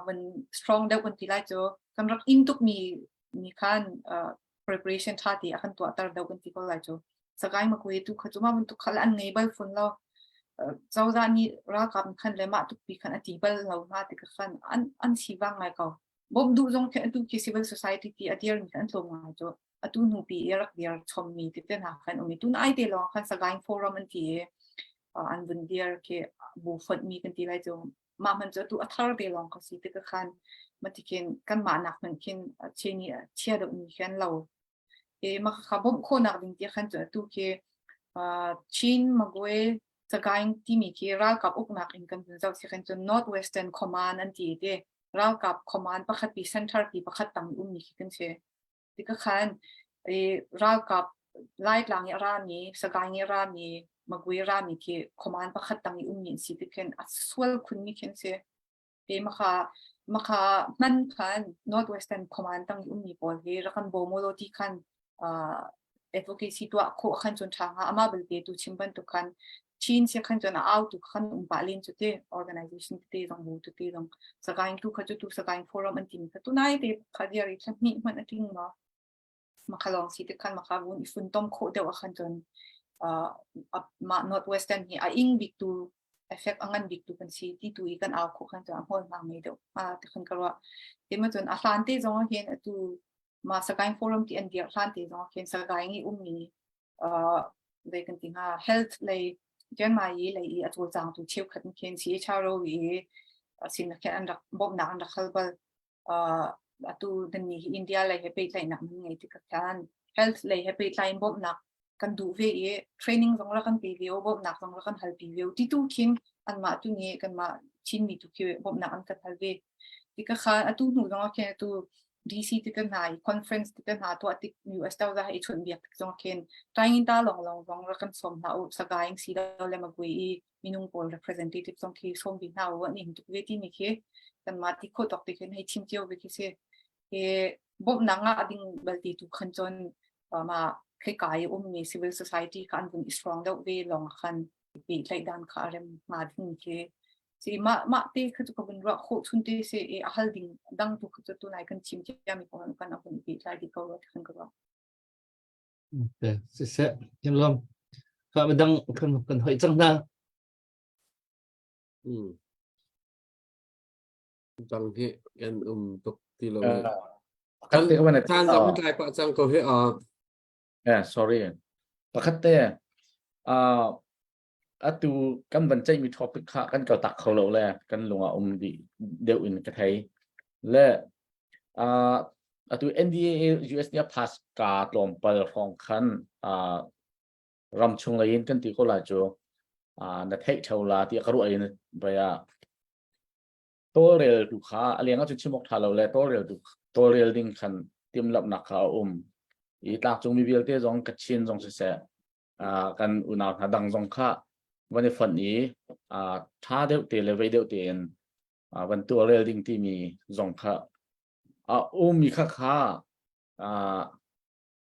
มัน strong เด็กวันที่ไรจ้ะกันรักอินทุกมีขันpreparation ท่าที่ขันตัวตาเด็กวันที่ก็ไรจ้ะสกายมาคุยทุกขจุมามันทุกขันอันนี้ใบฝุ่นเราเจ้าด้านนี้รักกันขันเลยมาทุกปีขันอธิบายเรามาที่ก็ขันอันสีบางไงเขาบ่ดูจงแค่ดูที่ civil society ที่อดีตมีขันลงมาจ้ะtu nu pi erak dia chommi ti ten ha khan umi tun ai te long khan sagain forum an ti an bun dia ke bu fot mi kan ti lai jo ma man jo tu athar te long ka si te ka khan matiken kan ma nak man kin cheni chia do mi khan lo ma kha bom kho nak ding ti khan jo tu ke chin magwe sagain ti mi ke ra kap uk nak in kan jo si khan jo north western command an ti te ra kap command pakhat pi center pi pakhat tang mi ki kan cheที่ก็ขันรากับไล่หลังรามีสกายรามีมากวยรามีที่คอมมานด์ประคัตตังอุ้มยินสิที่เคนอัศวลคุณมีเคนเสียมาค่ะมันขัน North Western Command ตังอุ้มมีบอลรักันโบโมโลที่ขันadvocacy ตัวโคขันจนทางอามาเบลเบตุชิมบันตุขันชีนเสียขันจนเอาตุขันบาลินจุดเต organization จุดเตตรงบูจุดเตตรงสกายตุขันจุดสกายโฟรัมอันติมตุนายเตขัดเดียริชันนี่มันอันติมมาขลองสิทธิ์ขันมาขบุญฝุ่นต้มโคเดียวขันจนมา North Western นี่อิงบิ๊กตูเอฟเฟกต์อันบิ๊กตูกันสิที่ตัวอีกันเอาโคขันจนหัวมาไม่เดียวแต่ขันก็ว่าเดี๋ยวมาจนอัลลันเตจงเห็นตัวมาสกายโฟรัมที่อันเดียร์อัลลันเตจงเห็นสกายนี่มีเลยกันที่health เลยเจนมาเลยอัตัวจางตัวเชี่ยวขันเห็น CHRO สิ่งนั้นแค่อันดับบอบหนักอันดับขั้นบลtu dan ni India lai he pe lai nak ngai ti ka kan health lai he pe lai bob nak kan du ve e training jong la kan pe ve bob nak jong la kan hal pi ve ti tu kin an ma tu ni kan ma chin mi tu ki bob nak an ka hal ve ti ka khan atu nu jong ke tu DC ti kan hai conference ti kan ha to atik US ta za e chun biak jong ken trying ta long jong la kan som na u sagaing si da le ma gui minung pol representative jong ki som bi na wa ni tu ve ti ni ke kan ma ti ko tok ti ken hai chim tio ve ki se bob nanga ading balti tu khan chon ma khai kai mi civil society kan bun strong da we long khan pi lai dan kha rem ma ding ke si ma te khu ko bun ra kho chun te se e ahal ding dang tu khu tu nai kan chim ya mi kon kan apun pi lai di ko khan ko okay se jem lom kha madang kan hoi chang naจังที่กันตกที่เรา kan te wan จานจำได้ปะจังก็ให้sorry ประคัตเตatu kan ban chai mi topic kha kan ka tak kholo le kan lunga di deu in ka thai le atu NDA US nia pass ka tlom pal phong khan ram chung la yin kan ti ko la jo na thai thola ti ka ru ai ba ya torel tu kha alianga chu chimok thalo le torel ding khan tim lap na kha i tak chung mi bil te jong ka chin jong se kan una hadang jong khaวันนี้ฝันนี้ท่าเดียวเตะเลยไปเดียวเตะวันตัวเรียลดิ้งที่มีสองค่ะมีค่า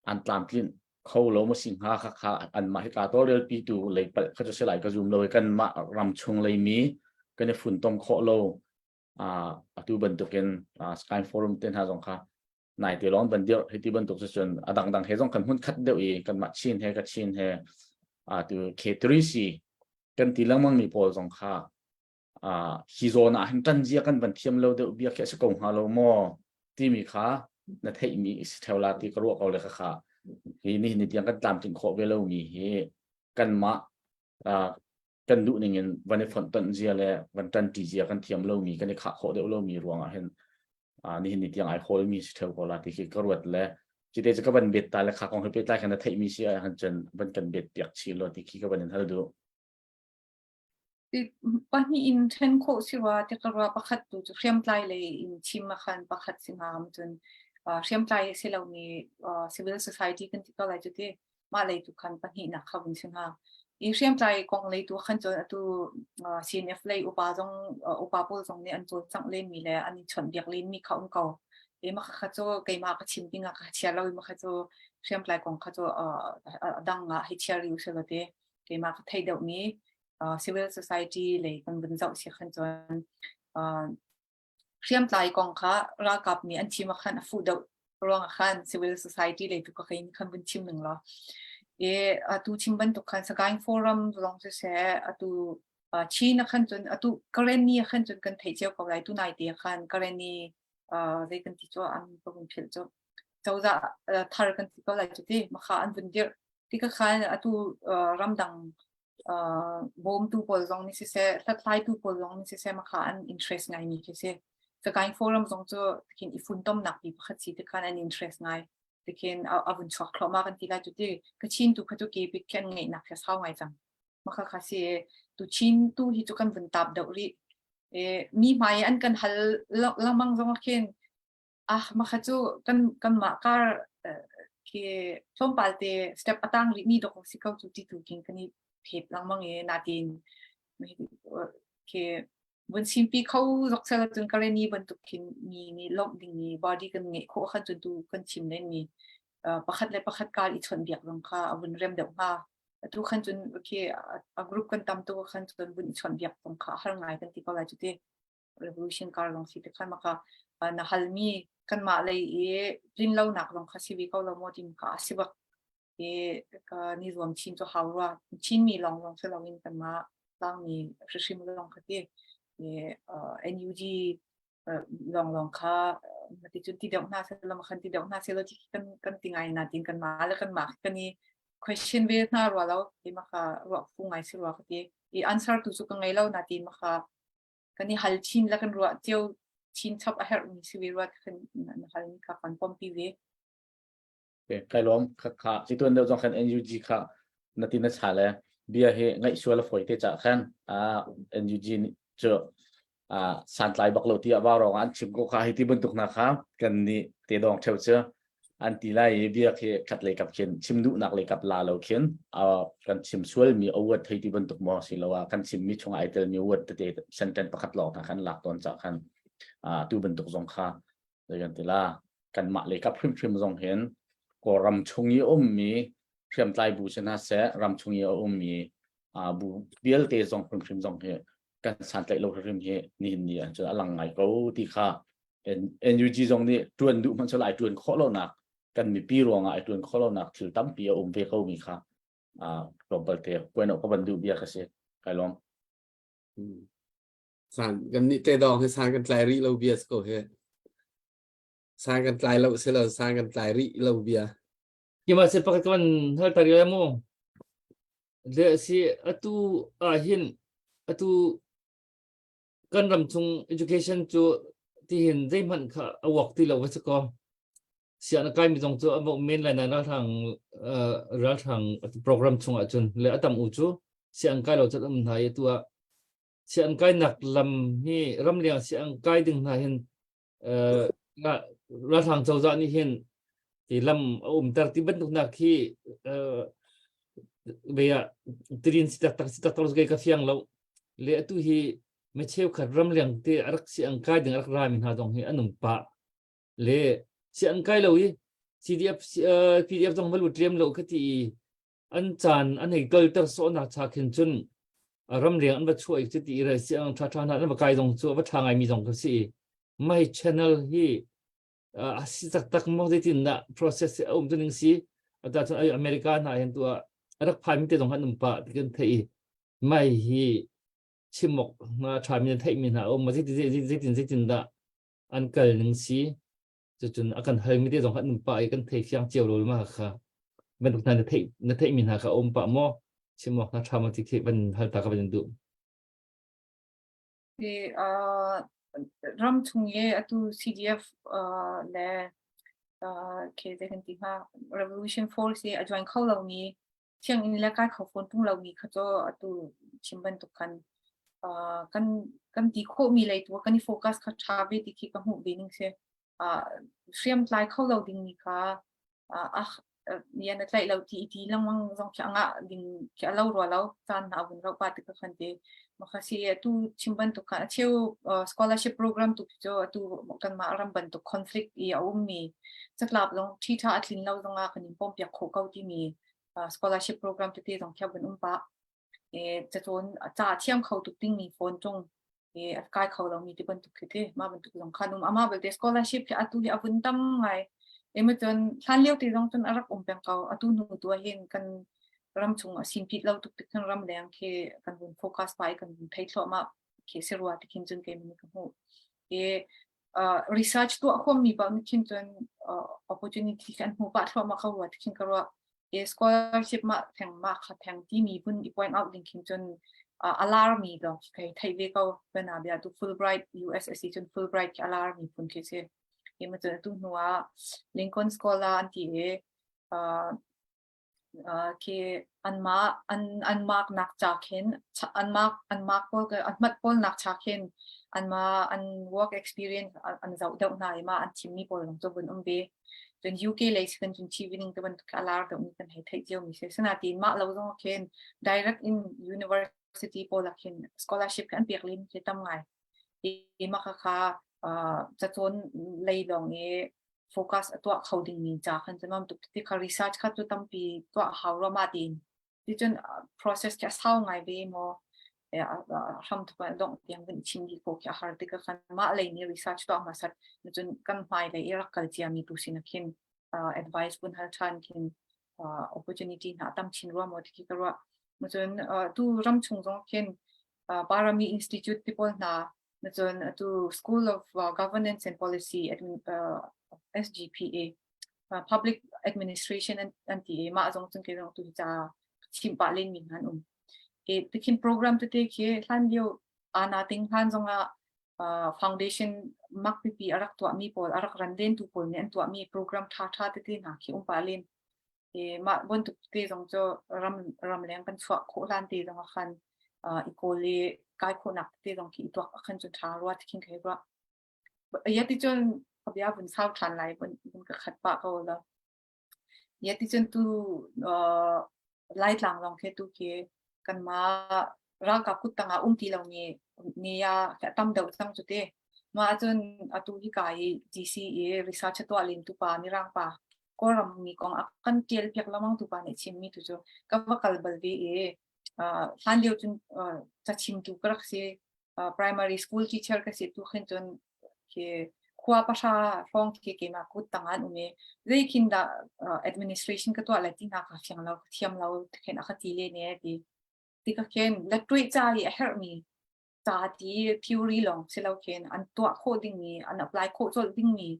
อันตามกินเขาเรามาสิงหาค่าอันมาให้การตัวเรียลปีตูเลยเขาจะเสียหลายกระจุมเลยกันมารำชงเลยมีกันในฝุ่นตรงเคาะเราตัวบรรทุกกันสกายโฟรัมเต้นหาสองค่ะนายเตะร้อนบรรเดียวให้ที่บรรทุกจนดังให้สองกันหุ่นคัดเดียวเองกันมาชินให้กันชินให้ตัวเคทริซีกันตีลังมังมีพอสองค่าฮิโซน่ะหันจันเจียกันบันเทียมเราเดี๋ยวเบียแค่สกงฮาโลมอที่มีค่าในไทยมีสเทลลาที่กระวกเอาเลยค่ะนี่นี่ยังกันตามถึงขอเวลามีกันมากันดูนี่เงินวันนี้ฝนต้นเจียเลยวันจันตีเจียกันเทียมเรามีกันในขาขอเดี๋ยวเรามีรวงเห็นนี่ยังไอโคลมีสเทลกอลาที่กระวดแล้วจิตใจก็บันเบ็ดตายแล้วขาของเขาไปตายกันในไทยมีเสียหันจนบันกันเบ็ดเปียกชีโลที่ก็บันเห็นท่าดูปะนี่อินเทนโคสิว่าที่กระว่าประคัตตัวจะเรียมไลเลยอินชิมมาคันประคัตสิงหามจนเรียมไลเสเรามีcivil society กันที่ก็เลยจุดที่มาเลยทุกคันปะนี่นักข่าวสิงหาอีเรียมไลกองเลยตัวคันจนตัว CNF เลยอุปาจงอุปาปูจงเนี่ยอันตัวจังเล่นมีแล้วอันนี้ชนเบียกเล่นมีเขาเก่า มาข้าโจไกมาก็ชิมปิ้งอ่ะเชียร์เรามาข้าโจเชื่อมปลายของข้าโจดังอ่ะให้เชียร์อยู่เสร็จแล้วไกมาก็ไทยเดี๋ยวนี้civil society เลยกันบนเจ้าเสียขันจนเชื่อมปลายของข้ารักกับมีอันชิมขันฟูดรองขัน civil society เลยทุกคนขันบนชิมหนึ่งละตูชิมบันทุกขันสกายโฟรัมลองเสียตูชีนขันจนตูกรณีขันจนกันไทยเจ้ากับไรตูนายเดียขันกรณีเรื่องกันที่จ้าอันก็เป็นเพื่อนจ้าจะทาร์กันที่ก็ไรจุดที่มาข้าอันวันเดียร์ที่ก็ขันตูรำดังบอมตูโพลซองนี่เสียทัดไลตูโพลซองนี่เสียมาข้าอันอินเทรสไงนี่คือเสียสกายโฟรัมซองจ้าที่อิฟุนต้มหนักปีพัดสีที่ขันอันอินเทรสไงที่อาวุธช็อคคลอมากันที่ไรจุดที่ก็ชินตูขัดตัวเก็บไปแค่ไงหนักแค่เท่าไงจังมาข้าข้าเสียตูชินตูฮิตุกันวันตับเดารีมีไหมอันกันฮัลละมังจงเขียนมาขจูกันมาการคือช่วงปาร์ตี้สเต็ปตั้งรีมีดอกสิเขาจุดที่ถูกกินกันนี่เห็บละมังนาดินคือบนชิมปีเขาจกเซลจนกรณีบนตุกินมีลมดิ่งมีบอดี้กันเงี้ยเขาขัดจนดูกันชิมเล่นมีประคัดเลยประคัดการอีชนเบียกลงค่ะบนเริ่มเดือดมาทุกขันจนโอเคกรุ๊ปกันตามตัวขันจนบนชนเบียกตรงขาหางไงกันที่ก็เลยจุดที่ revolution การลงสิทธิ์ขันมาค่ะนะฮัลมีกันมาเลยรินเล่าหนักลงค่ะชีวิตเขาเราโมดิมค่ะสิบักก็นี่รวมชินจะหาว่าชินมีลองเสร็จเราวินกันมาตั้งมีชิมลองค่ะที่NUG ลองค่ะมาที่จุดที่เดียวหน้าเสร็จแล้วมาขันที่เดียวหน้าเสร็จแล้วที่กันที่ไงนาดินกันมาแล้วกันมากันนี่question เวทนารัวแล้วที่มาค่ะรัวฟุ้งไงสิรัวค่ะที่answer ตุสุกังไงแล้วนาดินมาค่ะกันนี่ฮัลชินแล้วกันรัวเจียวชินชอบอาหารมีสิวิรัวกันฮัลนี่ค่ะกันปอมปีเวใครล้อมค่ะสิตัวเดียวจงขัน NUG ค่ะนาทีนั้นชาเลยเบียร์เฮไงชัวร์ละฝอยเตจ่าขันNUG เจอสันไลบักโลที่ว่าเราอันชิมก็ค่ะให้ที่บรรทุกนะครับกันนี่เตดองเช่าเจออันที่ไล่เบียร์เฮขัดเลยกับเขียนชิมดุนักเลยกับลาเราเขียนกันชิมช่วยมีอาวุธให้ที่บรรทุกมอสิแล้วว่ากันชิมมีช่วงไอเทมมีอาวุธเตะเส้นเต็นประคัดหลอกนะขันหลักตอนจากขันตู้บรรทุกสงค่ะเลยกันที่ล่ากันมาเลยกับพิมพ์สงเห็นก็รำชงยี่มีเชื่อมไตบูชนะเสรำชงยี่มีบูเบียร์เตะสงพิมพ์สงเห็นกันสันไลโลพิมพ์เห็นนี่จะอลังไงเขาที่ค่ะNUG สงนี่จวนดูมันจะหลายจวนข้อเราหนักกันมีปีรวงไอ้จวนข้อเราหนักถือตั้มปีเอาเวเขามีค่ะลงไปเตะเว้นออกก็บรรดุเบียร์กันเสียใครลองสารกันนี่เตดองให้สารกันไกลริเราเบียสก็เฮสารกันไกลเราเสร็จแล้วสารกันไกลริเราเบียGimana sih pakai kawan hal tadi lemo? Dia si atu ahin atu kan ramsung education tu tihin zaman ka waktu la wasako. Si anak kami tong tu abang main lah nana ratang program chung acun le atam ucu si angkai lo cat amnai tu si angkai nak lam ni ram liang si angkai ding nahin ratang jauh ni hin thì lâm tar ti bentuk nak hi beya trin sitak terus gai kafiang lo le tu hi mecheu kharam liang te arak si angkai ding arak ramin ha dong hi anum pa le si angkai lo hi PDF dong malu trem lo khati an chan an hei tol ter so na cha khin chun ram liang an ba chuai chi ti ra si ang tha na an ba kai dong chu ba thangai mi dong ka si mai channel hi tak mo ditin na process tu ning si ada tu Amerika na hen tu arak phai mi te dong han pa tikan thei mai hi chimok na tha mi thei mi na ma ditin da an kal ning si chun akan hal mi te dong han pa ai kan thei fyang chiao lo ma kha ben tuk na thei mi na kha pa mo chimok na tha ma ti ke ban hal ta ka ban du ram chungye atu CDF le ke de kan ti ha revolution force a join khau lo ni chiang in la ka khau phone tung lo ni kha cho atu chimban tu kan ti kho mi lai tu kan focus kha tha be ti ki ka hu be ning se shriam lai khau lo ding ni ka yan at lai lo ti lang mang jong kya nga ding kya lo ro lo tan na bun ro pa ti ka khan te makasih tu cimban tu kan achiu scholarship program tu jo tu kan ma ram ban tu conflict I mi chaklap long thi tha atlin lo zonga kan pom pyak kho kau ti mi scholarship program tu te dong kya ban pa cha chon cha thiam khau tu ting mi phone tong kai khau lo mi ti ban tu khite ma ban tu dong khanum ama bel scholarship ki atu hi abun tam ngai ema chon than leu ti dong chon arak peng kau atu nu tu hin kan ram chung sin pit lo tuk tik kan ram leng ke kan bun focus pai kan bun thai thlo ma ke serwa ti kin chung ke mi ka hu research tu khom mi ba mi kin chon opportunity kan hu pa thlo ma khawa ti kin karwa scholarship ma thang ma kha thang ti mi bun I point out link kin chon alarm mi do kai thai ve ko bana bia tu Fulbright USSC chon Fulbright alarm mi pun ke se ema chon tu nuwa Lincoln scholar anti ke anmark nak chakin anmark pol ke anmat pol nak chakin an work experience an zau dau na ma an chimni pol long to bun be jen UK le kan jun chi winning to ban kalar to kan hai thai jeu mi se sana tin ma lo zong ken direct in university pol akin scholarship kan pek lim ke tam ngai e ma kha cha chon lei dong e focus atwa coding ni cha khan jamam tu ti kha research kha tu tampi to hawra ma tin ti chen process cha sao ngai ve mo ham tu pa dong tiang bin ching gi ko kya har ti ka khan ma le ni research to ma sat chen kan mai le ira kal chia mi tu sin khin advice bun hal chan kin opportunity na tam chin ro mo ti ka ro chen tu ram chung jong kin Parami Institute people na chen tu School of Governance and Policy SGPA Public Administration and TA ma zong chung ke zong tu cha chim pa len min han tikin program tu te ke hlan leo ana ting han zonga foundation mak pi arak to mi pol arak randen tu pol ne an to mi program tha te na ki pa len ma bon tu te zong cho ram leng kan chwa kho lan te zong khan ikole kai kho nak te zong ki to khan chu tha ro tikin ke ro ya ti chon abia bun sao than lai bun ka khat pa ko la ya ti chen tu lai lang long ke tu ke kan ma ra ka kut tanga ti lo ni ya ka tam deu sang chu te ma chon atu hi kai GCE research to alin tu pa ni rang pa ko ram mi kong akan tel pek lamang tu pa ne chim mi tu jo ka wa kal bal ve han leo chun cha chim tu krak se primary school teacher ka se tu khin chon ke khwa pasha phong ke ma kut tangan ume reikin da administration ka to ala ti na ka fyang lo thiam lo khen a khati le ne ti ka ken la tui cha I her mi cha ti theory long se lo ken an to coding mi an apply code so ding mi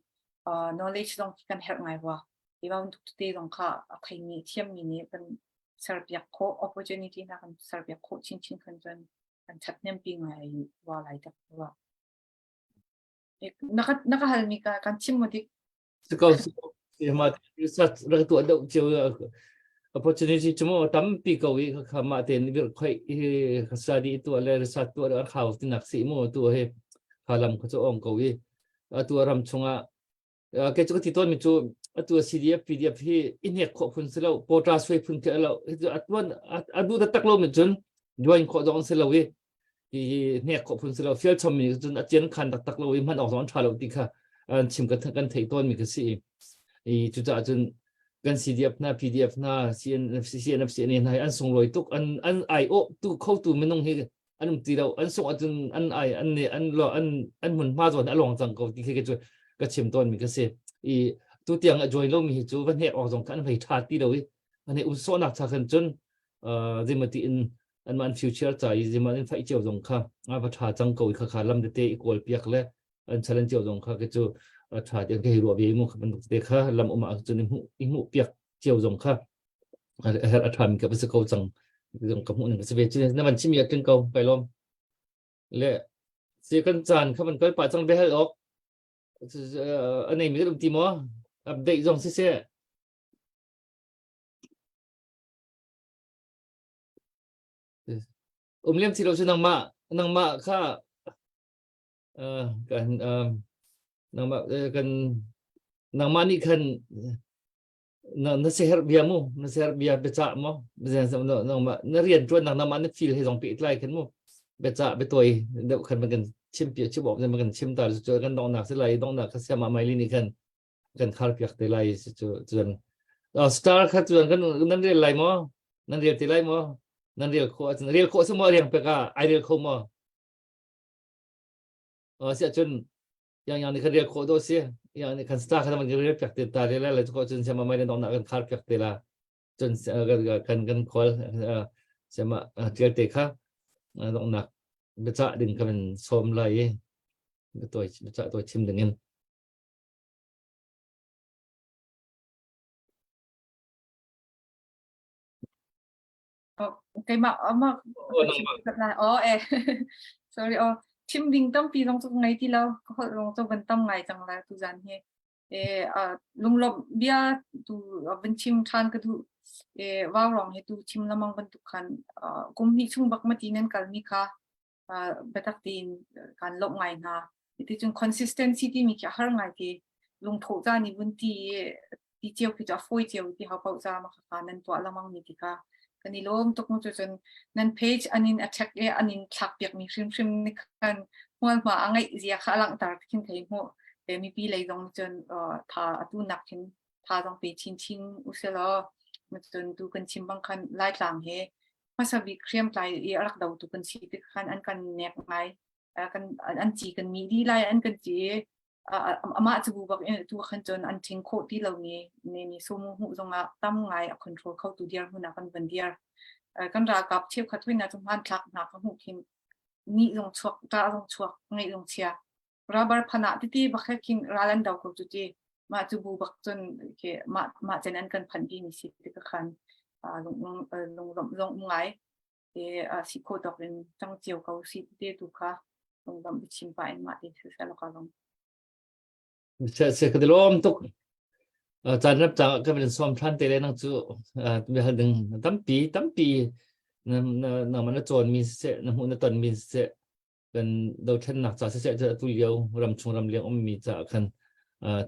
knowledge long kan her ngai wa I wa tu te long kha a khai mi thiam mi ne kan serbia ko opportunity na kan serbia ko chin kan jan kan chat nem pi ngai wa lai ta wa nakahalmi ka kan chimodi Sekau ma research ra tu ada chiu opportunity cuma tampi kau I kama ten bir khoi study itu ale research tu ada khau tinak si mo tu he kalam ko ong kau tu ram chunga ke chu ti ton mi chu tu CDF PDF hi inek kho phun selo pota soi phun ke lo atwan adu da tak lo mi chun join kho dong seloเนี่ยขอบคุณสำหรับเฟียชมมีจนอาจารย์คันตักเรามันออกสอนชาเราดีค่ะชิมกันถ่ายต้นมีก็สิจุดอาจารย์กัน CDF นะ PDF นะ CNF นี่นะอันส่งลอยตุกอัน IO ตุกเข้าตัวไม่น้องเฮอันตีเราอันส่งอาจารย์อันอันเนี่ยอันรออันหมุนมาจนอันลองจังก็ดีแค่ก็ชิมต้นมีก็สิตัวเตียงจอยเรามีจุดวันนี้ออกสองกันไปชาติเราอันนี้อุศนักชากันจนจะมาตีอันมันฟิวเจอร์ใจจะมันไฟเจียวตรงค่ะประชาจังเกาอีกขาลำเตะอีกวอลเปียกและอันเชลันเจียวตรงค่ะก็จะประชาเดียงแค่รัวเบี้ยมุขมันเตะค่ะลำออกมาจนอิหูเปียกเจียวตรงค่ะอัฐานกับเป็นสกาวจังตรงกับหัวหนึ่งสเปเชียลนั่นมันชิมีกันเกาไปล้อมและเสียกันจานค่ะมันก็ป่าจังไปให้ออกอันนี้มีก็ต้องตีมั้งอัปเดตตรงเสียเลี้ยงที่เราชื่อนางมาค่ะกันนางมากันนางมานี่คันนักเสียร์เบียมูนักเสียร์เบียเบจ่ามูเรียนนางมานักเรียนจวนนางมานี่ฟีลให้สองปีใกล้กันมู เบจ่าไปตัวเดี๋ยวคันมันกันชิมเปียชิบบอกมันกันชิมตาจนกันดองหนักสิไรดองหนักเขาเสียมาไม่ลินี่กันคาร์เปียกตีไรจนสตาร์คัดจนกันนั่นเรียนไรมั้งนั่นเรียนตีไรมั้งนั่นเรียนโคสมอเรียนเปกาไอเรียนโคมั้งเสียจนอย่างนี้คันเรียนโคโดเสียอย่างนี้คันสตาร์คันมันเรียนเปียกตีตาเรียนอะไรทุกคนจนเสียมาไม่ได้ดองหนักกันคาร์เปียกตีละจนกันคอลเสียมาเทียเตะค่ะดองหนักเบจ่าดึงกันเป็นสมไรตัวเบจ่าตัวชิมดึงเงิน cái mà thật là sorry chim vinh tâm pi long trong ngày thì lâu họ long trong vấn tâm ngày chẳng là tu gian he lung lom bia tu vấn chim than cái tu vào lòng he tu chim lamang vấn tu khan cũng bị chung bạc mất nên cả mi kha betak tin kan lok ngày na thì chung consistency thì mi kia har ngày thì lung thổ ra ni vấn ti chiêu thì cho phôi chiêu thì họ bảo ra mà khan nên tu lamang mi thì khaกันนี่ล้มตกมุจจนนั่นเพจอันนี้attackอันนี้ทักเปียกมีฟิมนี่กันหัวมาอังไงเสียข้าหลังตาขึ้นไทยหัวแต่มีปีเลยตรงจนท่าตู้หนักขึ้นท่าต้องไปชินอุเสลอมันจนดูกันชิมบางคันไล่หลังเฮมาสบิเครียมไตรักดาวตุกันชีติคันอันกันเนกไงกันอันจีกันมีดีไล่อันกันจีมาจะบูบักตัวขันจนอันทิ้งโคที่เรานี่สมุหูตรงตั้มไงคอนโทรลเข้าตัวเดียร์หุ่นกันวันเดียร์กันรากับเทียบขัดด้วยนะจงพันทักหนักหูคิมนี่ลงชวกตาลงชวกไงลงเชียราบาร์พนักที่บักแค่กินร้านดาวกับจุดมาจะบูบักจนเคมาจะนั้นกันพันปีมีสิทธิ์ก็คันลงไงสิโคดอกเป็นจังเจียวเขาสิทธิ์ตุค่ะลงดำไปชิมไปมาที่สุดแล้วก็ลงเสกเดลอมตุกจานรับจากก็เป็นสวมทันเตเลนังจูเวลาดึงตั้มปีนั่นมันโจรมีเสนั่นหุ่นตอนมีเสเป็นดาวเช่นหนักจากเสจะตุเลียวรำชงรำเลียงมีจากกัน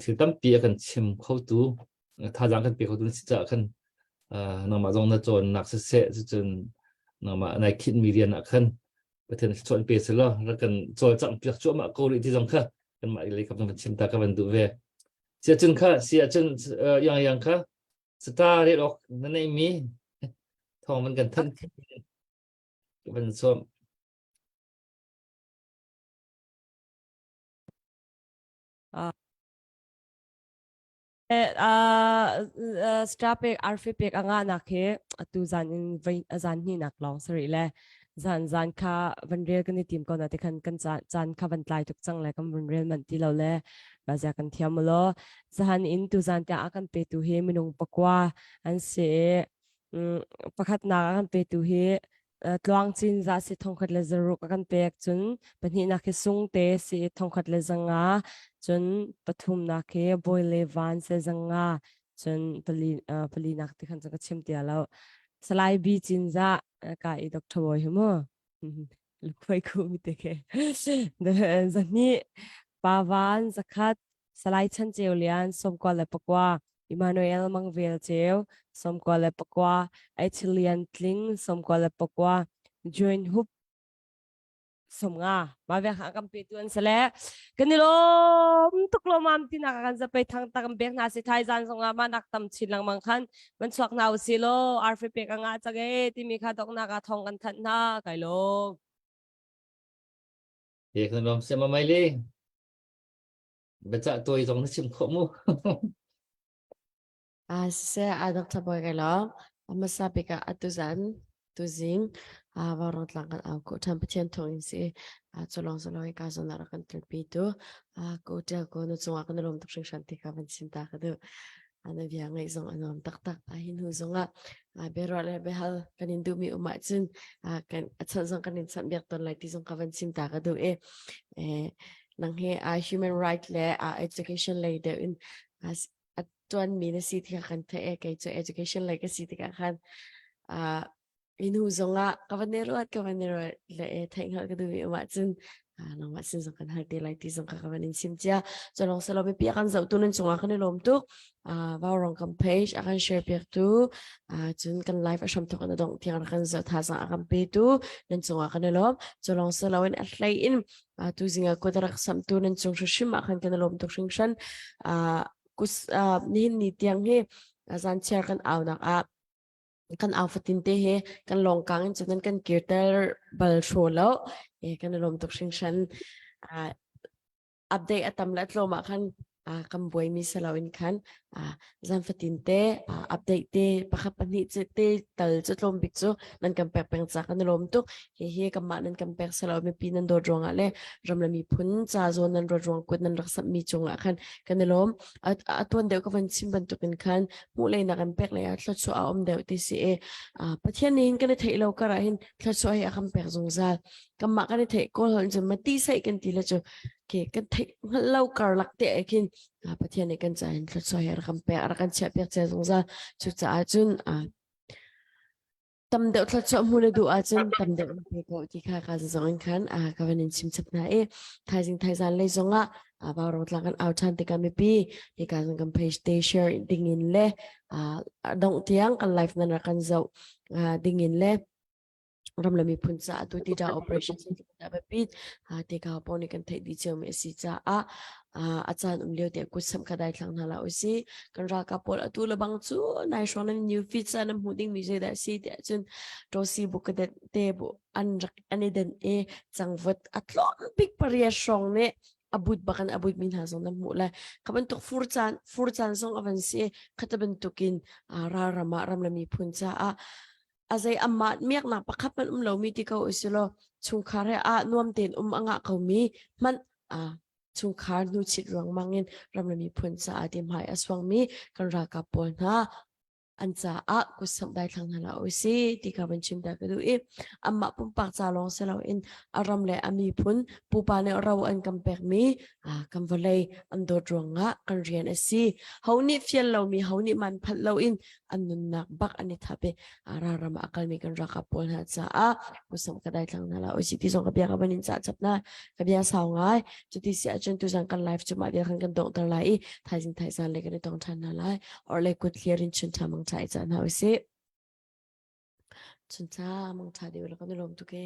ถือตั้มปีกันชิมเข้าตูท่าจางกันปีเข้าตูจากกันนั่นมาตรงนั่นโจรหนักเสจนนั่นมาในคิดมีเรียนนักขึ้นประเทศชนเปเสละแล้วกันโจรจังเปียกชั่วมาเกาหลีที่จังค่ะกันมาเลยกับมันชิมตากับมันดูเวเสียจนค่ะเสียจนอย่างค่ะสตาร์เรียกออกนั่นเองมีทองมันกันทันมันส้มสตาร์เปกอาร์ฟิเปกอ่างนักเฮตูจานอินจานนี่นักลองสริเลยจานค่ะวันเรียนกันในทีมก่อนนะที่กันจานค่ะวันไลทุกจังเลยกันวันเรียนมันที่เราเลยบาจากกันเทียมล้อจานอินตูจานจะอากันไปตูเฮมินงปกว่าอันเสประคัดนากันไปตูเฮตวงจินจะสิทองขัดเลเซอร์กันเปียกจนเป็นที่นักสุงเตสิทองขัดเลจังาจนปฐุมนักบอยเลวันเซจังาจนปลีนักที่ขันจะกชิมเตียแล้วสไลบีจินจะกายดอกทบอยมั้งลูกไปกูมิเตะเดี๋ยวจะนี่ปาวันจะคัดสไลชันเจียวเลียนสมกว่าเลยปกว่าอิมานูเอลมังเวลเจียวสมกว่าเลยปกว่าไอชิเลียนทลิงสมกว่าเลยปกว่าจอยน์ฮุบสมงามาเวลากันไปตัวนั้นเสร็จกันนี่ล้มตุกลมที่นักกันจะไปทางตะกันเบียงนาสิไทยจันสงามานักตำชิลังมังคันมันสวกนาวสิโลอาร์ฟิเปกังอาจักที่มีข้าดอกนักทองกันทันท่าไก่ลมเด็กน้องเสียมาไม่เลยเบจ่าตัวตรงนั้นชิมขมูsaya ada terbaik kalau masa peka atusan tuzing warang telangkan aku tanpa centong si colong kasan narakan terpitu aku udah aku nusung aku nulung untuk shanti kawan cinta kado anak biang ngai zong anom tak ahin huzonga beroleh behal kanin dumi umat jun kan atsan zong kanin san biak ton lai ti zong kawan cinta kado nang he human right le education le de inจวนมีนสิทธิการเทเอกจ education เลยก็สิทธิการอินูจงอ่ะกับวันนี้รอดเลยแทงเขาก็ดูมีว่าจน nang masin song kan hati lai ti song kakawanin simtia jolong selawi pi akan zau tunen chung akan ilom tu warong kam page akan share pi tu chun kan live asham tu kan dong tiang akan zau thasa akan pe tu nen chung akan ilom jolong selawin atlai in tu zinga ko darak sam tu nen chung shim akan kan ilom tu shin kus nihin ni tiang he zan chair kan aw nak kan aw fatin te he kan long kang chunan kan kirtar bal show lo kan lom tok sing shan update atam la tloma kan kan boy mi salawin kan zan fatin te update te pakapani te tal chutlom bik chu nan kan pek peng cha kan lom tok he kan ma nan kan pek salaw mi pinan do ronga le ramla mi phun cha zon nan ro rong kut nan raksam mi chunga kan lom atwan deu ka van sim ban tukin kan mu le na kan pek le atla chu a om deu ti si pathian nin kan thei lo kara hin thla chu ai kan pek zung zal kan ma kan thei ko hon jum ma ti sai kan ti la chu ke kan thei lo kar lak te kin pathian ne kan cha hin thla chu ai kan pek ar kan cha pek cha zung zal chu cha chun tam deuh thla chu mu le du a chun tam deuh pe ko ti kha zong kan ka vanin sim chap na thai jing thai zan le zonga ba ro tlang kan out chan te kan mi pi ti ka kan page te share ding in le dong tiang kan live na kan zau ding in le ram lami phun cha tu ti da operation ta ba pi te ka poni kan thai di chem si cha achan leo te ku sam ka dai thlang na la osi kan ra ka pol atu la bang chu nai shon an new feed sa nam huding mi je da si te chun to si bu ka de te bu an rak ani den changvat atlom big paria shong ne abut bakan abut min ha zong nam mu la kaban tok furchan song avan si khataban tukin ra rama ram lami phun cha azai amma miak na pakhapan lo mi ti ko usilo chungkhare nuam ten anga ko mi man chungkhar nu chit rong mangin ramlami phun cha atim hai aswang mi kan ra ka pol na ancha ku sam dai thlang hala osi ti ka ban chim da ka du amma pum pak cha long selo in aram le ami phun pu pa ne raw an kam pek mi kam volei an do ronga kan rian asi hauni fial lo mi hauni man phat lo in annun nak bak ani thape ara ram akal mi kan ra ka pol ha cha ku sam ka dai thlang hala osi ti song ka bia ka banin cha chapna ka bia saw ngai chu ti sia chen tu jang kan live chu ma dia kan dong tar lai thai jing thai san le kan dong than na lai or le ku clear in chun thamang chai cha na osi chun cha mang cha de la kan lom tu ke